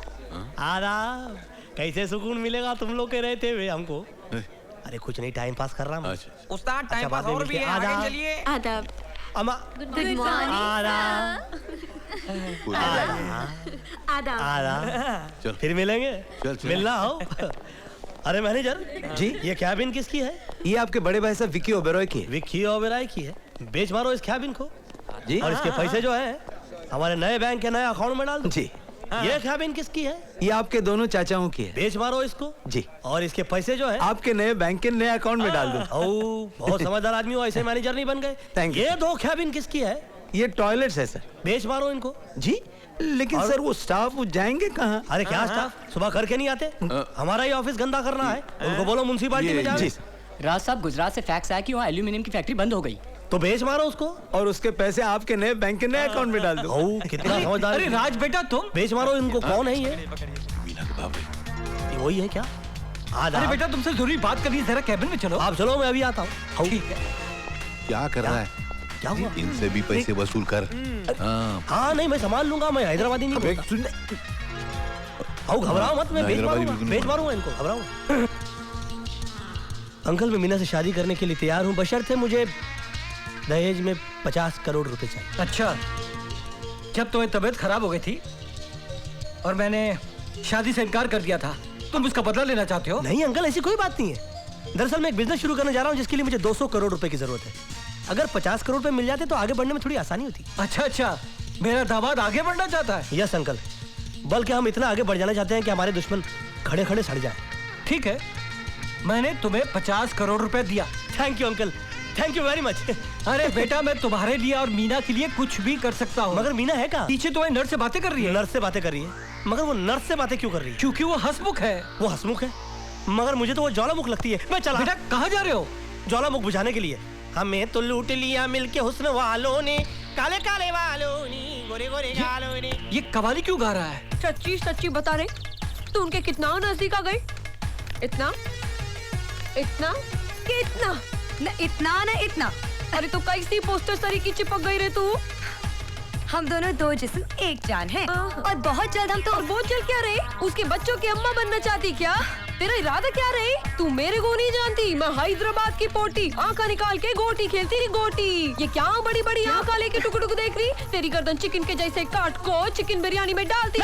आदाब। कैसे सुकून मिलेगा तुम लोग के रहते हुए हमको? अरे कुछ नहीं, टाइम पास कर रहा हूँ। उस्ताद टाइम पास और भी है, आगे चलिए। आदाब। अम्मा। Good morning. आदाब। आदाब। फिर मिलेंगे। मिलना हो। अरे मैनेजर जी, ये कैबिन किसकी है? ये आपके बड़े भाई साहब विक्की ओबेरॉय की। विक्की ओबेरॉय की है। बेच मारो इस कैबिन को जी, और इसके पैसे जो है हमारे नए बैंक के नए अकाउंट में डाल दो जी। ये कैबिन किसकी है? ये आपके दोनों चाचाओं की है। बेच मारो इसको जी, और इसके पैसे जो है आपके नए बैंक के नए अकाउंट में डाल दो। बहुत समझदार आदमी हो, ऐसे मैनेजर नहीं बन गए। Thank you. ये दो कैबिन किसकी है? ये टॉयलेट्स है सर। बेच मारो इनको जी। लेकिन सर वो स्टाफ वो जाएंगे कहाँ? अरे क्या स्टाफ, सुबह करके नहीं आते? हमारा ही ऑफिस गंदा करना है, उनको बोलो म्युनिसिपैलिटी में जाओ। राज साहब, गुजरात से फैक्स आया कि वहाँ एल्यूमिनियम की फैक्ट्री बंद हो गई, तो बेच मारो उसको, और उसके पैसे आपके नए बैंक के नए अकाउंट में डाल दो। कितना समझदार। अरे राज बेटा तुम बेच मारो इनको। कौन है ये? वही है क्या? अरे बेटा तुमसे जरूरी बात करनी है, जरा कैबिन में चलो। आप चलो, मैं अभी आता हूँ। ठीक है। क्या कर रहा है? क्या हुआ? इनसे भी पैसे वसूल कर। हाँ नहीं, मैं संभाल लूंगा, मैं हैदराबादी नहीं बोलता। आओ, घबराओ मत, मैं बेच मारूंगा इनको, घबराओ। अंकल, मैं मीना से शादी करने के लिए तैयार हूँ, बशर्ते मुझे दहेज में 50 करोड़ रुपए चाहिए। अच्छा, जब तुम्हें तबीयत खराब हो गई थी और मैंने शादी से इनकार कर दिया था, तुम उसका बदला लेना चाहते हो? नहीं अंकल, ऐसी कोई बात नहीं है। दरअसल मैं एक बिजनेस शुरू करने जा रहा हूँ जिसके लिए मुझे 200 करोड़ रुपए की जरूरत है। अगर 50 करोड़ रुपए मिल जाते तो आगे बढ़ने में थोड़ी आसानी होती। अच्छा, मेरा दामाद आगे बढ़ना चाहता है? यस अंकल, बल्कि हम इतना आगे बढ़ जाना चाहते हैं कि हमारे दुश्मन खड़े खड़े सड़ जाए। ठीक है, मैंने तुम्हें 50 करोड़ रुपए दिया। Thank you uncle, thank you very much. अरे बेटा, मैं तुम्हारे लिए और मीना के लिए कुछ भी कर सकता हूँ। मगर मीना है कहाँ? पीछे तुम्हें नर्स से बातें कर रही है। नर्स से बातें कर रही है? मगर वो नर्स से बातें क्यों कर रही है? क्योंकि वो हंसमुख है। वो हंसमुख है, मगर मुझे तो वो ज्वालामुख लगती है। मैं चला। बेटा कहाँ जा रहे हो? ज्वालामुख बुझाने के लिए। हमें तो लूट लिया मिलके हुस्न वालों ने, काले काले वालों ने, गोरे गोरे गालों ने। ये कवाली क्यों गा रहा है? सच्ची सच्ची बता रहे, तू उनके कितना नजदीक आ गई? इतना इतना कि इतना न इतना न इतना। अरे तो कैसी पोस्टर सरी की चिपक गई रे तू? हम दोनों दो जिस्म एक जान हैं, और बहुत जल्द हम तो। और बहुत जल्द क्या रही? उसके बच्चों की अम्मा बनना चाहती क्या? तेरा इरादा क्या रही? तू मेरे को नहीं जानती, मैं हैदराबाद की पोटी, आंखा निकाल के गोटी खेलती रही गोटी। ये क्या बड़ी बड़ी आंखा लेके टुक टुक देख रही? तेरी गर्दन चिकन के जैसे काट को चिकन बिरयानी में डालती।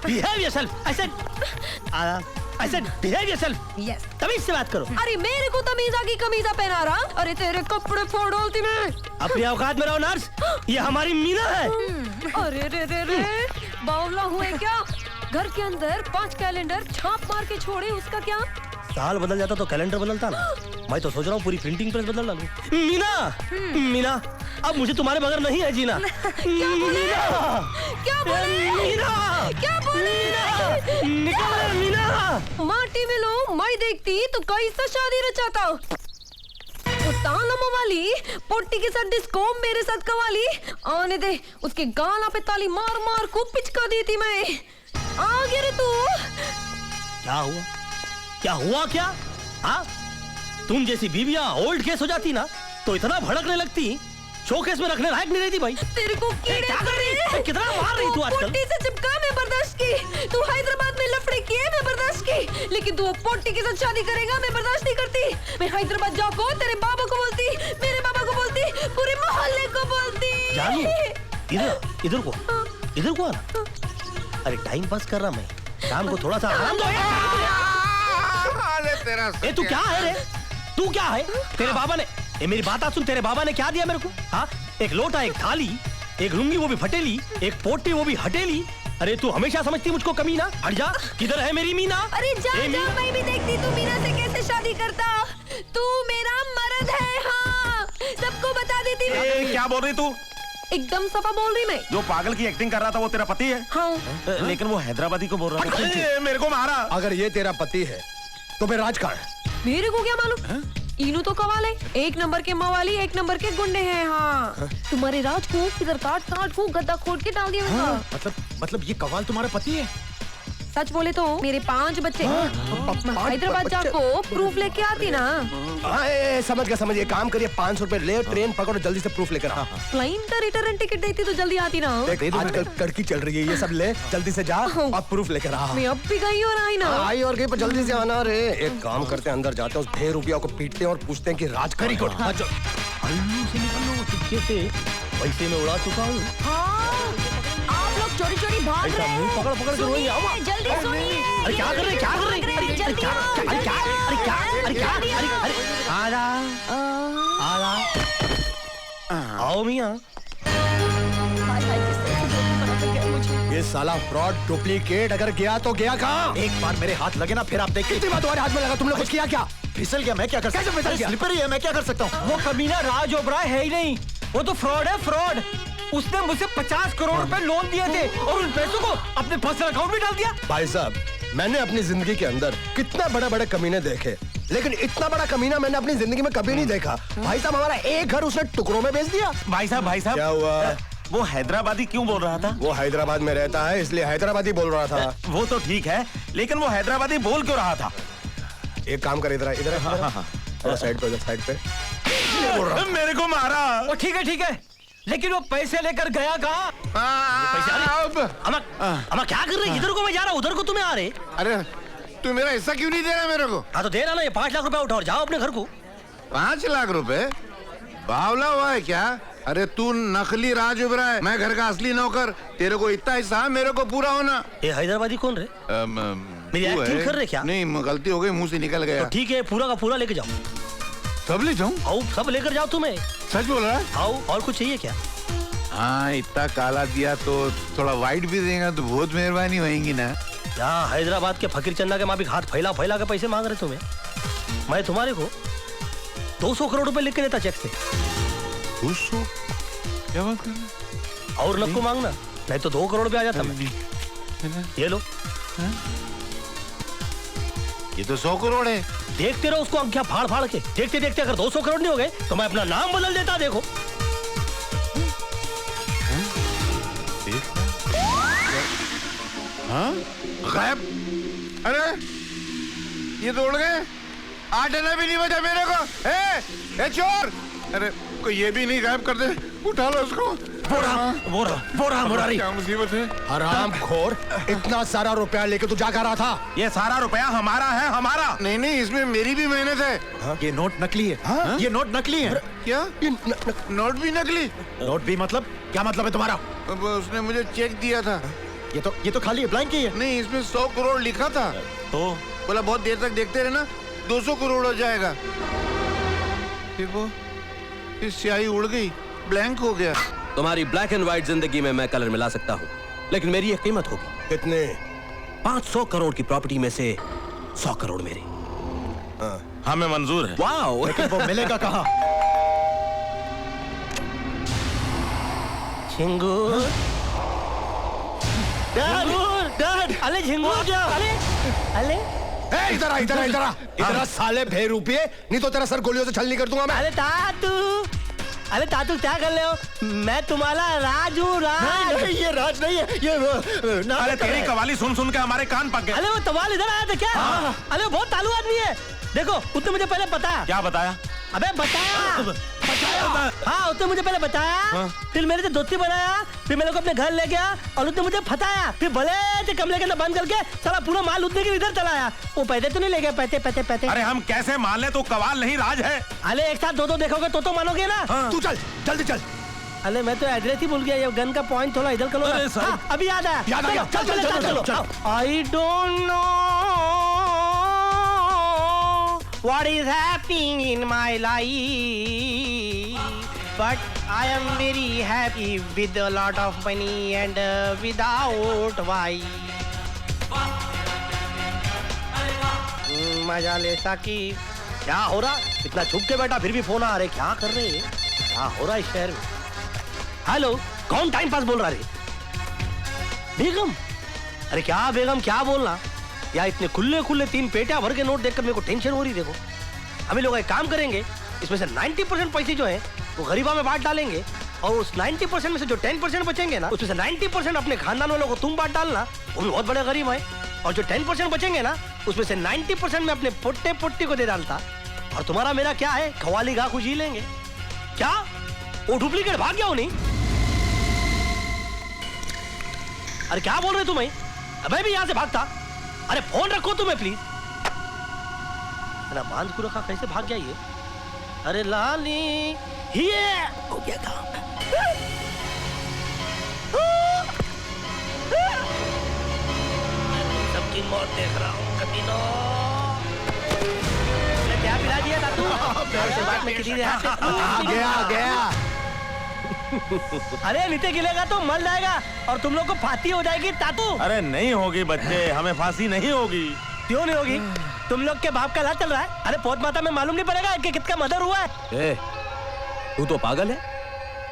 Behave yourself, I said behave yourself. Yes. तमीज से बात करो। अरे मेरे को तमीजा की कमीजा पहना रहा? अरे तेरे कपड़े फोड़ डालती मैं। अपनी औकात में रहो नर्स, ये हमारी मीना है। अरे रे रे रे, बावला हुए क्या? घर के अंदर 5 कैलेंडर छाप मार के छोड़े, उसका क्या? साल बदल जाता तो कैलेंडर बदलता ना। मैं तो सोच रहा हूँ पूरी प्रिंटिंग प्रेस बदल डालूं। मीना, अब मुझे तुम्हारे बगैर नहीं है जीना। क्या बोले? क्या बोले? क्या बोले? निकल मीना। माटी में लो, मैं देखती तो कैसा शादी रचाता। वाली पोटी के साथ डिस्को, मेरे साथ कवाली। आने दे, उसके गाना पे ताली मार मार को पिचका देती मैं। आ गया रे तू। क्या हुआ क्या? हाँ, तुम जैसी बीवियां ओल्ड केस हो जाती ना तो इतना भड़कने लगती, शोकेस में रखने लायक नहीं रहती भाई। तेरे को कीड़े करे। कितना मार रही तू आजकल? पोटी से चिपका मैं बर्दाश्त की, तू हैदराबाद में लफड़े किए मैं बर्दाश्त की, लेकिन तू पोटी के साथ शादी करेगा मैं बर्दाश्त नहीं करती। मैं हैदराबाद जाको तेरे बाबा को बोलती, मेरे बाबा को बोलती, पूरे मोहल्ले को बोलती। इधर को आना। अरे टाइम पास कर रहा मैं, शाम को थोड़ा सा आराम दो। ए तू क्या है रे? तू क्या है? तेरे बाबा ने, ये मेरी बात सुन, तेरे बाबा ने क्या दिया मेरे को? हाँ, एक लोटा, एक थाली, एक लुंगी वो भी फटेली, एक पोटी वो भी हटेली, अरे तू हमेशा समझती मुझको कमीना। हट जा, किधर है मेरी मीना? अरे जा जा, मैं भी देखती तू मीना से कैसे शादी करता। तू मेरा मर्द है, हाँ सबको बता देती हूँ। क्या बोल रही तू? एकदम सफा बोल रही मैं। जो पागल की एक्टिंग कर रहा था वो तेरा पति है? हाँ। लेकिन वो हैदराबादी को बोल रहा था। मेरे को मारा। अगर ये तेरा पति है तो फिर राज कहाँ है? मेरे को क्या मालूम? इनू तो कवाले, एक नंबर के मवाली, एक नंबर के गुंडे हैं। हाँ तुम्हारे राज को किधर काट को गद्दा खोद के डाल दिया। मतलब ये कवाल तुम्हारा पति है? सच बोले तो मेरे 5 बच्चे। हैदराबाद जाको प्रूफ लेके आती ना। समझ गया। काम करिए, 500 रुपए ले, ट्रेन पकड़ो, जल्दी से प्रूफ लेकर आ। प्लेन का रिटर्न टिकट देती तो जल्दी आती ना। आजकल कड़की चल रही है, ये सब ले, जल्दी से जा और प्रूफ लेकर आ। मैं अब भी गई और आई ना। आई और गई, पर जल्दी से आना रे। एक काम करते हैं, अंदर जाते हैं, उस 10 रुपया को पीटते हैं और पूछते हैं कि राज करी को। से निकल लो चुपके से, पैसे में उड़ा चुका हूँ। आप लोग चोरी चोरी भाग रहे हैं। पकड़ के रोइए, आओ। जल्दी सुनिए। अरे क्या कर रहे हैं? आओ मियाँ। ये साला फ्रॉड डुप्लीकेट अगर गया तो गया कहाँ? एक बार मेरे हाथ लगे ना फिर आप देखिए। कितनी बार तुम्हारे हाथ में लगा? तुमने कुछ किया क्या? फिसल गया, मैं क्या कर सकता हूँ? स्लिपर ही है, मैं क्या कर सकता हूँ? वो कमीना राज ओबराय है ही नहीं, वो तो फ्रॉड है, फ्रॉड। उसने मुझसे 50 करोड़ रुपए लोन दिए थे और उन पैसों को अपने पर्सनल अकाउंट में डाल दिया। भाई साहब, मैंने अपनी जिंदगी के अंदर कितने बड़े कमीने देखे, लेकिन इतना बड़ा कमीना मैंने अपनी जिंदगी में कभी नहीं देखा। भाई साहब, हमारा एक घर उसने टुकड़ों में बेच दिया। भाई साहब क्या हुआ? वो हैदराबादी क्यों बोल रहा था? वो हैदराबाद में रहता है, इसलिए हैदराबादी बोल रहा था। वो तो ठीक है, लेकिन वो हैदराबादी बोल क्यों रहा था? एक काम कर, इधर थोड़ा साइड पे, साइड पे। मेरे को मारा। ठीक है, लेकिन वो पैसे लेकर गया कहाँ? अमा क्या कर रहे? इधर को मैं जा रहा हूँ, उधर को तुम्हें आ रहे। अरे तू मेरा हिस्सा क्यों नहीं दे रहा मेरे को? हाँ तो दे रहा ना, ये 5 लाख रुपए उठाओ, जाओ अपने घर को। 5 लाख रुपए? बावला हुआ है क्या? अरे तू नकली राज ओबराय, मैं घर का असली नौकर। तेरे को इतना हिस्सा है, मेरे को पूरा होना। ये हैदराबादी कौन रे? मेरी एक्टिंग कर रहे क्या? नहीं, गलती हो गई, मुंह से निकल गया। तो ठीक है, पूरा का पूरा लेके जाओ। सब ले जाऊं? आओ, सब लेकर जाओ। तुम्हें सच बोल रहा है? आओ, और कुछ चाहिए क्या? हाँ, इतना काला दिया तो थोड़ा वाइट भी देगा तो बहुत मेहरबानी होगी ना। यहाँ हैदराबाद के फकीर चंदा के माफिक हाथ फैला के पैसे मांग रहे तुम्हें। मैं तुम्हारे को 200 करोड़ रुपए लिख के देता चेक से। 200? क्या बात कर रहे हैं? और नको मांगना, नहीं तो 2 करोड़ पे आ जाता मैं। ये लो। ये तो 100 करोड़ है। देखते रहो उसको अंख्या फाड़ के। देखते देखते अगर 200 करोड़ नहीं हो गए तो मैं अपना नाम बदल देता। देखो हाँ? गायब? अरे ये तो उड़ गए। 8 आना भी नहीं बचा मेरे को। ए चोर! अरे कोई ये भी नहीं गायब कर दे। उठा लो उसको। बोरा मुरारी। क्या मुसीबत है? हरामखोर, इतना सारा रुपया लेके तू जा कर रहा था? ये सारा रुपया हमारा है, हमारा। नहीं, इसमें मेरी भी मेहनत है। हाँ? ये नोट नकली है। हाँ? ये नोट नकली है। क्या? नोट भी नकली? नोट भी मतलब? क्या मतलब है तुम्हारा? अब उसने मुझे चेक दिया था। ये तो खाली ब्लैंक ही है। नहीं, इसमें 100 करोड़ लिखा था। तो बोला बहुत देर तक देखते रहे ना, 200 करोड़ हो जाएगा। फिर वो इस स्याही उड़ गई, ब्लैंक हो गया। तुम्हारी ब्लैक एंड व्हाइट जिंदगी में मैं कलर मिला सकता हूँ, लेकिन मेरी एक कीमत होगी। कितने? 500 करोड़ की प्रॉपर्टी में से 100 करोड़ मेरी। हमें मंजूर है। वाओ! लेकिन वो मिलेगा कहाँ? झिंगूर, डैड, अले झिंगूर क्या? अले इधर आ साले 2 रुपये, नहीं तो तेरा सर गोलियों से छलनी कर दूंगा मैं। अरे तातू क्या कर रहे हो? मैं तुम्हारा राज हूँ। नहीं, ये राज नहीं है, ये अरे तेरी कवाली सुन के हमारे कान पक गए। अरे वो तवाल इधर आया था क्या? अरे वो बहुत तालू आदमी है। देखो उसने मुझे पहले बताया। क्या बताया? अबे बताया। हाँ, उसने मुझे पहले बताया, फिर मेरे से दोस्ती बनाया, फिर मेरे को अपने घर ले गया और उसने मुझे फताया, फिर भले से कमरे के अंदर बंद करके साला पूरा माल लूटने के इधर चलाया। वो पैसे तो नहीं ले गए? पैसे। अरे हम कैसे मान ले? तू कवाल नहीं, राज है। अरे एक साथ 2 देखोगे तो मानोगे ना। तू चल, जल्दी चल। अरे मैं तो एड्रेस ही भूल गया। ये गन का पॉइंट थोड़ा इधर करो। अभी याद आया। चलो। I don't know what is happening in my life. but I am very happy with a lot of money and without wife. मजा ले साकी। क्या हो रहा? इतना छुप के बैठा फिर भी फोन आ रहे, क्या कर रहे हैं? क्या हो रहा है इस शहर में? हेलो, कौन टाइम पास बोल रहा है? बेगम? अरे क्या बेगम, क्या बोलना? यार इतने खुले खुले 3 पेटियां भर के नोट देखकर मेरे को टेंशन हो रही। देखो हम लोग एक काम करेंगे, इसमें से 90% पैसे जो है वो गरीबा में बांट डालेंगे और उस 90% में से जो 10% बचेंगे ना, उसमें से 90% अपने खानदान वालों को तुम बांट डालना, वो बहुत बड़े गरीब है। और जो 10% बचेंगे ना, उसमें से 90% में अपने पोट्टे पोट्टी को दे डालता और तुम्हारा मेरा क्या है, खवाली गा खुशी लेंगे। क्या वो डुप्लीकेट भाग गया हो नहीं? अरे क्या बोल रहे तुम्हें? मैं भी यहां से भागता। अरे फोन रखो तुम्हें प्लीज। बांध को रखा, कैसे भाग गया ये? अरे लाली, ये हो गया काम। सबकी मौत देख रहा हूँ कमीनों। क्या पिला दिया था तू? बात में किसी ने गया। अरे नीचे गिलेगा तो मर जाएगा और तुम लोग को फांसी हो जाएगी तातू। अरे नहीं होगी बच्चे, हमें फांसी नहीं होगी। क्यों नहीं होगी? तुम लोग के बाप का लाल चल रहा है। अरे पोत माता में मालूम नहीं पड़ेगा कि कितना मदर हुआ है। तू तो पागल है,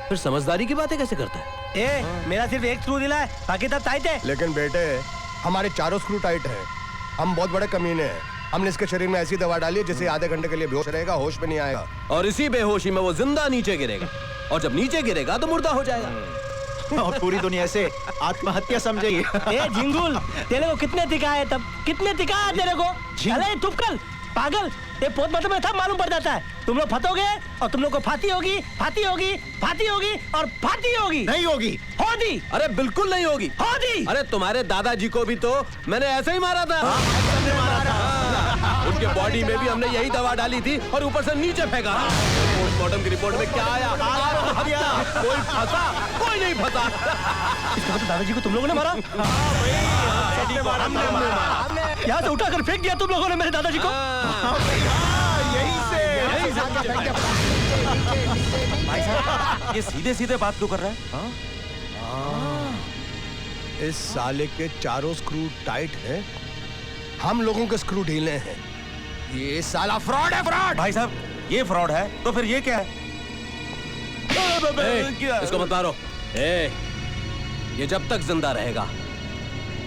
फिर समझदारी की बातें कैसे करता है? मेरा सिर्फ एक स्क्रू ढीला है, बाकी सब टाइट है। लेकिन बेटे हमारे चारों स्क्रू टाइट है। हम बहुत बड़े कमीने हैं। हमने इसके शरीर में ऐसी दवा डाली है जिससे आधे घंटे के लिए बेहोश रहेगा, होश में नहीं आएगा। और इसी बेहोशी में वो जिंदा नीचे गिरेगा और जब नीचे गिरेगा तो मुर्दा हो जाएगा। और पूरी दुनिया से आत्महत्या समझेगी। झिंगुल, तेरे को कितने दिखाए तब? कितने दिखाया तेरे को? अरे चुप कर पागल। ये पोत मतलब में सब मालूम पड़ जाता है। तुम लोग फटोगे और तुम लोग को फांसी होगी, फांसी होगी, फांसी होगी और फांसी होगी। नहीं होगी। होगी। अरे बिल्कुल नहीं होगी। होगी। अरे तुम्हारे दादाजी को भी तो मैंने ऐसे ही मारा था। उनके बॉडी में भी हमने यही दवा डाली थी और ऊपर से नीचे फेंका। पोस्टमार्टम की रिपोर्ट में क्या आया? कोई फंसा, कोई नहीं फंसा। दादाजी को तुम लोगों ने मारा? यहाँ से उठाकर फेंक दिया तुम लोगों ने मेरे दादाजी को। भाई साहब, ये सीधे सीधे बात क्यों कर रहा है? इस साले के चारों स्क्रू टाइट हैं, हम लोगों के स्क्रू ढीले हैं। ये साला फ्रॉड है, फ्रॉड। भाई साहब, ये फ्रॉड है तो फिर ये क्या है? इसको मत मारो। ये जब तक जिंदा रहेगा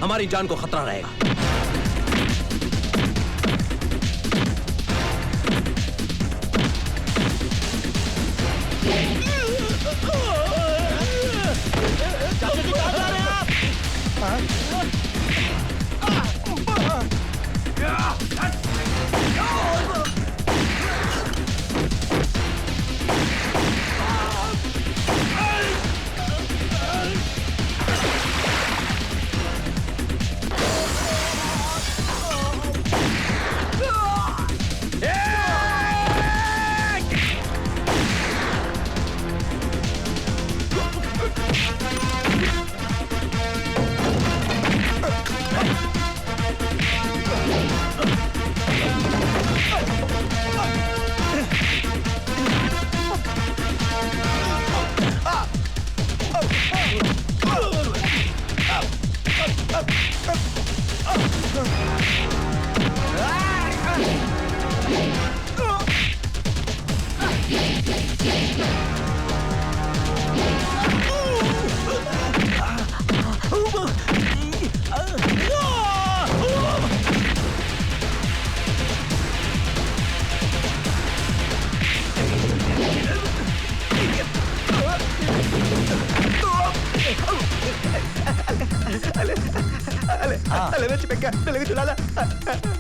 हमारी जान को खतरा रहेगा।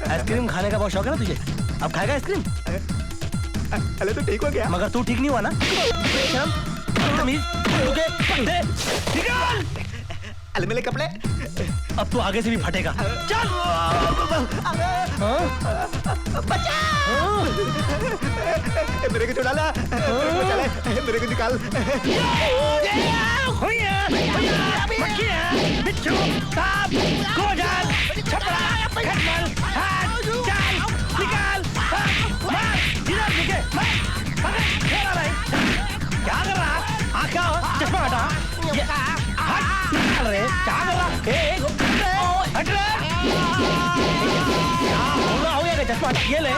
आइसक्रीम खाने का बहुत शौक है ना तुझे? अब खाएगा आइसक्रीम? अरे तो ठीक हो गया। मगर तू ठीक नहीं हुआ ना? अरे मेरे कपड़े। अब तू आगे से भी फटेगा। चल। मेरे को छुड़ा ला। चले, मेरे को निकाल। क्या कर ये ले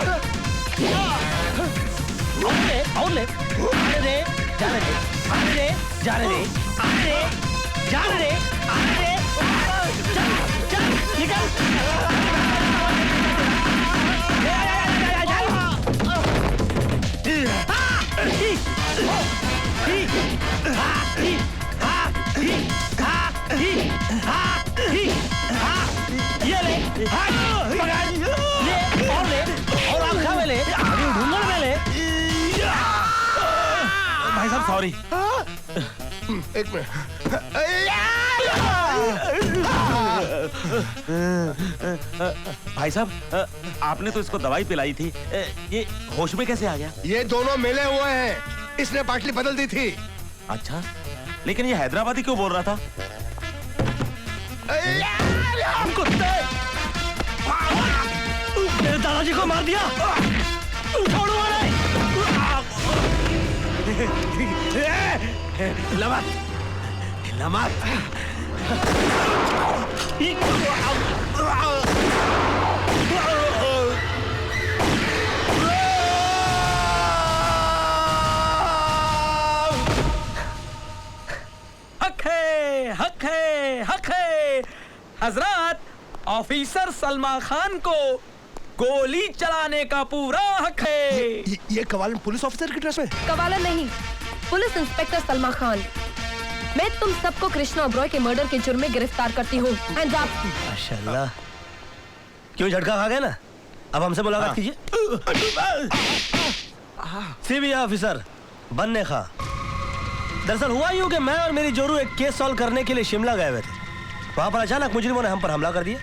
और ले आने दे जाने दे आने दे जाने दे आने दे जाने दे आने दे चल चल निकल ये ले और ले और आँखा में ले ढूंढन में ले भाई साहब सॉरी। एक मिनट। भाई साहब आपने तो इसको दवाई पिलाई थी, ये होश में कैसे आ गया? ये दोनों मिले हुए हैं, इसने पाटली बदल दी थी। अच्छा, लेकिन ये हैदराबादी क्यों बोल रहा था? मेरे दादाजी को मार दिया। छोड़ो लमत लमत हक है हजरत, ऑफिसर सलमा खान को गोली चलाने का पूरा हक है। ये कवालन पुलिस ऑफिसर की ड्रेस में? कवालन नहीं, पुलिस इंस्पेक्टर सलमा खान। मैं तुम सबको कृष्णा ओबरॉय के मर्डर के जुर्म में गिरफ्तार करती हूँ। माशाल्लाह, क्यों झटका खा गया ना? अब हमसे मुलाकात कीजिए। सीबीआई ऑफिसर बनने खा। दरअसल हुआ यूं कि मैं और मेरी जोरू एक केस सॉल्व करने के लिए शिमला गए हुए थे। वहां पर अचानक मुजरिमों ने हम पर हमला कर दिया।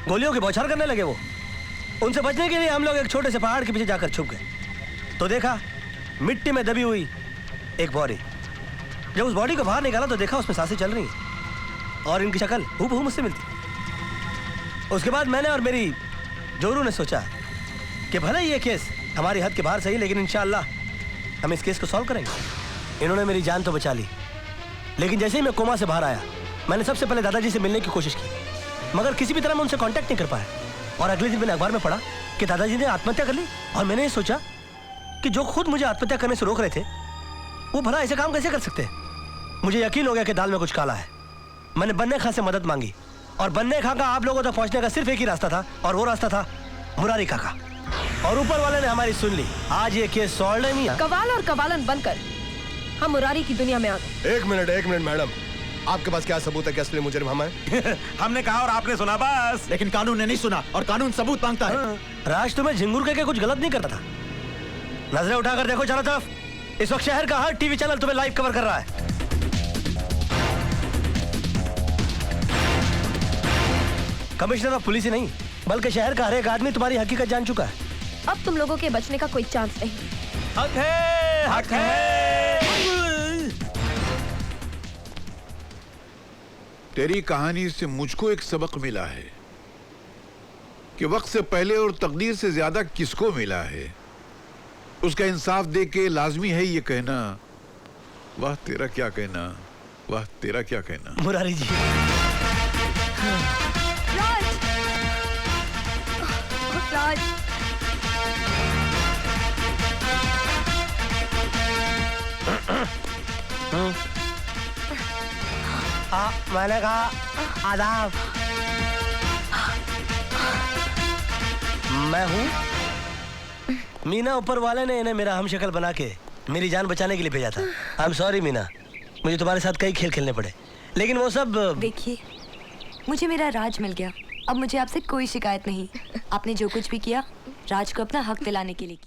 गोलियों की बौछार करने लगे वो। उनसे बचने के लिए हम लोग एक छोटे से पहाड़ के पीछे जाकर छुप गए। तो देखा मिट्टी में दबी हुई एक बॉडी। जब उस बॉडी को बाहर निकाला तो देखा उसमें सांसें चल रही हैं और इनकी शक्ल हूबहू मुझसे मिलती। उसके बाद मैंने और मेरी जोरू ने सोचा कि भले ये केस हमारी हद के बाहर सही, लेकिन इंशाअल्लाह हम इस केस को सॉल्व करेंगे। इन्होंने मेरी जान तो बचा ली, लेकिन जैसे ही मैं कोमा से बाहर आया मैंने सबसे पहले दादाजी से मिलने की कोशिश की, मगर किसी भी तरह मैं उनसे कांटेक्ट नहीं कर पाया। और अगले दिन मैंने अखबार में पढ़ा कि दादाजी ने आत्महत्या कर ली। और मैंने ये सोचा कि जो खुद मुझे आत्महत्या करने से रोक रहे थे वो भला ऐसे काम कैसे कर सकते हैं। मुझे यकीन हो गया कि दाल में कुछ काला है। मैंने बन्ने खां से मदद मांगी और बन्ने खां का आप लोगों तक पहुंचने का सिर्फ एक ही रास्ता था, और वो रास्ता था मुरारी काका। और ऊपर वाले ने हमारी सुन ली। आज ये केस सॉल्व नहीं है। कवाल और कवालन बनकर हम मुरारी की दुनिया में आ गए। एक मिनट मैडम, आपके पास क्या सबूत है कि असली मुजरिम हम हैं? हमने कहा और आपने सुना बस। लेकिन कानून ने नहीं सुना और कानून सबूत मांगता है। राज तुम्हें झिंगुर करके कुछ गलत नहीं करता था। नजरें उठाकर देखो चारों तरफ, इस वक्त शहर का हर टीवी चैनल तुम्हें लाइव कवर कर रहा है। कमिश्नर ऑफ पुलिस ही नहीं बल्कि शहर का हर एक आदमी तुम्हारी हकीकत जान चुका है। अब तुम लोगों के बचने का कोई चांस नहीं। हक है, हक है। तेरी कहानी से मुझको एक सबक मिला है कि वक्त से पहले और तकदीर से ज्यादा किसको मिला है, उसका इंसाफ देख के लाजमी है ये कहना, वाह तेरा क्या कहना, वाह तेरा क्या कहना। मुरारी जी, राज, मैंने कहा आदाब। मैं हूँ मीना। ऊपर वाले ने इन्हें मेरा हम शक्ल बना के मेरी जान बचाने के लिए भेजा था। आई एम सॉरी मीना, मुझे तुम्हारे साथ कई खेल खेलने पड़े, लेकिन वो सब। देखिए, मुझे मेरा राज मिल गया। अब मुझे आपसे कोई शिकायत नहीं। आपने जो कुछ भी किया राज को अपना हक दिलाने के लिए किया।